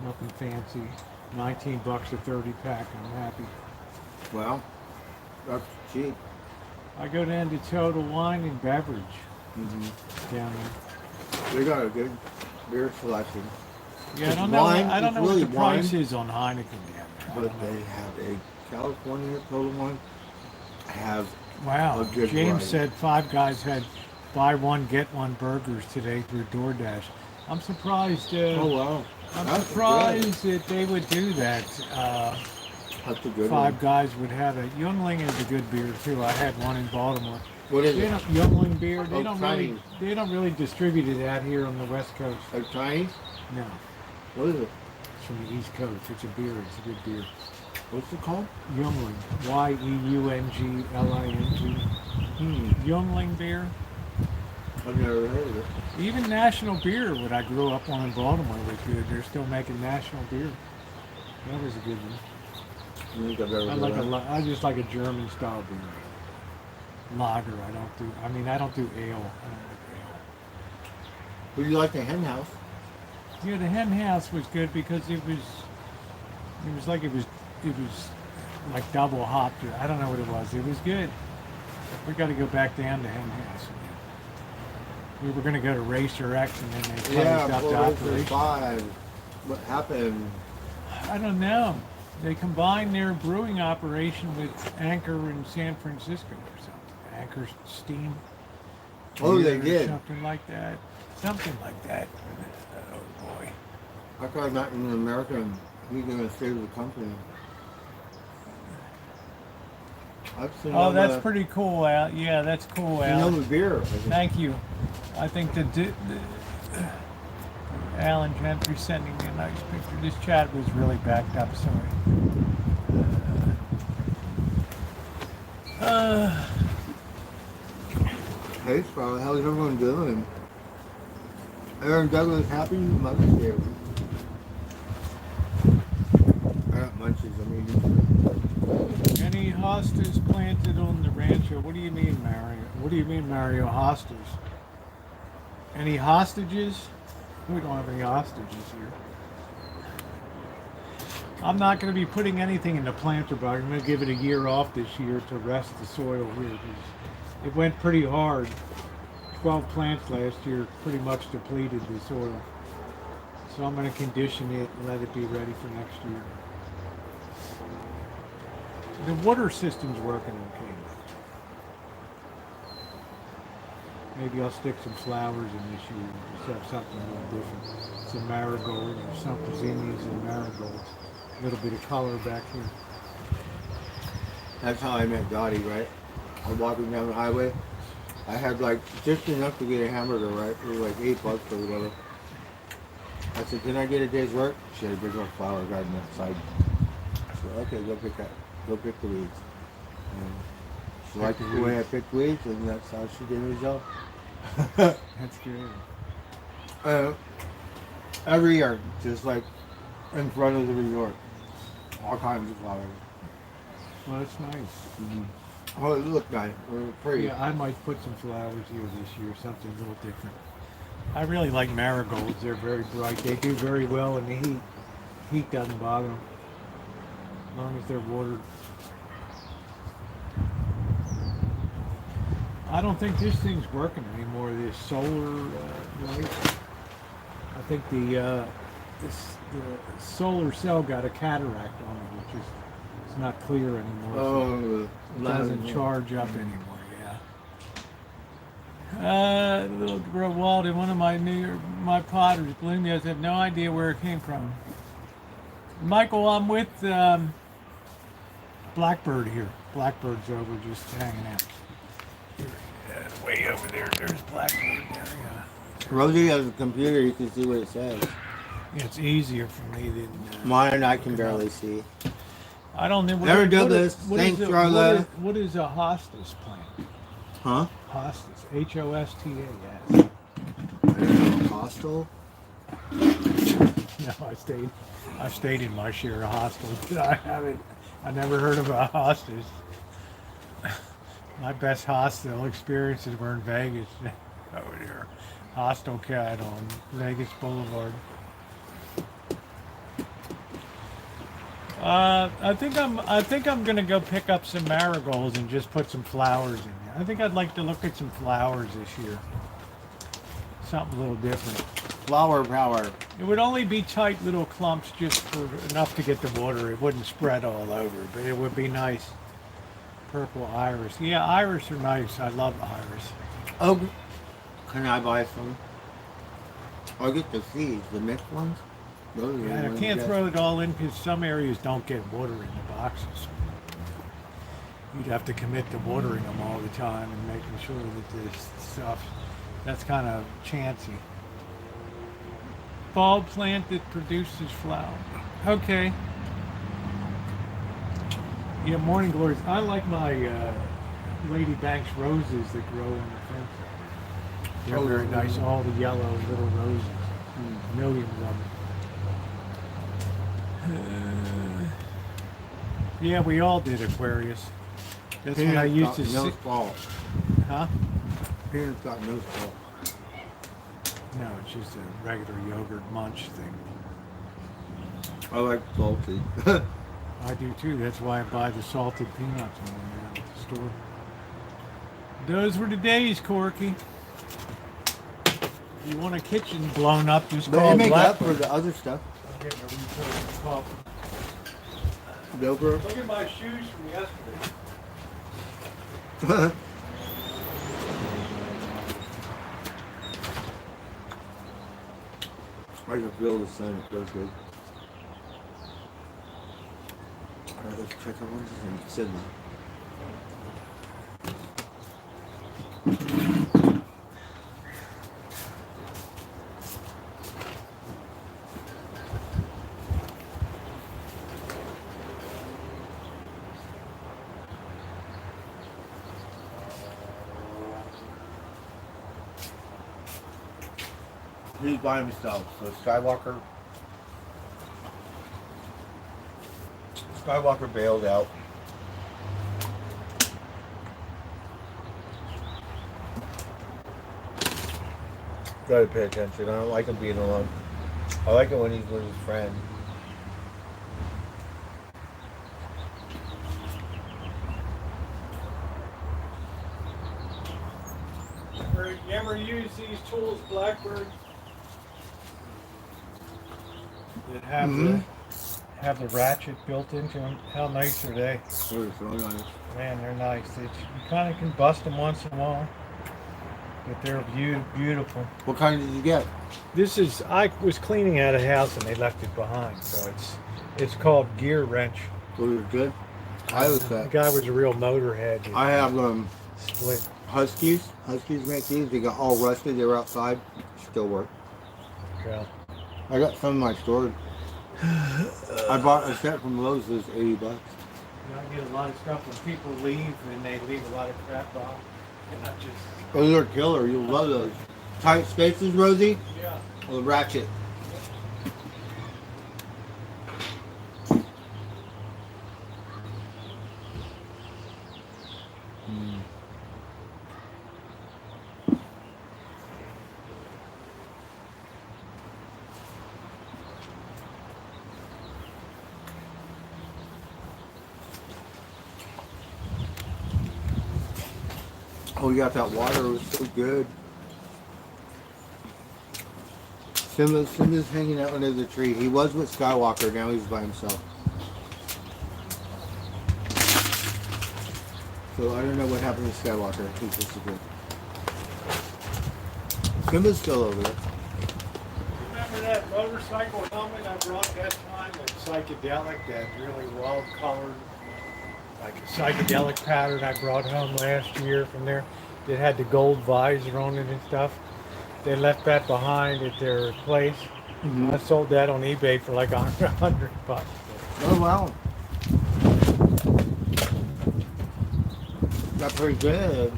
Nothing fancy. $19 a 30 pack. I'm happy. Well, that's cheap. I go down to Total Wine and Beverage Mm-hmm. down there. They got a good beer selection. Yeah, I It's don't know. wine, I don't it's know what really the price wine. is on Heineken down there. I But don't know. they have a California Total Wine. Have Wow. a good James variety. said Five Guys had buy one get one burgers today through DoorDash. I'm surprised. oh wow, I'm that's surprised that they would do that. That's a good Five one. Guys would have it. Youngling is a good beer too. I had one in Baltimore. What is They it? don't, Youngling beer. They Oh, don't Chinese. really distribute it out here on the West Coast. A Chinese? No, What is it? it's from the East Coast. It's a beer. It's a good beer. What's it called? Youngling. Yeungling. Youngling beer. I've never heard of it. Even National Beer, what I grew up on in Baltimore, was good. They're still making National Beer. That was a good one. I think I've ever heard of it. I just like a German style beer. Lager, I don't do. I mean, I don't do ale. I don't like ale. Would you like the hen house? Yeah, the hen house was good because it was like like double hopped. I don't know what it was. It was good. We got to go back down to hen house again. We were going to go to Racer X and then they closed Yeah, up the well, operation. 5. What happened? I don't know. They combined their brewing operation with Anchor in San Francisco or something. Anchor Steam. Oh, they Beer or did. Something like that. Something like that. Oh boy. I thought not in America. He's going to save the company. I've seen Oh, that's pretty cool, Al. Yeah, that's cool, Al. the beer. Thank you. I think Alan Gentry sending me a nice picture. This chat was really backed up. Sorry. Hey, Scarlett, how's everyone doing? Aaron Douglas, happy Mother's Day. I got munchies. I'm eating. Any hostas planted on the Rancho? What do you mean, Mario? What do you mean, Mario? Hostas? Any hostages? We don't have any hostages here. I'm not going to be putting anything in the planter box. I'm going to give it a year off this year to rest the soil here. 'Cause it went pretty hard. 12 plants last year pretty much depleted the soil. So I'm going to condition it and let it be ready for next year. The water system's working okay. Maybe I'll stick some flowers in this year. Just have something a little different. Some marigold or some zinnias and marigold. marigolds. A little bit of color back here. That's how I met Dottie, right? I'm walking down the highway. I had like just enough to get a hamburger, right? It was like $8 or whatever. I said, "Can I get a day's work?" She had a big old flower garden outside. I said, "Okay, go pick the weeds." And she liked the way I picked weeds, and that's how she gave me a job. That's good. Every year, just like in front of the resort, all kinds of flowers. Well, that's nice. Oh, it looked nice. It was pretty. Yeah, I might put some flowers here this year, something a little different. I really like marigolds. They're very bright. They do very well in the heat. Heat doesn't bother them, as long as they're watered. I don't think this thing's working anymore. This solar light. I think the solar cell got a cataract on it, which is it's not clear anymore. So it doesn't charge up anymore. Yeah. Little girl Walden, one of my potters, believe me, I have no idea where it came from. Michael, I'm with Blackbird here. Blackbird's over just hanging out. Way over there, there's Blackbird there. Yeah. Rosie has a computer, you can see what it says. It's easier for me than Mine, I can barely see. I don't know. Never done this. Thanks, Charlotte. What is a hostas plant? Huh? Hostas. H-O-S-T-A-S. Hostel? No, I've stayed in my share of hostels, but I never heard of a hostas. My best hostel experiences were in Vegas. Over there. Hostel Cat on Vegas Boulevard. I think I'm gonna go pick up some marigolds and just put some flowers in there. I think I'd like to look at some flowers this year. Something a little different. Flower power. It would only be tight little clumps, just for enough to get the water. It wouldn't spread all over, but it would be nice. Purple iris. Yeah, iris are nice. I love iris. Oh, can I buy some? I'll get the seeds, the mixed ones. Those are the Yeah, I ones can't that- throw it all in because some areas don't get water in the boxes. You'd have to commit to watering them all the time and making sure that there's stuff. That's kind of chancy. Bulb plant that produces flower. Okay. Yeah, morning glories. I like my Lady Banks roses that grow in the fence. They're very nice. All the yellow little roses. Millions of them. Yeah, we all did Aquarius. That's when I used to no sit. salt. Huh? Peanut's got no salt. No, it's just a regular yogurt munch thing. I like salty. I do too. That's why I buy the salted peanuts when I'm at the store. Those were the days, Corky. You want a kitchen blown up, just But call they make up Blackbird. for the other stuff. I'm getting a refill of coffee. Dover. Look at my shoes from yesterday. I can feel the sun. It feels good. Alright, let's check out ones in Sydney. He's by himself, so Skywalker bailed out. Gotta pay attention. I don't like him being alone. I like it when he's with his friend. You ever use these tools, Blackbird? That have the ratchet built into them. How nice are they? Oh, it's really nice. Man, they're nice. You kind of can bust them once in a while. But they're beautiful. What kind did you get? This is, I was cleaning out a house and they left it behind, so it's called Gear Wrench. Those are good. I was The guy was a real motorhead. It I have split. Huskies. Huskies make these. They got all rusted. They were outside. Still work. Yeah. I got some in my storage. I bought a set from Lowe's. It was $80. You know, I get a lot of stuff when people leave and they leave a lot of crap behind. And I just, Those are killer. You'll love those. Tight spaces, Rosie. yeah. Or the ratchet. Oh, you got that water. It was so good. Simba's hanging out under the tree. He was with Skywalker. Now he's by himself. So I don't know what happened to Skywalker. He's disappeared. Simba's still over there. Remember that motorcycle helmet I brought that time? That psychedelic, that really wild colored, like a psychedelic pattern I brought home last year from there. It had the gold visor on it and stuff. They left that behind at their place. I sold that on eBay for like $100. Oh wow. That's pretty good.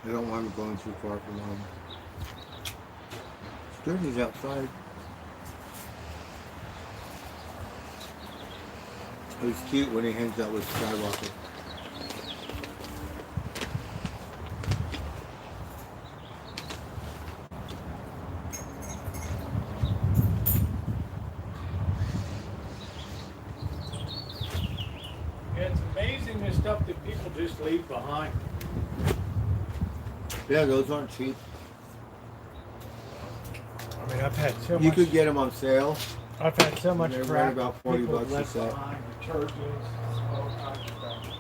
I don't want him going too far from home. Sturdy's outside. He's cute when he hangs out with Skywalker. Yeah, it's amazing the stuff that people just leave behind. Yeah, those aren't cheap. I mean, I've had so You much. could get them on sale. I've had so much They're crap. right about 40 people bucks a left set. behind, the churches, all kinds of stuff.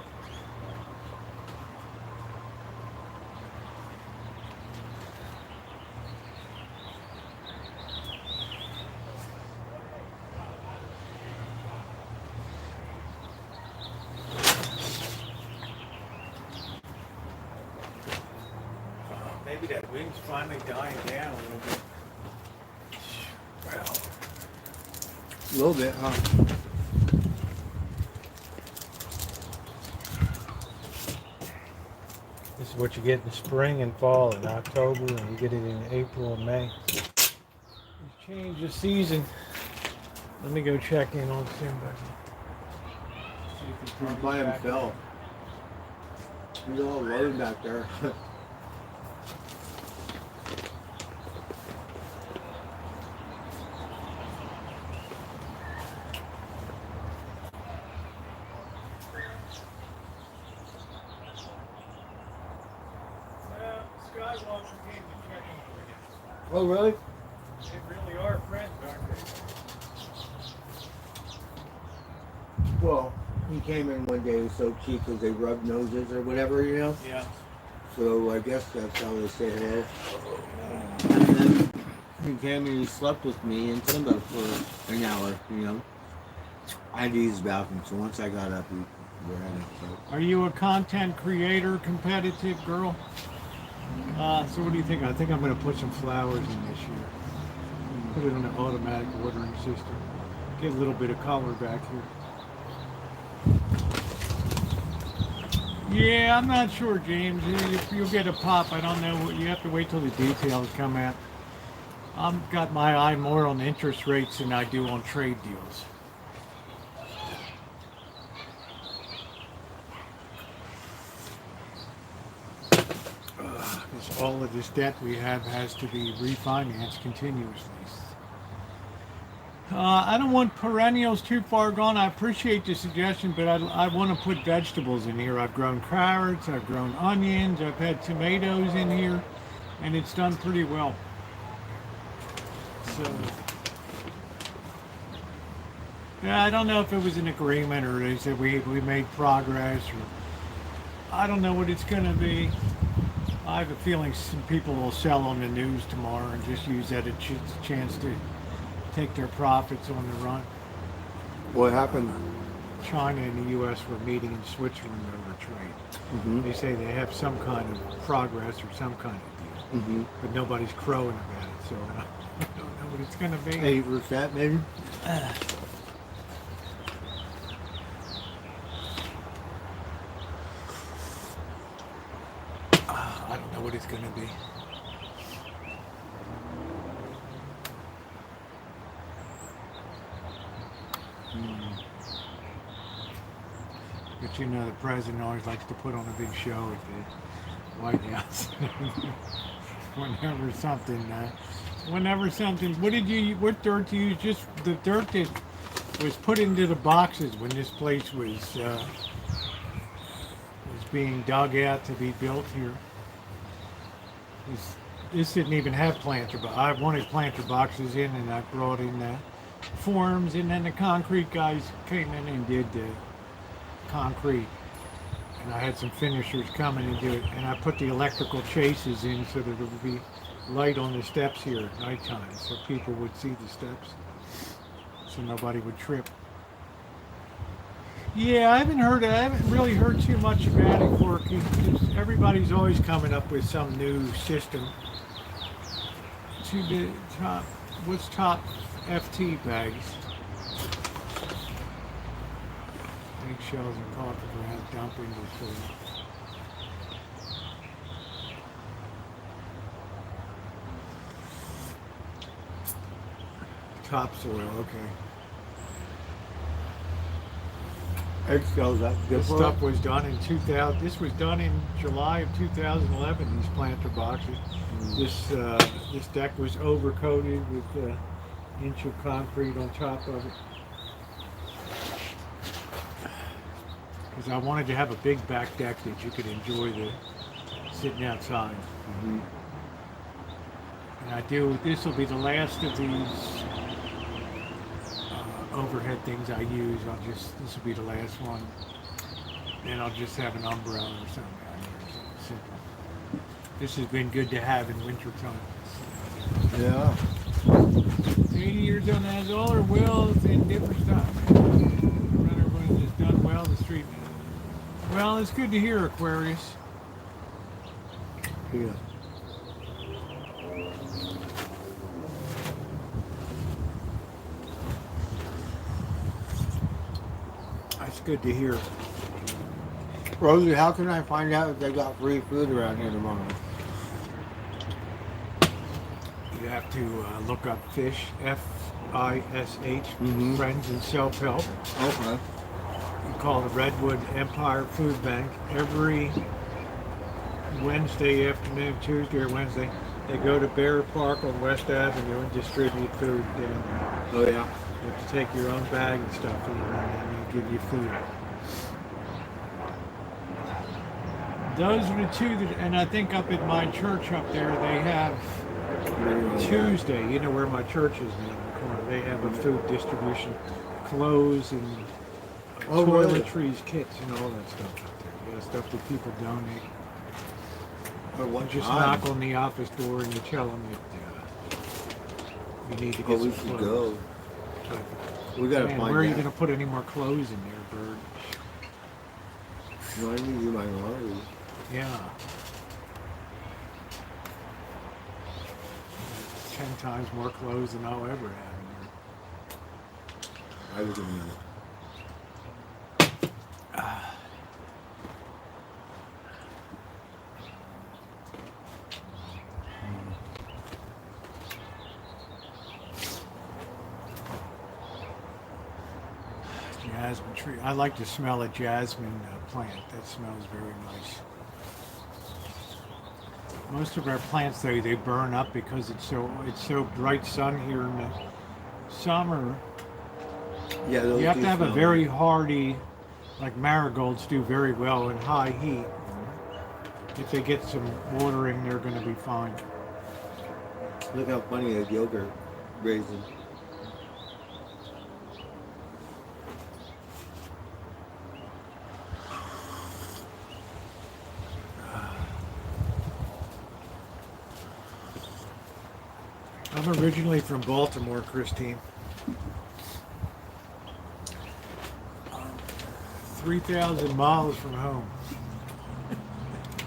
Maybe that wind's finally dying down a little bit. Well, A little bit, huh? this is what you get in spring and fall and October, and you get it in April and May. You change the season. Let me go check in on Simba. See if he's He's by back. himself. He's all alone back there. Skywalker came to check in with you. Oh, really? They really are friends, aren't they? Well, he came in one day. It was so cute because they rubbed noses or whatever, you know? Yeah. So I guess that's how they say hello. And then he came and he slept with me and Simba for an hour, you know? I had to use the bathroom, so once I got up, we were at it. So. Are you a content creator, competitive girl? So what do you think? I think I'm going to put some flowers in this year. Put it on the automatic ordering system. Get a little bit of color back here. Yeah, I'm not sure, James. You'll get a pop. I don't know. You have to wait till the details come out. I've got my eye more on interest rates than I do on trade deals. Because all of this debt we have has to be refinanced continuously. I don't want perennials too far gone. I appreciate the suggestion, but I want to put vegetables in here. I've grown carrots, I've grown onions, I've had tomatoes in here, and it's done pretty well. So, yeah, I don't know if it was an agreement or they said we made progress, or I don't know what it's going to be. I have a feeling some people will sell on the news tomorrow and just use that as a chance to take their profits on the run. What happened? China and the U.S. were meeting in Switzerland over trade. Mm-hmm. They say they have some kind of progress or some kind of deal, Mm-hmm. but nobody's crowing about it, so I don't know what it's going to be. 8%, maybe? I don't know what it's going to be. But you know, the president always likes to put on a big show at the White House. Whenever something, what dirt do you use? Just the dirt that was put into the boxes when this place was being dug out to be built here. This didn't even have planter, but I wanted planter boxes in, and I brought in the forms, and then the concrete guys came in and did the concrete, and I had some finishers come in and do it, and I put the electrical chases in so that there would be light on the steps here at nighttime, so people would see the steps, so nobody would trip. Yeah, I haven't really heard too much about it, Corky, because everybody's always coming up with some new system to the top. What's top FT bags? Eggshells and coffee grounds dumping the food. Topsoil, okay. Eggshells, that's good This for stuff it? was done in 2000. This was done in July of 2011. These planter boxes. This deck was overcoated with an inch of concrete on top of it. Because I wanted to have a big back deck that you could enjoy the sitting outside. Mm-hmm. And I do. This will be the last of these overhead things I use. This will be the last one. Then I'll just have an umbrella or something out here. Something simple. This has been good to have in wintertime. Yeah. 80 years on has all her wheels in different stuff. Runner was just done well the street. Well, it's good to hear, Aquarius. Yeah. It's good to hear. Rosie, how can I find out if they got free food around here tomorrow? You have to look up FISH, F-I-S-H, Mhm. Friends and Self-Help. Okay. You call the Redwood Empire Food Bank every Wednesday afternoon, Tuesday or Wednesday. They go to Bear Park on West Avenue and distribute food down there. Oh, yeah. You have to take your own bag and stuff in there, and they give you food. Those are the two that, and I think up at my church up there, they have Tuesday, you know where my church is now in the corner, they have a food distribution, clothes and Oh, really? toiletries, kits, and all that stuff up there. Yeah, stuff that people donate. Or You what just time? knock on the office door and you tell them that you need to Oh, get we some should clothes. go. We gotta Man, find where are you out. going to put any more clothes in there, Bird? No, I need to do my laundry. Yeah. 10 times more clothes than I'll ever have in here. I was in there. Jasmine tree. I like the smell of jasmine plant. That smells very nice. Most of our plants, though, they burn up because it's so bright sun here in the summer, Yeah, those you have do to have a smell very good. hardy, like marigolds do very well in high heat. If they get some watering, they're going to be fine. Look how funny a yogurt raisin. I'm originally from Baltimore, Christine. 3,000 miles from home.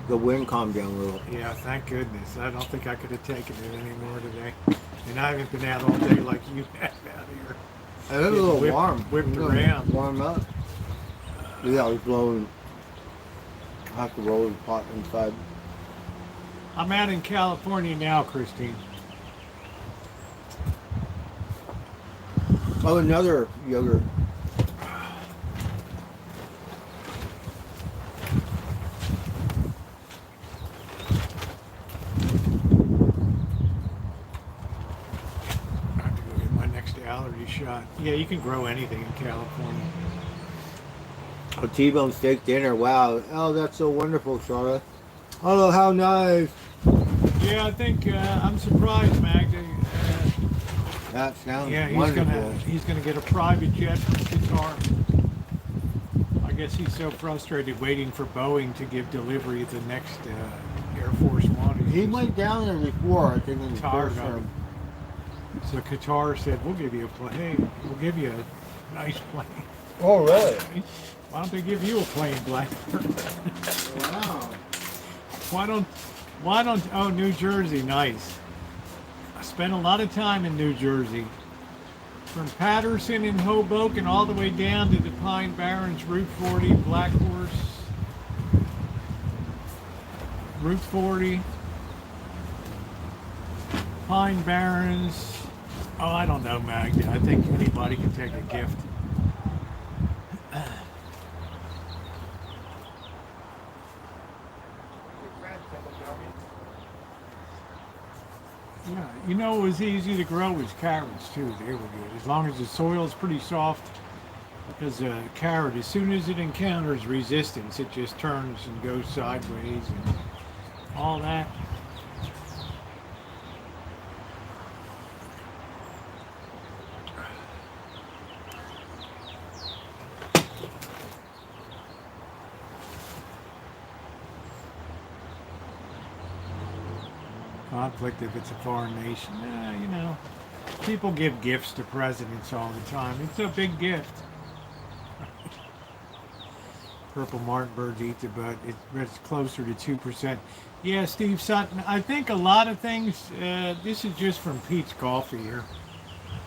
The wind calmed down a little. Yeah, thank goodness. I don't think I could have taken it anymore today. And I haven't been out all day like you have out here. And it was a little Whipped- warm. whipped You know, around. Warm up. Yeah, I was blowing. I have to roll the pot inside. I'm out in California now, Christine. Oh, another yogurt. I have to go get my next allergy shot. Yeah, you can grow anything in California. A T-bone steak dinner. Wow. Oh, that's so wonderful, Charlotte. Oh, how nice. Yeah, I think I'm surprised, Magda. That sounds Yeah, wonderful. he's gonna get a private jet from Qatar. I guess he's so frustrated waiting for Boeing to give delivery of the next Air Force One. He went down there before, I think, in the Tired first of term. So Qatar said, "We'll give you a plane. Hey, we'll give you a nice plane. Oh, really? Why don't they give you a plane, Blackbird? Wow. Why don't? Oh, New Jersey, nice. I spent a lot of time in New Jersey, from Patterson and Hoboken all the way down to the Pine Barrens, Route 40, Black Horse, Route 40, Pine Barrens. Oh, I don't know, Magda. I think anybody can take a gift. Yeah, you know what was easy to grow was carrots too. They were good as long as the soil is pretty soft. Because a carrot, as soon as it encounters resistance, it just turns and goes sideways and all that. Conflict if it's a foreign nation. You know, people give gifts to presidents all the time. It's a big gift. Purple martinbirds eat it, but it's closer to 2%. Yeah, Steve Sutton, I think a lot of things, this is just from Pete's Coffee here.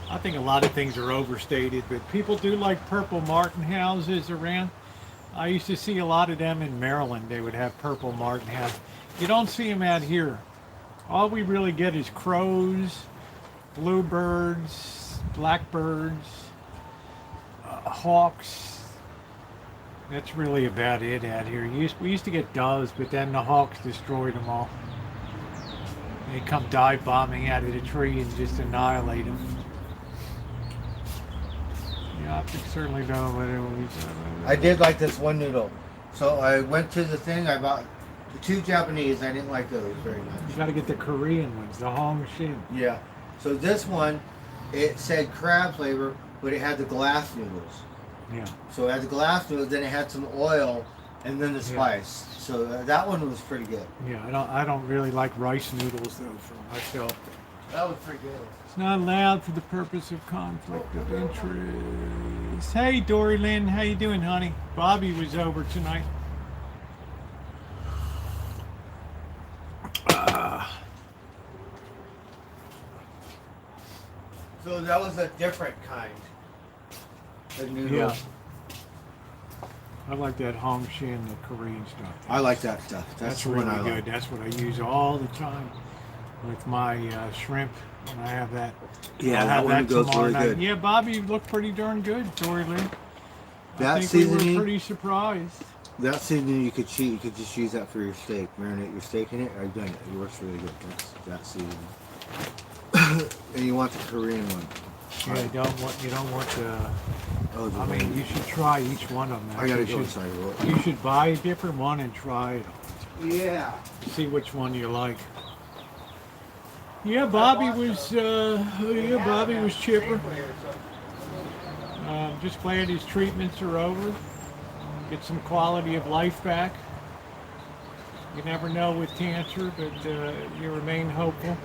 I think a lot of things are overstated, but people do like purple martin houses around. I used to see a lot of them in Maryland. They would have purple martin houses. You don't see them out here. All we really get is crows, bluebirds, blackbirds, hawks. That's really about it out here. We used to get doves, but then the hawks destroyed them all. They come dive bombing out of the tree and just annihilate them. Yeah, I certainly know what it was. I did like this one noodle. So I went to the thing, I bought the two Japanese. I didn't like those very much. You got to get the Korean ones, the Hong Shin. Yeah. So this one, it said crab flavor, but it had the glass noodles. Yeah. So it had the glass noodles, then it had some oil, and then the spice. So that one was pretty good. Yeah, I don't really like rice noodles though for myself. That was pretty good. It's not allowed for the purpose of conflict of interest. Hey, Dory Lynn, how you doing, honey? Bobby was over tonight. So that was a different kind of noodle. Yeah. I like that Hong Shin, the Korean stuff. I like that stuff. That's the really one I good. like. That's what I use all the time with my shrimp when I have that. Yeah, I'll that have one goes tomorrow really night. good. Yeah, Bobby, you look pretty darn good, Dory Lynn. That I think we seasoning, were pretty surprised. that seasoning you could cheat. You could just use that for your steak. Marinate your steak in it. I've done it. It works really good. That's that seasoning. And you want the Korean one. Yeah, you don't want to. Oh, the I mean, one- you should try each one of them. I gotta You go should- inside of it. You should buy a different one and try it. Yeah. See which one you like. Yeah, Bobby was chipper. Just glad his treatments are over. Get some quality of life back. You never know with cancer, but you remain hopeful.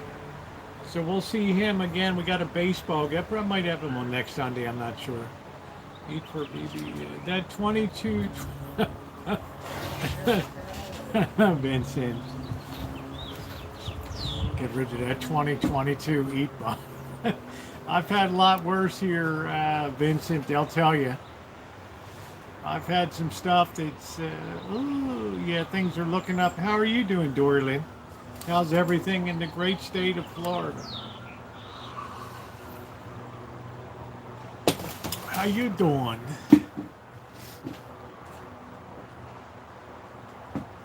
So we'll see him again. We got a baseball game. I might have him on next Sunday. I'm not sure. Eat for BB. That 22. Vincent. Get rid of that 2022 eat bomb. I've had a lot worse here, Vincent. They'll tell you. I've had some stuff that's, things are looking up. How are you doing, Dorlin? How's everything in the great state of Florida? How you doing?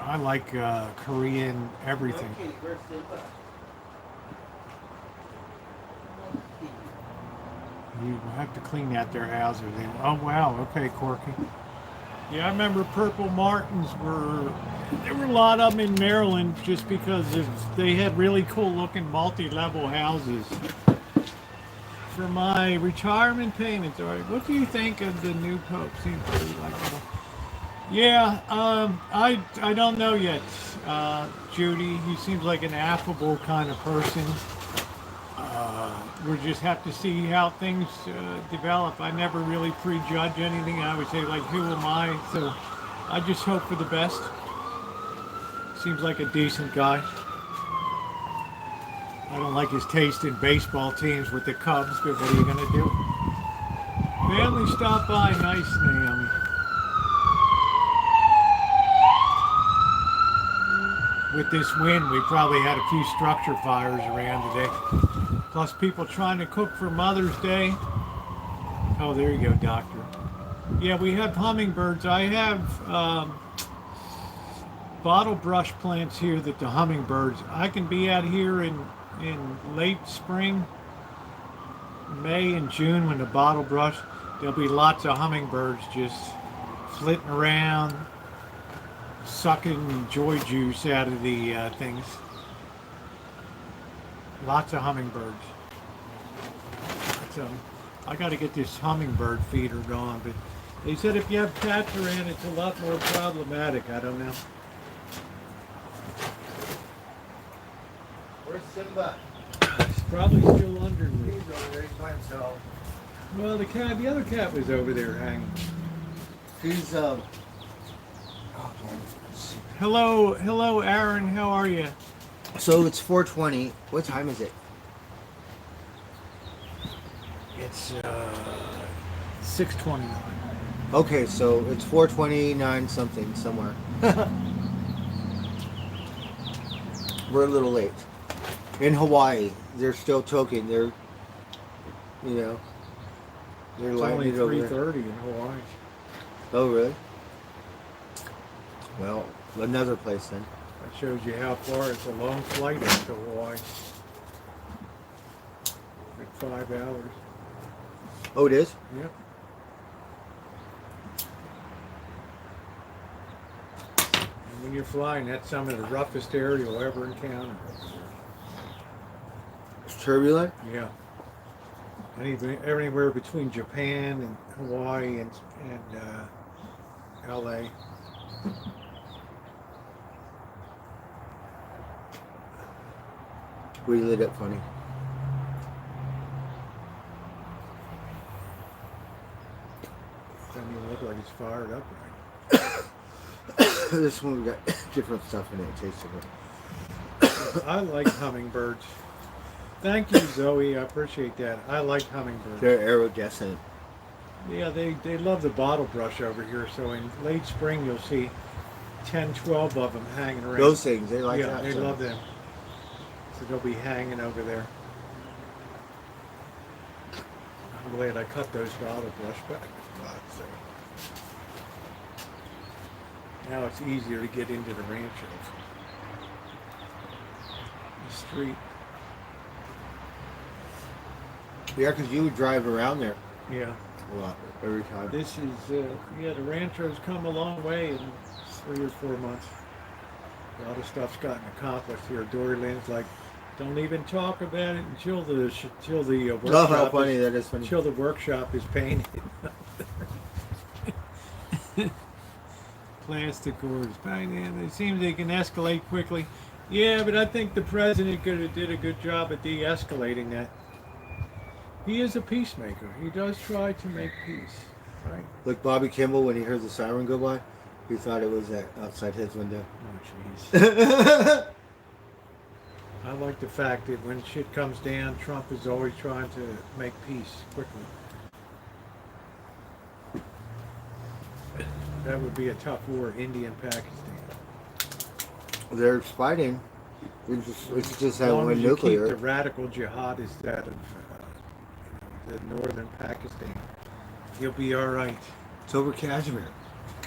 I like Korean everything. You have to clean out their houses. Oh wow, okay, Corky. Yeah, I remember Purple Martins there were a lot of them in Maryland just because they had really cool looking multi-level houses. For my retirement payments, all right, what do you think of the new Pope? Seems pretty like it. Yeah, I don't know yet, Judy. He seems like an affable kind of person. We just have to see how things develop. I never really prejudge anything. I would say, like, who am I? So I just hope for the best. Seems like a decent guy. I don't like his taste in baseball teams with the Cubs, but what are you going to do? Family stopped by. Nice, Naomi. With this wind, we probably had a few structure fires around today. Plus people trying to cook for Mother's Day. Oh, there you go, Doctor. Yeah, we have hummingbirds. I have bottle brush plants here that the hummingbirds. I can be out here in late spring, May and June when the bottle brush. There'll be lots of hummingbirds just flitting around, sucking joy juice out of the things. Lots of hummingbirds. So I got to get this hummingbird feeder going, but they said if you have cats around, it's a lot more problematic. I don't know. Where's Simba? It's probably still under me. He's over there. He's by himself. Well, the other cat was over there hanging. He's oh, man. Hello, Aaron. How are you? So it's 4:20. What time is it? It's 6:29. Okay, so it's 4:29 something somewhere. We're a little late. In Hawaii, they're still toking. They're It's only lighting it over there. 3:30 in Hawaii. Oh, really? Well, another place then. That shows you how far it's a long flight into Hawaii. Like 5 hours. Oh, it is? Yep. And when you're flying, that's some of the roughest area you'll ever encounter. It's turbulent? Yeah. Anywhere between Japan and Hawaii and LA. We lit up funny. Doesn't even look like it's fired up right. This one got different stuff in it. It tastes different. I like hummingbirds. Thank you, Zoe. I appreciate that. I like hummingbirds. They're iridescent. Yeah, they love the bottle brush over here. So in late spring, you'll see 10, 12 of them hanging around. Those things, they like yeah, that. they so. love them. So they'll be hanging over there. I'm glad I cut those bottle brush back. For God's sake. Now it's easier to get into the Rancho. The street. Yeah, because you would drive around there Yeah. a lot every time. This is, yeah, the Rancho's come a long way in 3 or 4 months. A lot of stuff's gotten accomplished here. Dory Lynn's like, don't even talk about it until the Oh, workshop. how funny that is! Funny. Until the workshop is painted. Plastic cores, man. It seems they can escalate quickly. Yeah, but I think the president did a good job at de-escalating that. He is a peacemaker. He does try to make peace, right? Like Bobby Kimball, when he heard the siren go by, he thought it was outside his window. Oh, jeez. I like the fact that when shit comes down, Trump is always trying to make peace quickly. That would be a tough war, India and Pakistan. They're fighting. It's just As having long as one you keep nuclear. the radical jihadists out of the northern Pakistan, you'll be all right. It's over Kashmir.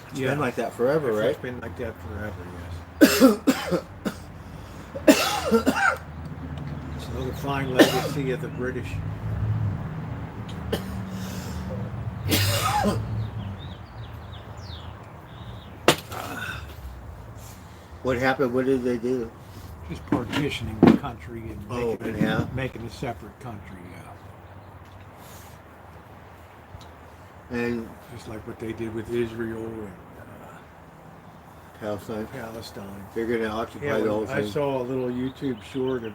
It's Yeah. been like that forever, It's right? been like that forever, yes. It's another fine legacy of the British. What happened? What did they do? Just partitioning the country and Oh, making, yeah. making a separate country, And just like what they did with Israel and Palestine. Palestine. They're going to occupy Yeah, the whole I thing. saw a little YouTube short of,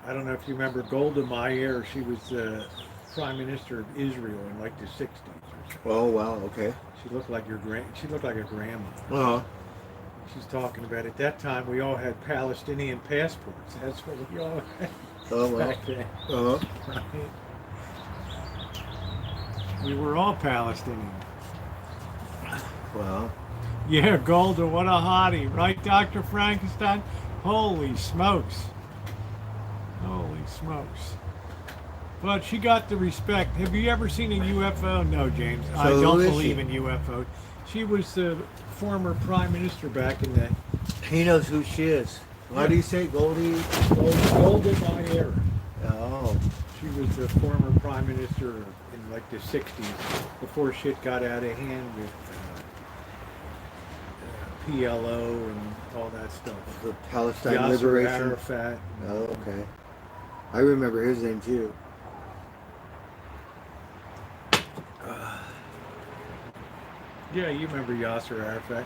I don't know if you remember Golda Meir. She was the prime minister of Israel in like the 60s or something. Oh wow. Okay. She looked like she looked like a grandma. Uh huh. She's talking about at that time we all had Palestinian passports. That's what we all had Oh well. back then. Uh huh. Right? We were all Palestinian. Well. Yeah, Golda, what a hottie, right, Dr. Frankenstein? Holy smokes. Holy smokes. But she got the respect. Have you ever seen a UFO? No, James. I So don't who is believe she? in UFOs. She was the former prime minister back in the He knows who she is. How do you say Goldie? Golda Meir. Oh. She was the former prime minister in like the 60s before shit got out of hand with PLO and all that stuff. The Palestine Yasser Liberation. Arafat. Oh, okay. I remember his name too. Yeah, you remember Yasser Arafat.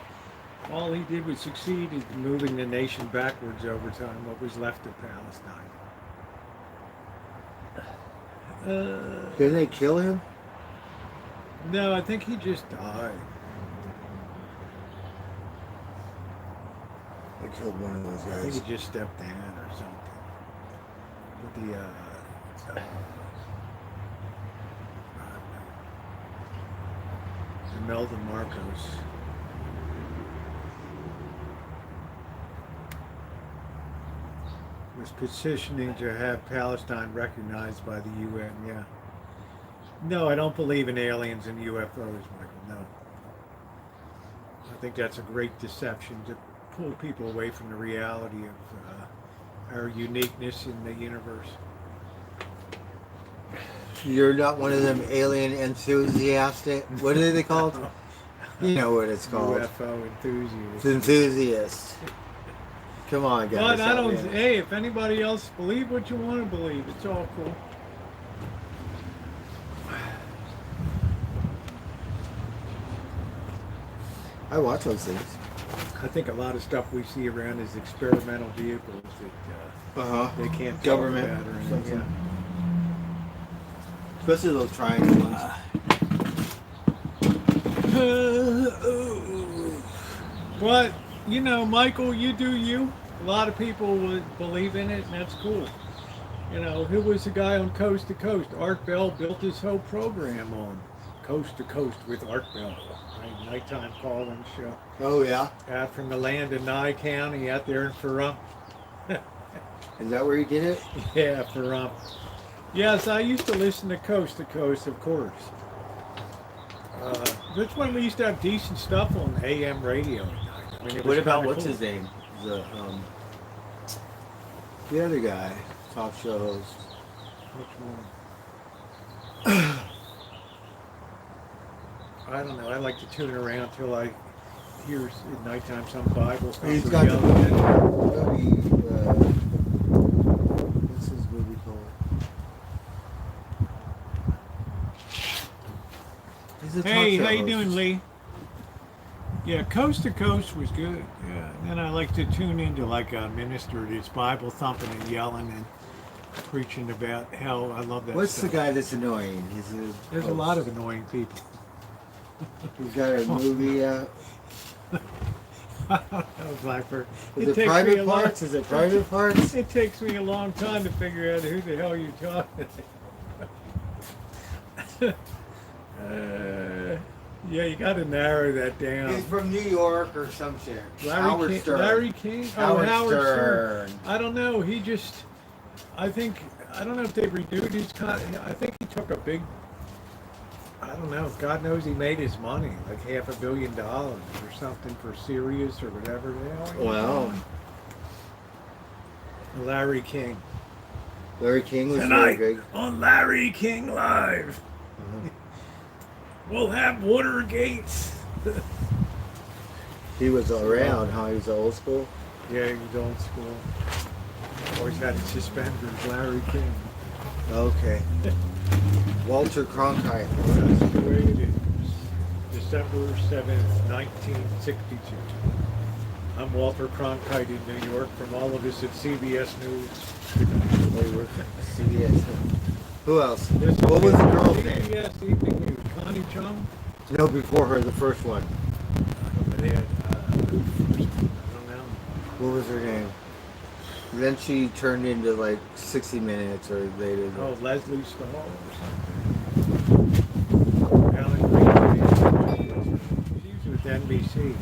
All he did was succeed in moving the nation backwards over time, what was left of Palestine. Didn't they kill him? No, I think he just died. They killed one of those I think guys. he just stepped down or something. With the, Imelda Marcos. Was petitioning to have Palestine recognized by the UN, yeah. No, I don't believe in aliens and UFOs, Michael, no. I think that's a great deception to pull people away from the reality of our uniqueness in the universe. You're not one of them alien enthusiastic. What are they called? You know what it's called. UFO enthusiasts. It's enthusiast. Come on, guys. But I help don't. me out. Hey, if anybody else believe what you want to believe, it's all cool. I watch those things. I think a lot of stuff we see around is experimental vehicles that they can't Government talk about or something. anything. Especially those triangle ones. But you know, Michael, you do you. A lot of people would believe in it, and that's cool. You know, who was the guy on Coast to Coast? Art Bell built his whole program on Coast to Coast with Art Bell, right? Nighttime call-in show. Oh yeah. Out from the land of Nye County, out there in Pahrump. Is that where you did it? Yeah, Pahrump. Yes, I used to listen to Coast, of course. That's when we used to have decent stuff on AM radio. I mean, it was What about kinda what's cool. his name? The other guy, talk show host. Which one? I don't know. I like to tune around till I hear at nighttime some Bible stuff. He's or got the yelling. movie. What's his movie called? He's a talk Hey, show how you host. doing, Lee? Yeah, Coast to Coast was good. Yeah, and then I like to tune into like a minister that's Bible thumping and yelling and preaching about hell. I love that What's stuff. the guy that's annoying? He's a There's a lot of annoying people. He's got a movie out. That was my first. Is it takes me private a long- parts? Is it private parts? It takes me a long time to figure out who the hell you're talking to. Yeah, you got to narrow that down. He's from New York or some shit. Howard King, Stern. Larry King? Howard Howard Stern. I don't know. He just, I don't know if they renewed his I think he took a big, I don't know. God knows he made his money, like $500 million or something for Sirius or whatever the hell. he was Wow. on. Larry King. Larry King was Tonight very big. on Larry King Live, we'll have Watergates. He was around, huh? He was old school. Yeah, he was old school. Always had his suspenders, Larry King. Okay. Walter Cronkite. That's the way it is. December 7th, 1962. I'm Walter Cronkite in New York. From all of us at CBS News. They were CBS. Who else? This What was the girl's name? CBS Evening News. Connie Chung? No, before her, the first one. I don't know. What was her name? Then she turned into like 60 Minutes or later. Oh, Leslie Stahl or something. Alan Green. She was with NBC.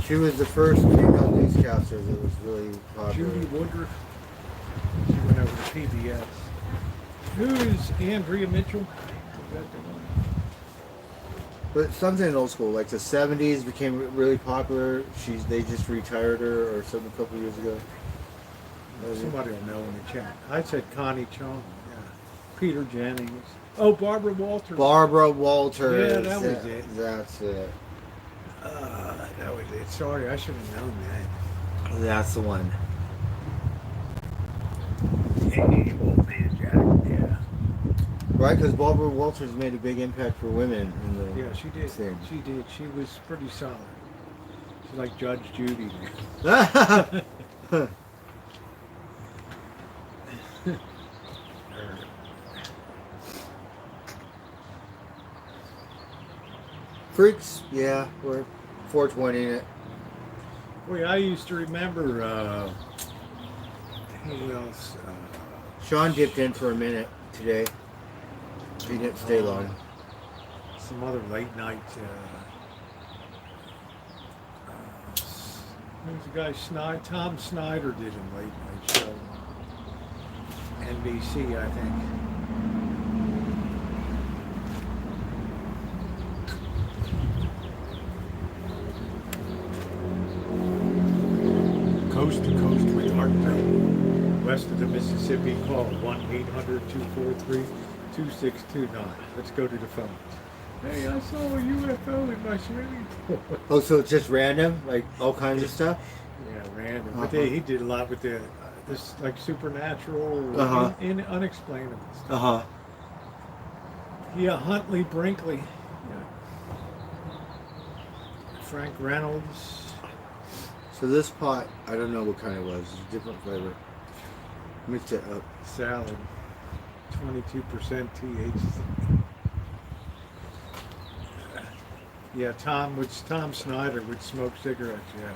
She was the first female newscaster that was really popular. Judy Woodruff. She went over to PBS. Who is Andrea Mitchell? Is that the one? But something old school, like the 70s became really popular. They just retired her or something a couple years ago. Somebody will know in the chat. I said Connie Chung. Yeah. Peter Jennings. Oh, Barbara Walters. Barbara Walters. Yeah, that was it. That's it. That was it. Sorry, I should have known that. That's the one. Hey, old man Jack. Yeah. Right, because Barbara Walters made a big impact for women in the Yeah, she did. thing. She did. She was pretty solid. She's like Judge Judy. Freaks, yeah, we're 420 in it. Boy, I used to remember, who else? Sean dipped in for a minute today. He didn't stay long. Some other late night, who's the guy? Tom Snyder did a late night show. NBC, I think. Coast to Coast with Art Bell. West of the Mississippi, call 1-800-243-2629. Let's go to the phone. Hey, I saw a UFO in my swimming pool. Oh, so it's just random? Like all kinds of stuff? Yeah, random. Uh-huh. But he did a lot with this like supernatural, in unexplainable stuff. Uh-huh. Yeah, Huntley Brinkley. Yeah. Frank Reynolds. So this pot, I don't know what kind it was. It's a different flavor. Mix it up. Salad. 22% THC. Yeah, Tom Snyder would smoke cigarettes, yeah.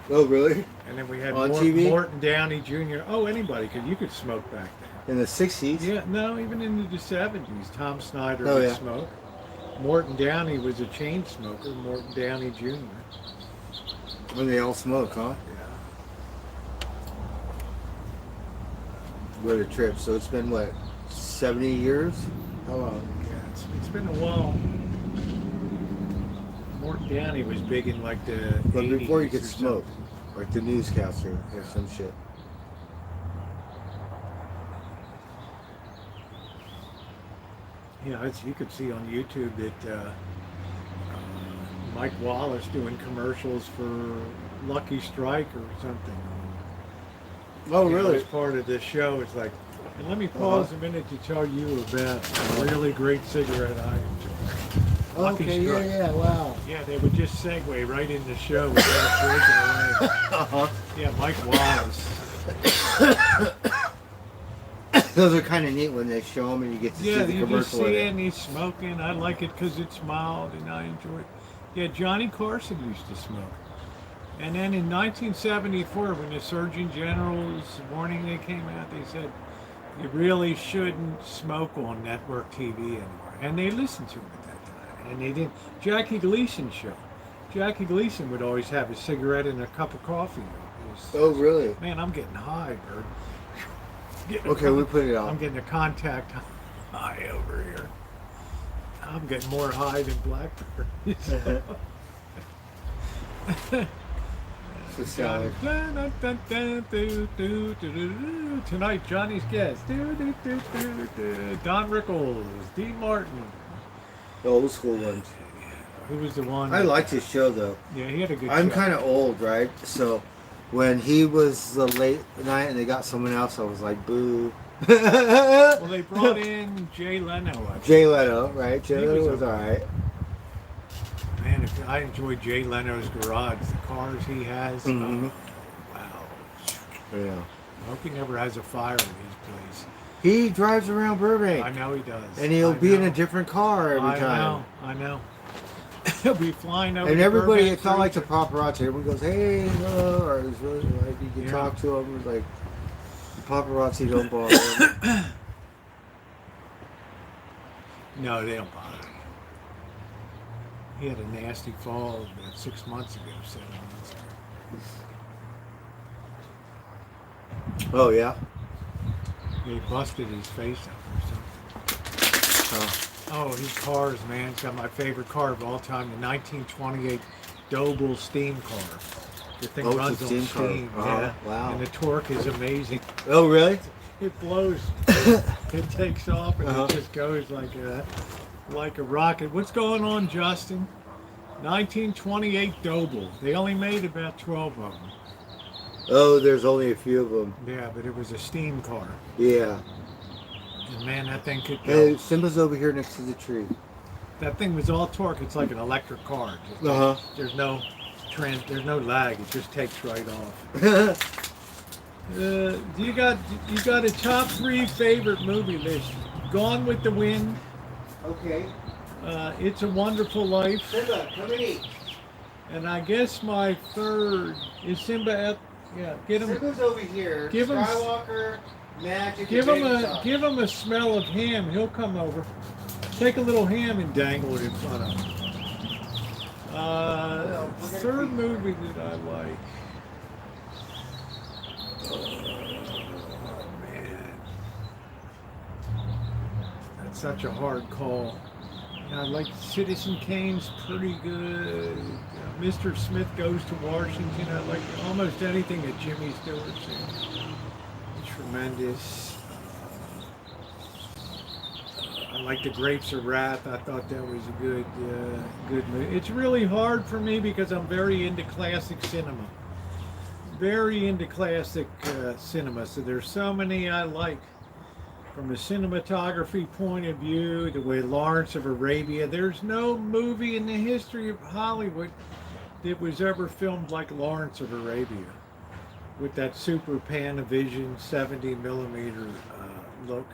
Oh, really? And then we had On TV? Morton Downey Jr. Oh, anybody, because you could smoke back then. In the 60s? Yeah, no, even in the 70s, Tom Snyder Oh, would yeah. smoke. Morton Downey was a chain smoker, Morton Downey Jr. When they all smoke, huh? Yeah. What a trip. So it's been, what, 70 years? How long? Yeah, it's been a while. Morton Downey was big in like the But before you 80s could or smoke, something. like the newscaster or some shit. Yeah, you could see on YouTube that Mike Wallace doing commercials for Lucky Strike or something. Oh, You know, really? as part of this show, it's like, and let me pause a minute to tell you about a really great cigarette I enjoy. Lucky Okay, Strike. yeah, wow. Yeah, they would just segue right in the show without breaking away. Uh-huh. Yeah, Mike Wallace. Those are kind of neat when they show them and you get to see Yeah, the you just commercial see in it it. and he's smoking. I like it because it's mild and I enjoy it. Yeah, Johnny Carson used to smoke. And then in 1974, when the Surgeon General's warning they came out, they said, you really shouldn't smoke on network TV anymore. And they listened to him at that time. And they didn't. Jackie Gleason show. Jackie Gleason would always have a cigarette and a cup of coffee. Oh, really? Man, I'm getting high, Bird. Okay, we put it I'm on. getting a contact high over here. I'm getting more high than Blackbird. It's a salad. Tonight, Johnny's guest. Don Rickles, Dean Martin. The old school ones. Who was the one? I liked his show, though. Yeah, he had a good I'm show. kind of old, right? So when he was the late night and they got someone else, I was like, boo. Well, they brought in Jay Leno. I think. Jay Leno, right? Jay He Leno was was alright. Man, I enjoy Jay Leno's garage. The cars he has. Mhm. Oh, wow. Yeah. I hope he never has a fire in his place. He drives around Burbank. I know he does. And he'll I be in know. a different car every time. I know. He'll be flying over. And to everybody, Burbank it's not like the for- paparazzi. Everyone goes, hey, hello, or it's really like you can Yeah. talk to them. It's like the paparazzi don't bother him. No, they don't bother. He had a nasty fall about 6 months ago, 7 months ago. Oh yeah. He busted his face up or something. Oh, his cars, man. It's got my favorite car of all time, the 1928 Doble steam car. The thing Oh, runs it's a on steam car. steam. Uh-huh. Yeah. Wow. And the torque is amazing. Oh really? It blows. It takes off and Uh-huh. it just goes like a rocket. What's going on, Justin? 1928 Doble. They only made about 12 of them. Oh, there's only a few of them. Yeah, but it was a steam car. Yeah. And man, that thing could go. Hey, Simba's over here next to the tree. That thing was all torque. It's like an electric car. Just Uh-huh. There's no lag. It just takes right off. You got a top 3 favorite movie list? Gone with the Wind. Okay. It's a Wonderful Life. Simba, come and eat. And I guess my third is Simba. Yeah, get him. Simba's over here. Give him- Skywalker, Magic, Give and him Baby a Sauce. give him a smell of ham. He'll come over. Take a little ham and dangle it in front of him. Third movie that I like. Oh man, that's such a hard call. I like Citizen Kane's pretty good. Mr. Smith Goes to Washington. I like almost anything that Jimmy Stewart's in. Tremendous. I like The Grapes of Wrath. I thought that was a good movie. It's really hard for me because I'm very into classic cinema. Very into classic cinema. So there's so many I like. From a cinematography point of view, the way Lawrence of Arabia, there's no movie in the history of Hollywood that was ever filmed like Lawrence of Arabia, with that super Panavision 70 millimeter look,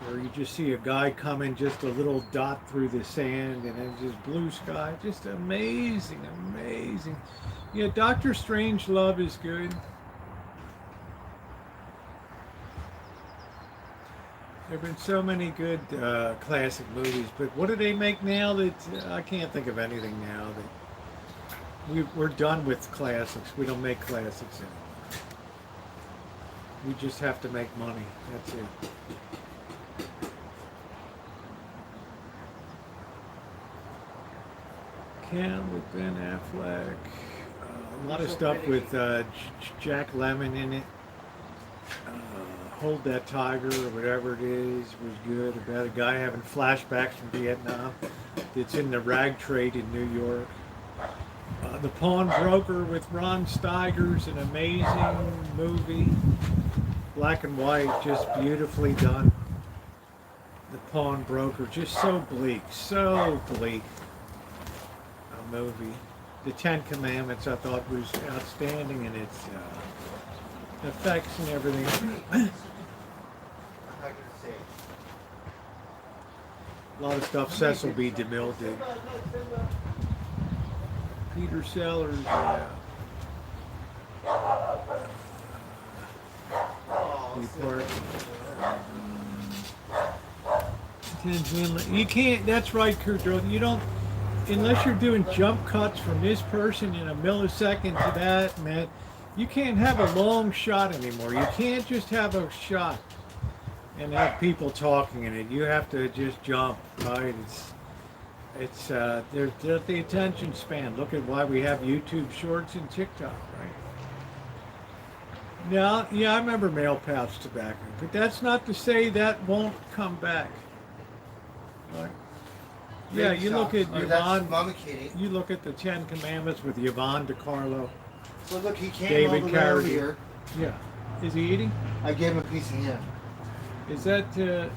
where you just see a guy coming, just a little dot through the sand, and then just blue sky, just amazing, amazing. Yeah, Doctor Strangelove is good. There have been so many good classic movies, but what do they make now that I can't think of anything now that we're done with classics. We don't make classics anymore. We just have to make money. That's it. Cam with Ben Affleck. A lot of stuff with Jack Lemmon in it. Hold That Tiger or whatever it is was good, about a guy having flashbacks from Vietnam. It's in the rag trade in New York. The Pawnbroker with Ron Steiger's an amazing movie. Black and white, just beautifully done. The Pawnbroker, just so bleak, a movie. The Ten Commandments I thought was outstanding in its effects and everything. A lot of stuff Cecil B. DeMille did. Peter Sellers, yeah. You can't, that's right, Kurt. You don't, unless you're doing jump cuts from this person in a millisecond to that and that, you can't have a long shot anymore. You can't just have a shot and have people talking in it. You have to just jump, right? It's they're the attention span. Look at why we have YouTube Shorts and TikTok, right? Now, yeah, I remember male pouch tobacco, but that's not to say that won't come back. Right? Yeah, you look at Yvonne. Mama Kitty. You look at the Ten Commandments with Yvonne DiCarlo. So look, he came David all the way over Carradine. here. Yeah. Is he eating? I gave him a piece of him. Is that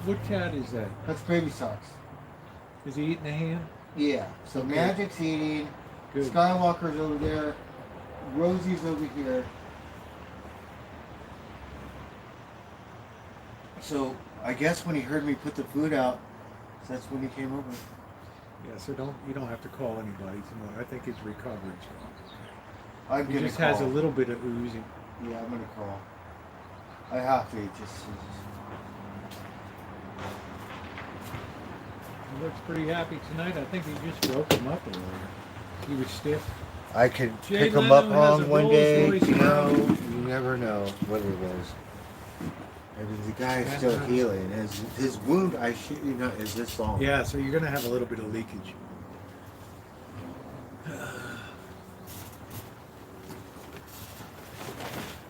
what cat is that? That's baby socks. Is he eating a hand? Yeah. So Okay. Magic's eating. Good. Skywalker's over there. Rosie's over here. So I guess when he heard me put the food out, that's when he came over. Yeah. So you don't have to call anybody tomorrow. I think his recovery's wrong. I'm He gonna just call. has a little bit of oozing. Yeah, I'm gonna call. I have to. He looks pretty happy tonight. I think he just woke him up a little. He was stiff. I could Jay pick him Leno up has wrong a one Rolls day. Royce You know, now. you never know what it was. I mean, the guy is still healing. His wound, I shit you not, is this long. Yeah. So you're gonna have a little bit of leakage.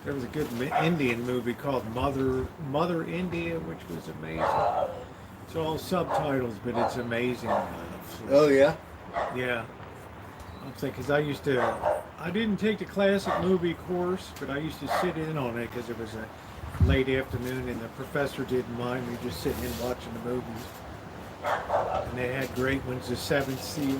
There was a good Indian movie called Mother India, which was amazing. It's all subtitles, but it's amazing. Oh yeah. Yeah. I'm thinking, because I didn't take the classic movie course, but I used to sit in on it because it was a late afternoon and the professor didn't mind me just sitting in watching the movies. And they had great ones, The Seventh Seal.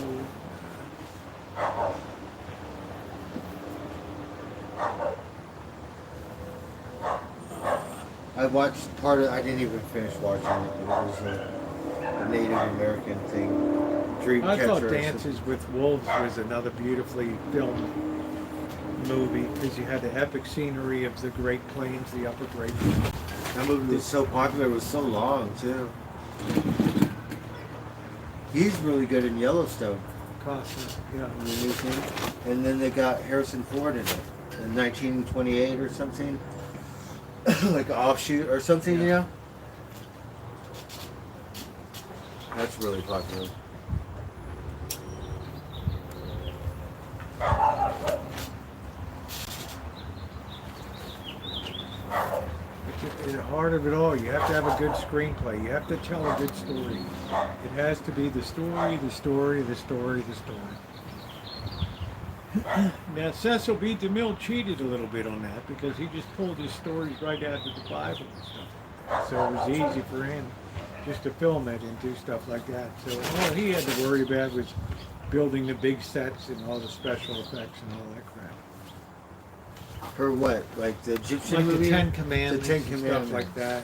I watched part of. I didn't even finish watching it. It was a Native American thing. I thought Dreamcatcher. Dances with Wolves was another beautifully filmed movie because you had the epic scenery of the Great Plains, the Upper Great Plains. That movie was so popular. It was so long too. He's really good in Yellowstone. Costner, yeah. In the new thing. And then they got Harrison Ford in it in 1928 or something. Like an offshoot or something, you know? That's really popular. At the heart of it all, you have to have a good screenplay. You have to tell a good story. It has to be the story, the story, the story, the story. Now, Cecil B. DeMille cheated a little bit on that because he just pulled his stories right out of the Bible and stuff. So it was easy for him just to film it and do stuff like that. So all he had to worry about was building the big sets and all the special effects and all that crap. For what? Like the Egyptian Like movie? the Ten Commandments, The Ten and stuff Commandments. like that.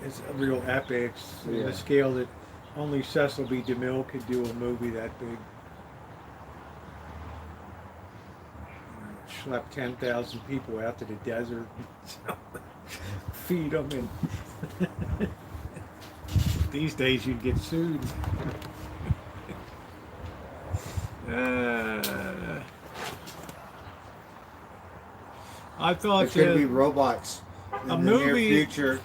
It's a real epics in Yeah. the scale that only Cecil B. DeMille could do a movie that big. Schlep 10,000 people out to the desert, feed them, and these days you'd get sued. I thought There's going to be robots in a the movie- near future.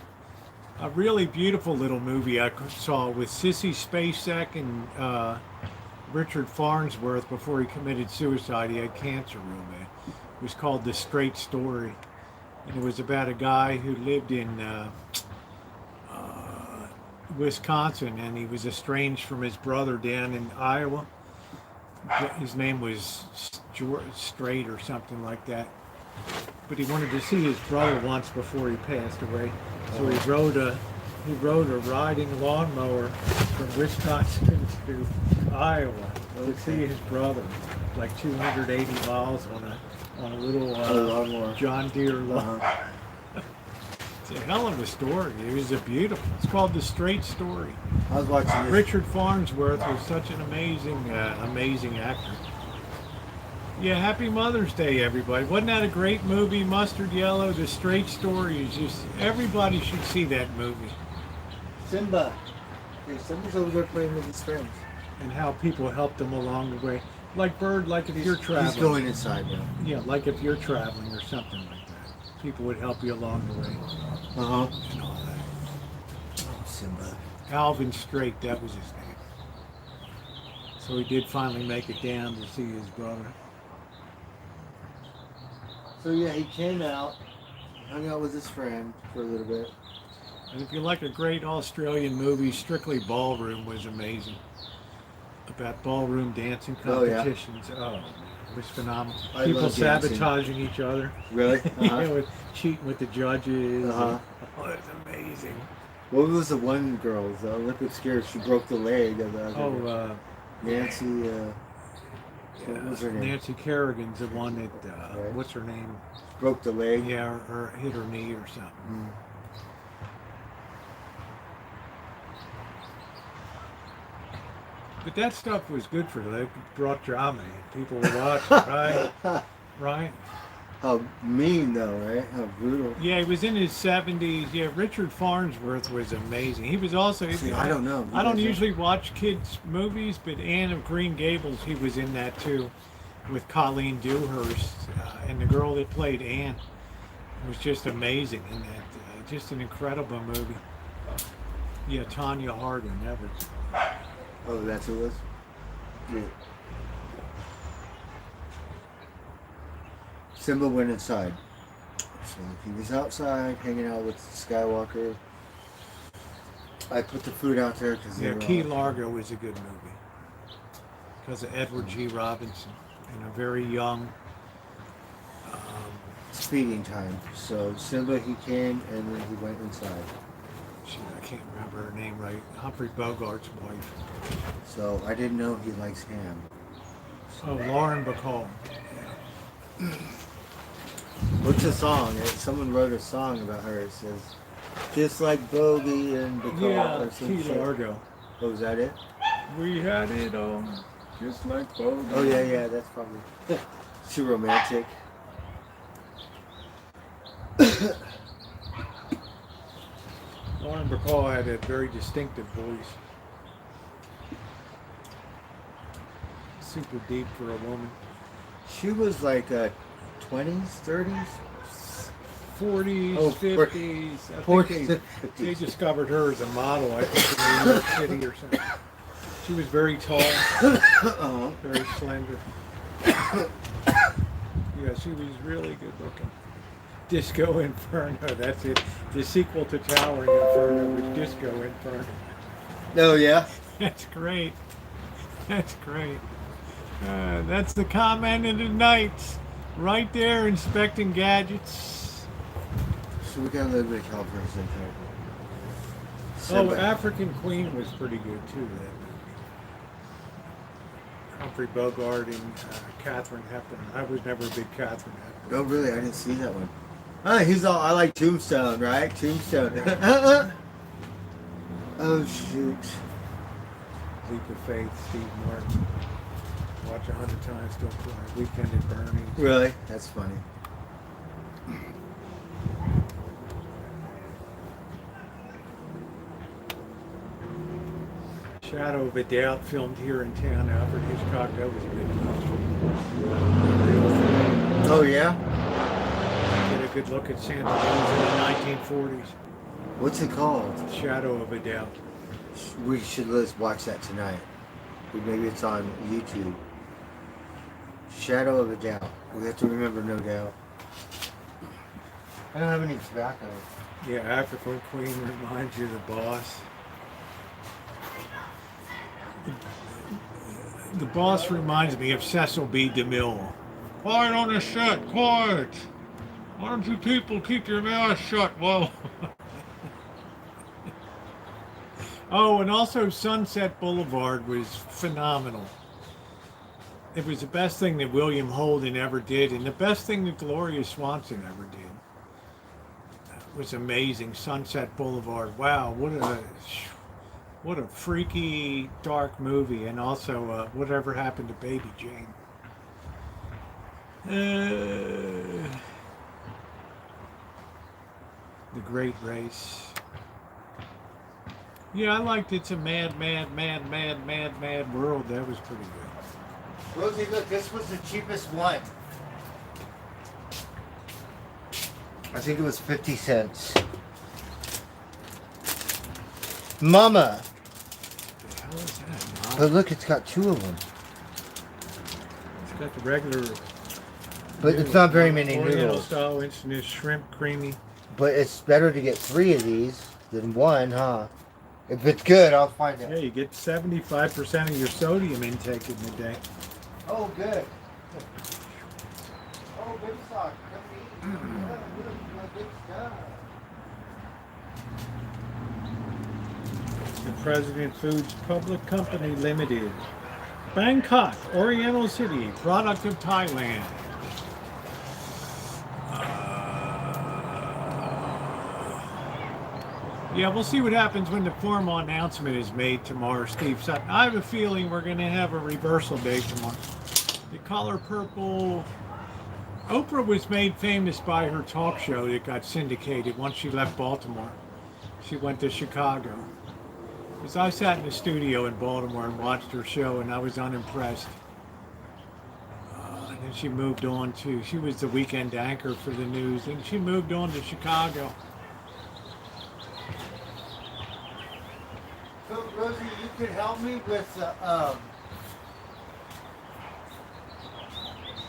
a really beautiful little movie I saw with Sissy Spacek and Richard Farnsworth before he committed suicide. He had cancer real bad. It was called The Straight Story. And it was about a guy who lived in Wisconsin, and he was estranged from his brother down in Iowa. His name was Strait or something like that. But he wanted to see his brother once before he passed away. So he rode a riding lawnmower from Wisconsin to Iowa to see his brother, like 280 miles on a little lawnmower. John Deere lawn. It's a hell of a story. It was a beautiful. It's called The Straight Story. I was watching this. Richard Farnsworth was such an amazing actor. Yeah, happy Mother's Day, everybody. Wasn't that a great movie, Mustard Yellow? The Straight Story is just, everybody should see that movie. Simba. Yeah, Simba's over there playing with his friends. And how people helped him along the way. Like Bird, like if you're traveling. He's going inside now. Yeah, like if you're traveling or something like that. People would help you along the way. Uh-huh. And all that. Oh, Simba. Alvin Strait, that was his name. So he did finally make it down to see his brother. So yeah, he came out, hung out with his friend for a little bit. And if you like a great Australian movie, Strictly Ballroom was amazing. About ballroom dancing Oh, yeah. competitions. Oh, it was phenomenal. I People love dancing. sabotaging each other. Really? Yeah, with cheating with the judges. Uh-huh. Oh, it's amazing. What was the one girl, the Olympic skier? She broke the leg of the other girl. Nancy, what was her name? Nancy Kerrigan's the one that, Right. what's her name? Broke the leg. Yeah, or hit her knee or something. Mm. But that stuff was good for them. It brought drama in. People were watching, right? Right? How mean though, right? How brutal. Yeah, he was in his 70s. Yeah, Richard Farnsworth was amazing. He was also... See, I don't know. I don't usually watch kids' movies, but Anne of Green Gables, he was in that too, with Colleen Dewhurst. And the girl that played Anne was just amazing in that. Just an incredible movie. Yeah, Tanya Harding. That was... Oh, that's who it was? Yeah. Simba went inside. So he was outside hanging out with Skywalker. I put the food out there because Yeah, Key Largo is a good movie because of Edward G. Robinson and a very young. Speeding time. So Simba, he came and then he went inside. I can't remember her name right. Humphrey Bogart's wife. So I didn't know he likes ham. Oh, Lauren Bacall. What's the song? Someone wrote a song about her. It says, just like Bogey and Bacall Yeah, or some Key shit. Largo. Oh, is that it? We had it on, just like Bogey. Oh yeah, that's probably too romantic. Lauren Bacall had a very distinctive voice. Super deep for a woman. She was like 20s, 30s? 40s, Oh, 50s. I 40s, think they discovered her as a model, I think, in New York City or something. She was very tall, Uh-huh. very slender. Yeah, she was really good looking. Disco Inferno, that's it. The sequel to Towering Inferno was Disco Inferno. Oh yeah? That's great. That's great. That's the comment of the night. Right there, inspecting gadgets. So we got a little bit of California Oh, African Queen was pretty good too. That movie. Humphrey Bogart and Katharine Hepburn. I was never a big Katharine Hepburn. Oh really? I didn't see that one. He's all, I like Tombstone, right? Tombstone. Oh shoot. Leap of Faith, Steve Martin. Watch 100 times, don't cry. Weekend at Bernie's. Really? That's funny. Shadow of a Doubt, filmed here in town. Alfred Hitchcock, that was a good film. Oh yeah? Get a good look at Santa Cruz in the 1940s. What's it called? Shadow of a Doubt. We should let's watch that tonight. Maybe it's on YouTube. Shadow of a Doubt. We have to remember No Doubt. I don't have any tobacco. Yeah, African Queen reminds you of the boss. The boss reminds me of Cecil B. DeMille. Quiet on the set, quiet. Why don't you people keep your mouth shut? Whoa. Oh, and also Sunset Boulevard was phenomenal. It was the best thing that William Holden ever did, and the best thing that Gloria Swanson ever did. It was amazing. Sunset Boulevard. Wow, what a freaky, dark movie, and also whatever happened to Baby Jane. The Great Race. Yeah, I liked It's a Mad, Mad, Mad, Mad, Mad, Mad World. That was pretty good. Rosie, look, this was the cheapest one. I think it was 50 cents. Mama! What the hell is that, Mom? But look, it's got two of them. It's got the regular... But it's not very many Oriental noodles. style instant shrimp creamy. But it's better to get 3 of these than 1, huh? If it's good, I'll find Yeah, out. you get 75% of your sodium intake in the day. Oh, good. Oh, good sock. Come eat. Yeah, look, my good stuff. The President Foods Public Company Limited. Bangkok, Oriental City, product of Thailand. Yeah, we'll see what happens when the formal announcement is made tomorrow, Steve Sutton. I have a feeling we're going to have a reversal day tomorrow. The color purple. Oprah was made famous by her talk show that got syndicated once she left Baltimore. She went to Chicago. Because I sat in the studio in Baltimore and watched her show, and I was unimpressed. And then she moved on to, she was the weekend anchor for the news, and she moved on to Chicago. So, Rosie, you could help me with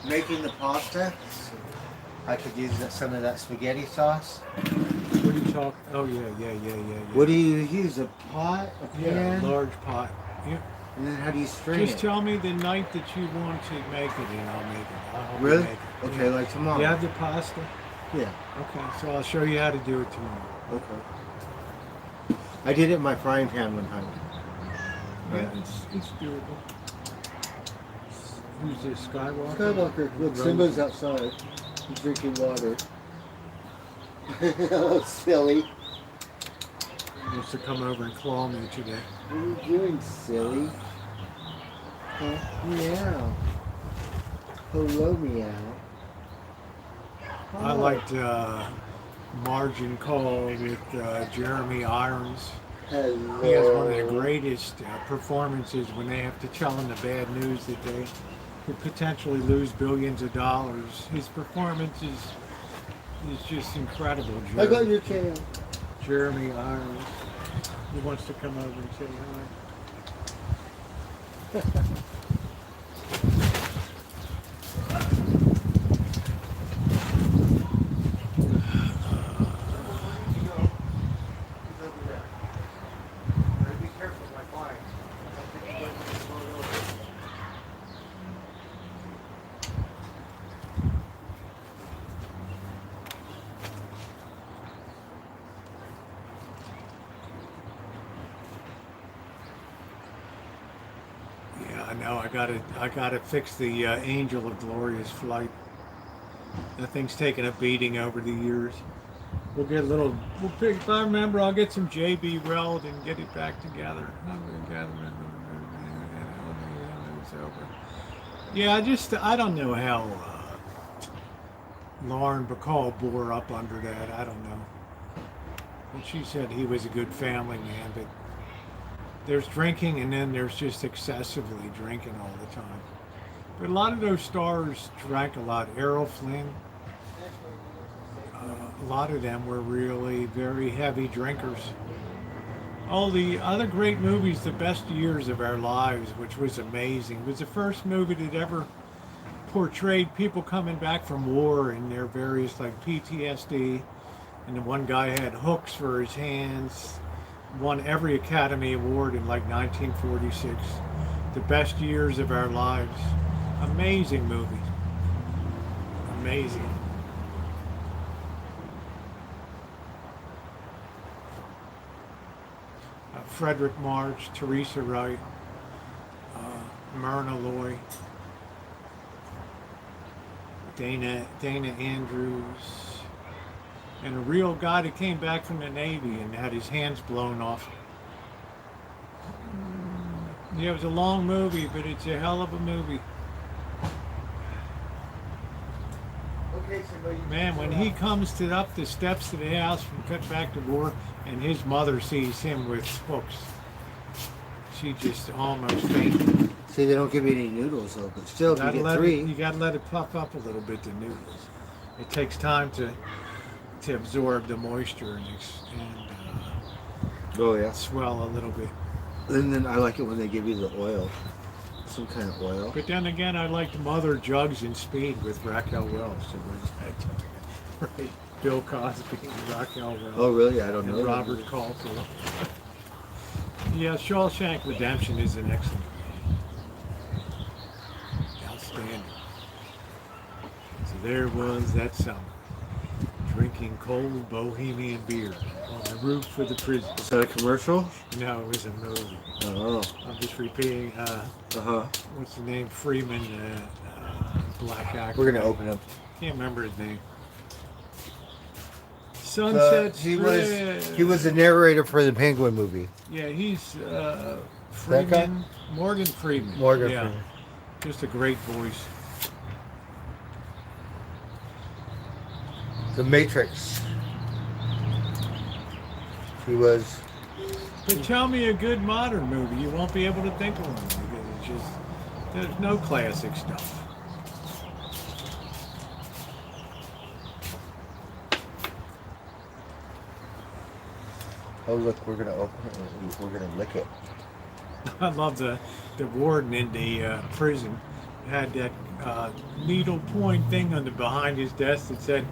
making the pasta. I could use some of that spaghetti sauce. What are you talking? Oh, yeah. What do you use? A pot? A pan? Yeah, large pot. Yeah. And then how do you strain Just it? tell me the night that you want to make it, and I'll make it. I'll help you Really? make it. Okay, Yeah. like tomorrow. You have the pasta? Yeah. Okay, so I'll show you how to do it tomorrow. Okay. I did it in my frying pan one time. Yeah, it's doable. Who's this, Skywalker? Skywalker, look, Rosie. Simba's outside. He's drinking water. Oh, silly. He wants to come over and claw me today. What are you doing, silly? Huh? Meow. Hello, meow. I liked Margin Call with Jeremy Irons. Hello. He has one of the greatest performances when they have to tell him the bad news that they could potentially lose billions of dollars. His performance is just incredible. I got your tail. Jeremy Irons. He wants to come over and say hi. Be careful, my client. Yeah, I know. I gotta fix the Angel of Glorious Flight. That thing's taken a beating over the years. We'll get a little. We'll pick. If I remember, I'll get some JB Weld and get it back together. It's over. Yeah, I don't know how Lauren Bacall bore up under that. I don't know. And she said he was a good family man, but there's drinking and then there's just excessively drinking all the time. But a lot of those stars drank a lot. Errol Flynn, a lot of them were really very heavy drinkers. Oh, the other great movies, The Best Years of Our Lives, which was amazing. It was the first movie that ever portrayed people coming back from war and their various like PTSD. And the one guy had hooks for his hands. won every Academy Award in like 1946. The best years of our lives. Amazing movie. Amazing. Frederick March, Teresa Wright, Myrna Loy, Dana Andrews, and a real guy that came back from the Navy and had his hands blown off. Yeah, it was a long movie, but it's a hell of a movie. Okay, so Man, when he comes up the steps to the house from Cut Back to War, and his mother sees him with hooks, she just almost fainted. see, they don't give you any noodles though, but still, if you get three. You gotta let it puff up a little bit, the noodles. It takes time to absorb the moisture and Oh yeah. swell a little bit. And then I like it when they give you the oil, some kind of oil. But then again, I liked Mother Jugs in Speed with Raquel Welch. So right. Bill Cosby and Raquel Welch. Oh really? I don't And know. Robert Caulfield. Yeah, Shawshank Redemption is an excellent movie. Outstanding. So there was that summer, drinking cold Bohemian beer on the roof of the prison. Is that a commercial? No, it was a movie. Oh. I'm just repeating. What's the name? Freeman, black actor. We're gonna open up. Can't remember his name. Sunset He Strip. was the narrator for the Penguin movie. Yeah, he's That Freeman. guy? Morgan Freeman. Morgan Yeah. Freeman. Just a great voice. The Matrix. He was. But tell me a good modern movie. You won't be able to think of one because it's just there's no classic stuff. Oh look, we're gonna open it. And we're gonna lick it. I love the warden in the prison had that needle point thing on the behind his desk that said,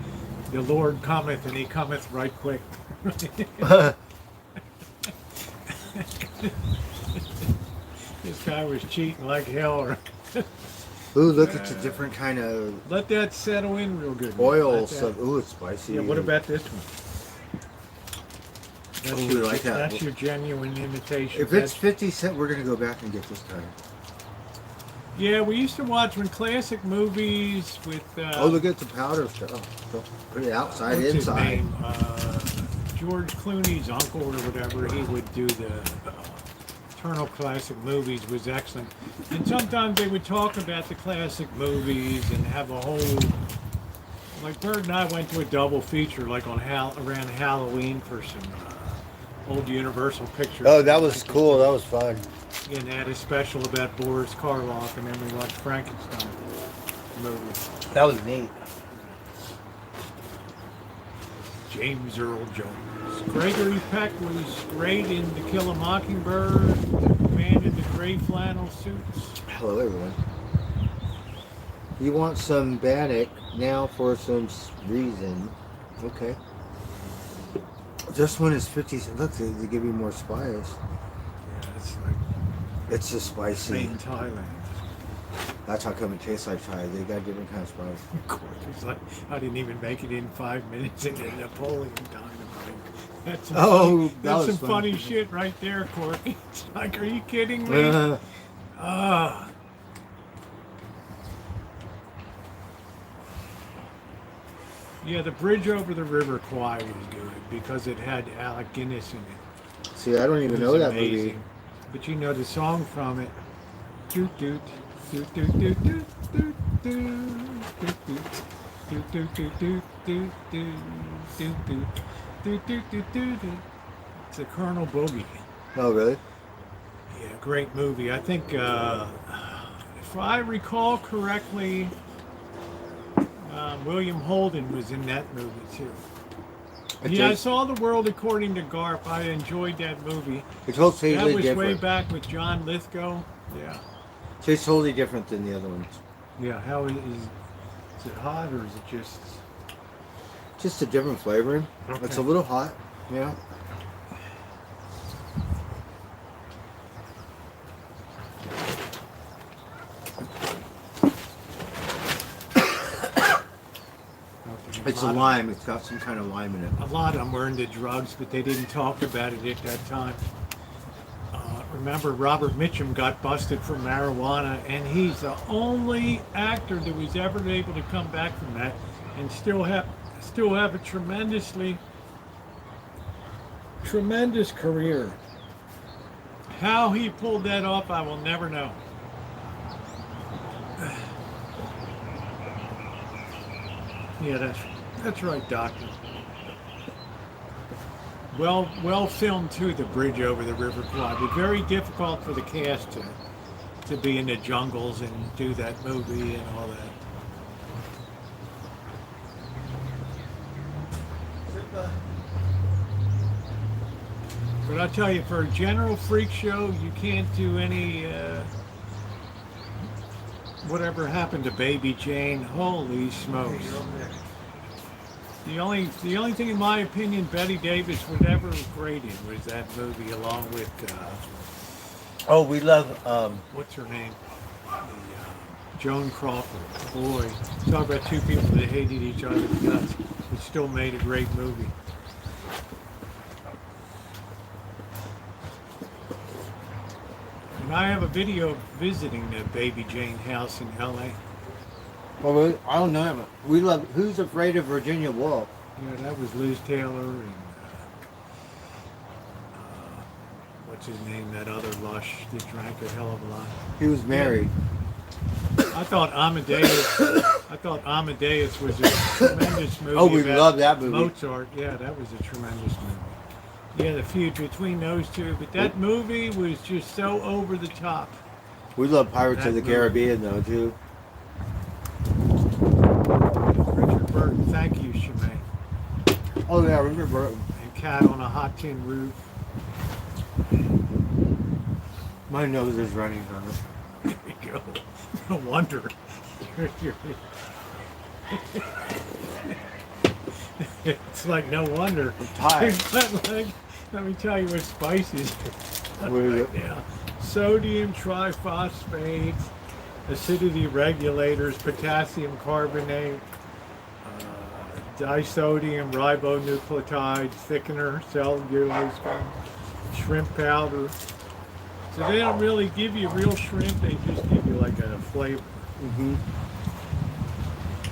"The Lord cometh, and He cometh right quick." This guy was cheating like hell. Ooh, look, it's a different kind of Let that settle in real good. oil Let that- stuff. Ooh, it's spicy. Yeah, what about this one? That's, Ooh, your, we like that. that's your genuine imitation. If it's 50 cents, we're gonna go back and get this time. Yeah, we used to watch when classic movies with. Oh, look at the powder stuff. Oh, put it outside, what's his inside. name? George Clooney's uncle or whatever. He would do the Eternal Classic Movies was excellent, and sometimes they would talk about the classic movies and have a whole. Like Bert and I went to a double feature, like on around Halloween for some old Universal pictures. Oh, that was cool. That was fun. And they had a special about Boris Karloff, and then we watched Frankenstein movie. That was neat. James Earl Jones. Gregory Peck was great in To Kill a Mockingbird. Man in the gray flannel suits. Hello, everyone. You want some Bannock now for some reason. Okay. This one is 50 cents. Look, they give you more spice. Yeah, it's like It's just spicy. made in Thailand. That's how come it tastes like Thai. They got different kind of spice. Of course, it's like I didn't even make it in 5 minutes in the Napoleon Dynamite. That's some Oh, funny, that that's was some funny. funny shit right there, Corey. It's like, are you kidding me? Ah. Yeah, the bridge over the River Kwai was good because it had Alec Guinness in it. See, I don't It even was know that amazing. movie. But you know the song from it. Doot doot doot doot doot doot doot doot doot doot doot doot doot doot doot doot doot doot doot. It's a Colonel Bogey. Oh, really? Yeah, great movie. I think if I recall correctly, William Holden was in that movie too. Yeah, I saw The World According to Garp. I enjoyed that movie. It's totally That was way different. back with John Lithgow. Yeah. Tastes totally different than the other ones. Yeah, how is it hot or is it just Just a different flavoring. Okay. It's a little hot. Yeah. It's a lime. It's got some kind of lime in it. A lot of them were into drugs, but they didn't talk about it at that time. Remember, Robert Mitchum got busted for marijuana, and he's the only actor that was ever able to come back from that and still have a tremendous career. How he pulled that off, I will never know. Yeah, that's right, Doctor. Well filmed too, the bridge over the River Kwai. But very difficult for the cast to be in the jungles and do that movie and all that. But I'll tell you, for a general freak show, you can't do any whatever happened to Baby Jane. Holy smokes. The only thing, in my opinion, Betty Davis would ever have graded was that movie, along with Oh, we love. what's her name, Joan Crawford. Boy, talk about two people that hated each other to guts, but still made a great movie. And I have a video of visiting the Baby Jane house in L.A. Well, I don't know. But we love. Who's Afraid of Virginia Woolf? Yeah, that was Liz Taylor and what's his name? That other lush that drank a hell of a lot. He was married. I thought Amadeus was a tremendous movie. Oh, we about love that movie. Mozart. Yeah, that was a tremendous movie. Yeah, the feud between those two, but that movie was just so over the top. We love Pirates That of the movie. Caribbean though too. Richard Burton, thank you, Shemay. Oh yeah, I remember. And Cat on a Hot Tin Roof. My nose is running on it. There you go. No wonder. It's like no wonder. I'm tired. Let me tell you what spices What is it? now. Sodium triphosphate, acidity regulators, potassium carbonate, disodium ribonucleotide thickener, cellulose, shrimp powder. So they don't really give you real shrimp, they just give you like a flavor. Mm-hmm.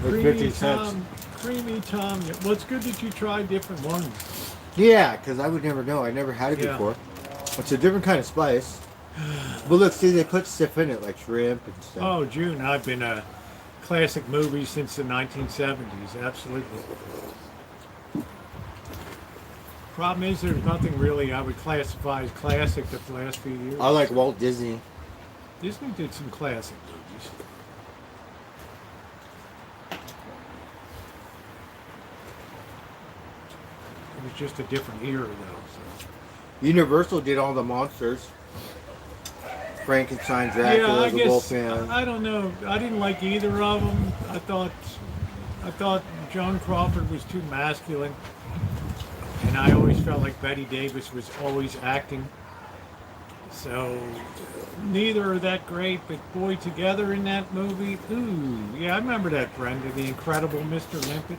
Like 50 cents. Creamy Tom. Well, it's good that you try different ones. Yeah, because I would never know. I never had it Yeah. before. It's a different kind of spice. But look, see, they put stuff in it, like shrimp and stuff. Oh, June, I've been a classic movie since the 1970s, absolutely. Problem is, there's nothing really I would classify as classic the last few years. I like Walt Disney. Disney did some classic movies. It was just a different era, though. So. Universal did all the monsters. Frankenstein, Dracula, Yeah, I the guess Wolfman. I don't know. I didn't like either of them. I thought Joan Crawford was too masculine, and I always felt like Betty Davis was always acting. So neither are that great, but boy, together in that movie, ooh, yeah, I remember that, Brenda, The Incredible Mr. Limpet.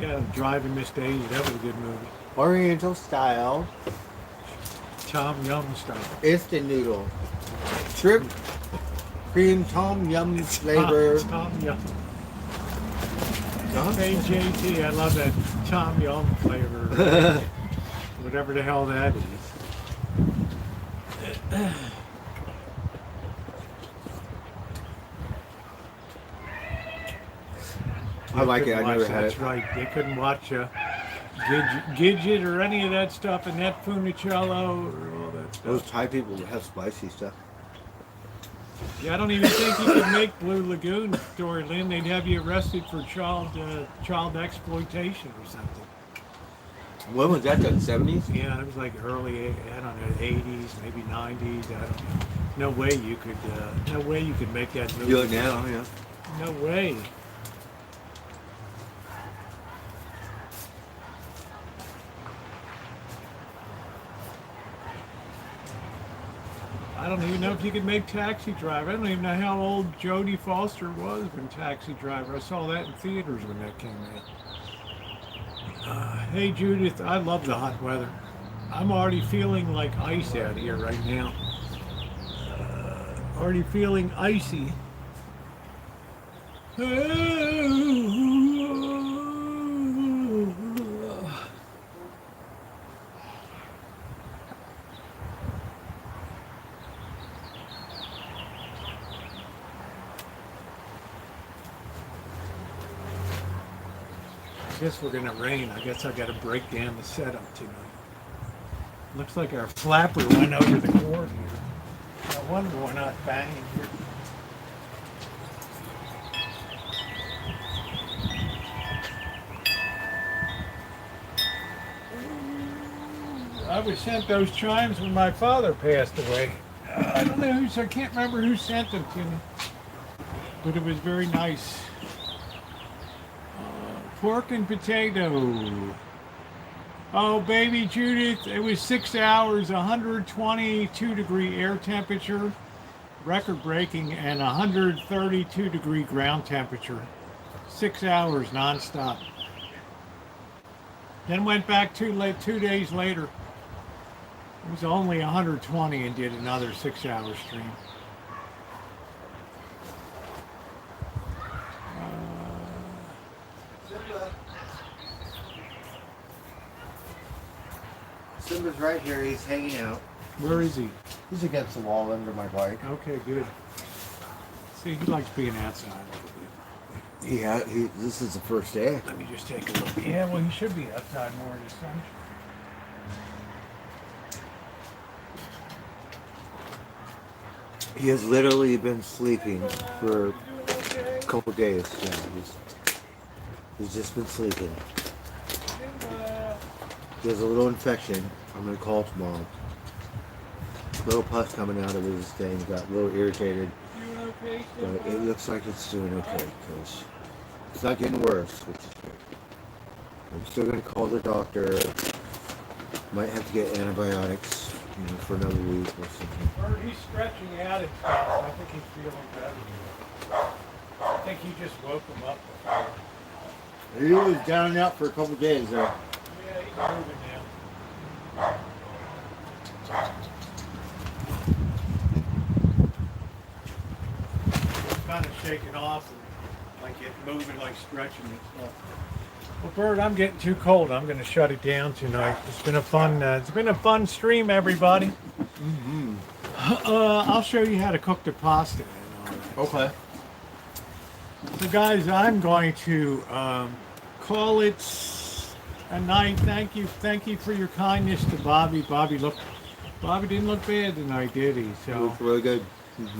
Yeah, Driving Miss Daisy, that was a good movie. Oriental style. Tom Yum style. Instant noodle. Shrimp. Cream Tom Yum flavor. Tom Yum. Huh? Hey JT, I love that Tom Yum flavor. Whatever the hell that is. I like it. I never had That's it. right. They couldn't watch Gidget or any of that stuff, and that Funicello or all that Those stuff. Thai people have spicy stuff. Yeah, I don't even think you could make Blue Lagoon, Dory Lynn. They'd have you arrested for child exploitation or something. When was that done? 70s? Yeah, it was like early, I don't know, 80s, maybe 90s. I don't know. No way you could make that movie. Do it now, yeah. No way. I don't even know if you could make Taxi Driver. I don't even know how old Jodie Foster was when Taxi Driver. I saw that in theaters when that came out. Hey Judith, I love the hot weather. I'm already feeling like ice out here right now. Already feeling icy. I guess we're gonna rain. I guess I gotta break down the setup tonight. Looks like our flapper went over the cord here. No wonder we're not banging here. I was sent those chimes when my father passed away. I don't know I can't remember who sent them to me, but it was very nice. Pork and potato. Oh, baby Judith, it was 6 hours, 122 degree air temperature, record breaking, and 132 degree ground temperature. 6 hours nonstop. Then went back 2 days later. It was only 120 and did another 6 hour stream. Simba's right here. He's hanging out. Where is he? He's against the wall under my bike. Okay, good. See, he likes being outside. Yeah, this is the first day. Let me just take a look. Yeah, well, he should be outside more in the sun. He has literally been sleeping for a couple days. Yeah, he's just been sleeping. He has a little infection. I'm gonna call tomorrow. Little pus coming out of his thing. Got a little irritated. But it looks like it's doing okay because it's not getting worse, which is good. I'm still gonna call the doctor. Might have to get antibiotics, for another week or something. He's stretching out and stuff. I think he's feeling better. I think he just woke him up. He was down and out for a couple days there. Yeah, he's moving now. Kind of shaking off and like it moving, like stretching and stuff. Well, Bert, I'm getting too cold. I'm going to shut it down tonight. It's been a fun stream, everybody. Mm-hmm. I'll show you how to cook the pasta and all that. Okay. So, guys, I'm going to call it a night. Thank you for your kindness to Bobby. Bobby didn't look bad tonight, did he? It So. looks really good.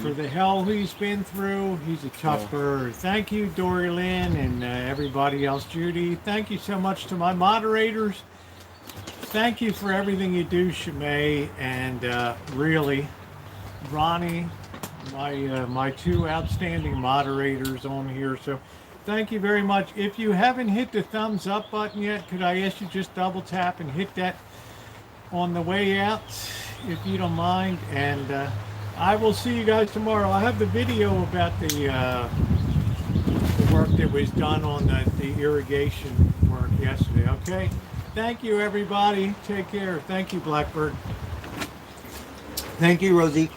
For the hell he's been through, he's a tough bird. Thank you, Dory Lynn, and everybody else, Judy. Thank you so much to my moderators. Thank you for everything you do, Shimei, and really, Ronnie, my two outstanding moderators on here. So thank you very much. If you haven't hit the thumbs up button yet, could I ask you just double tap and hit that on the way out, if you don't mind, and I will see you guys tomorrow. I have the video about the work that was done on the irrigation work yesterday, okay? Thank you, everybody. Take care. Thank you, Blackbird. Thank you, Rosie.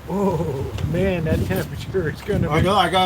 Oh, man, that temperature is going to be... I know, I got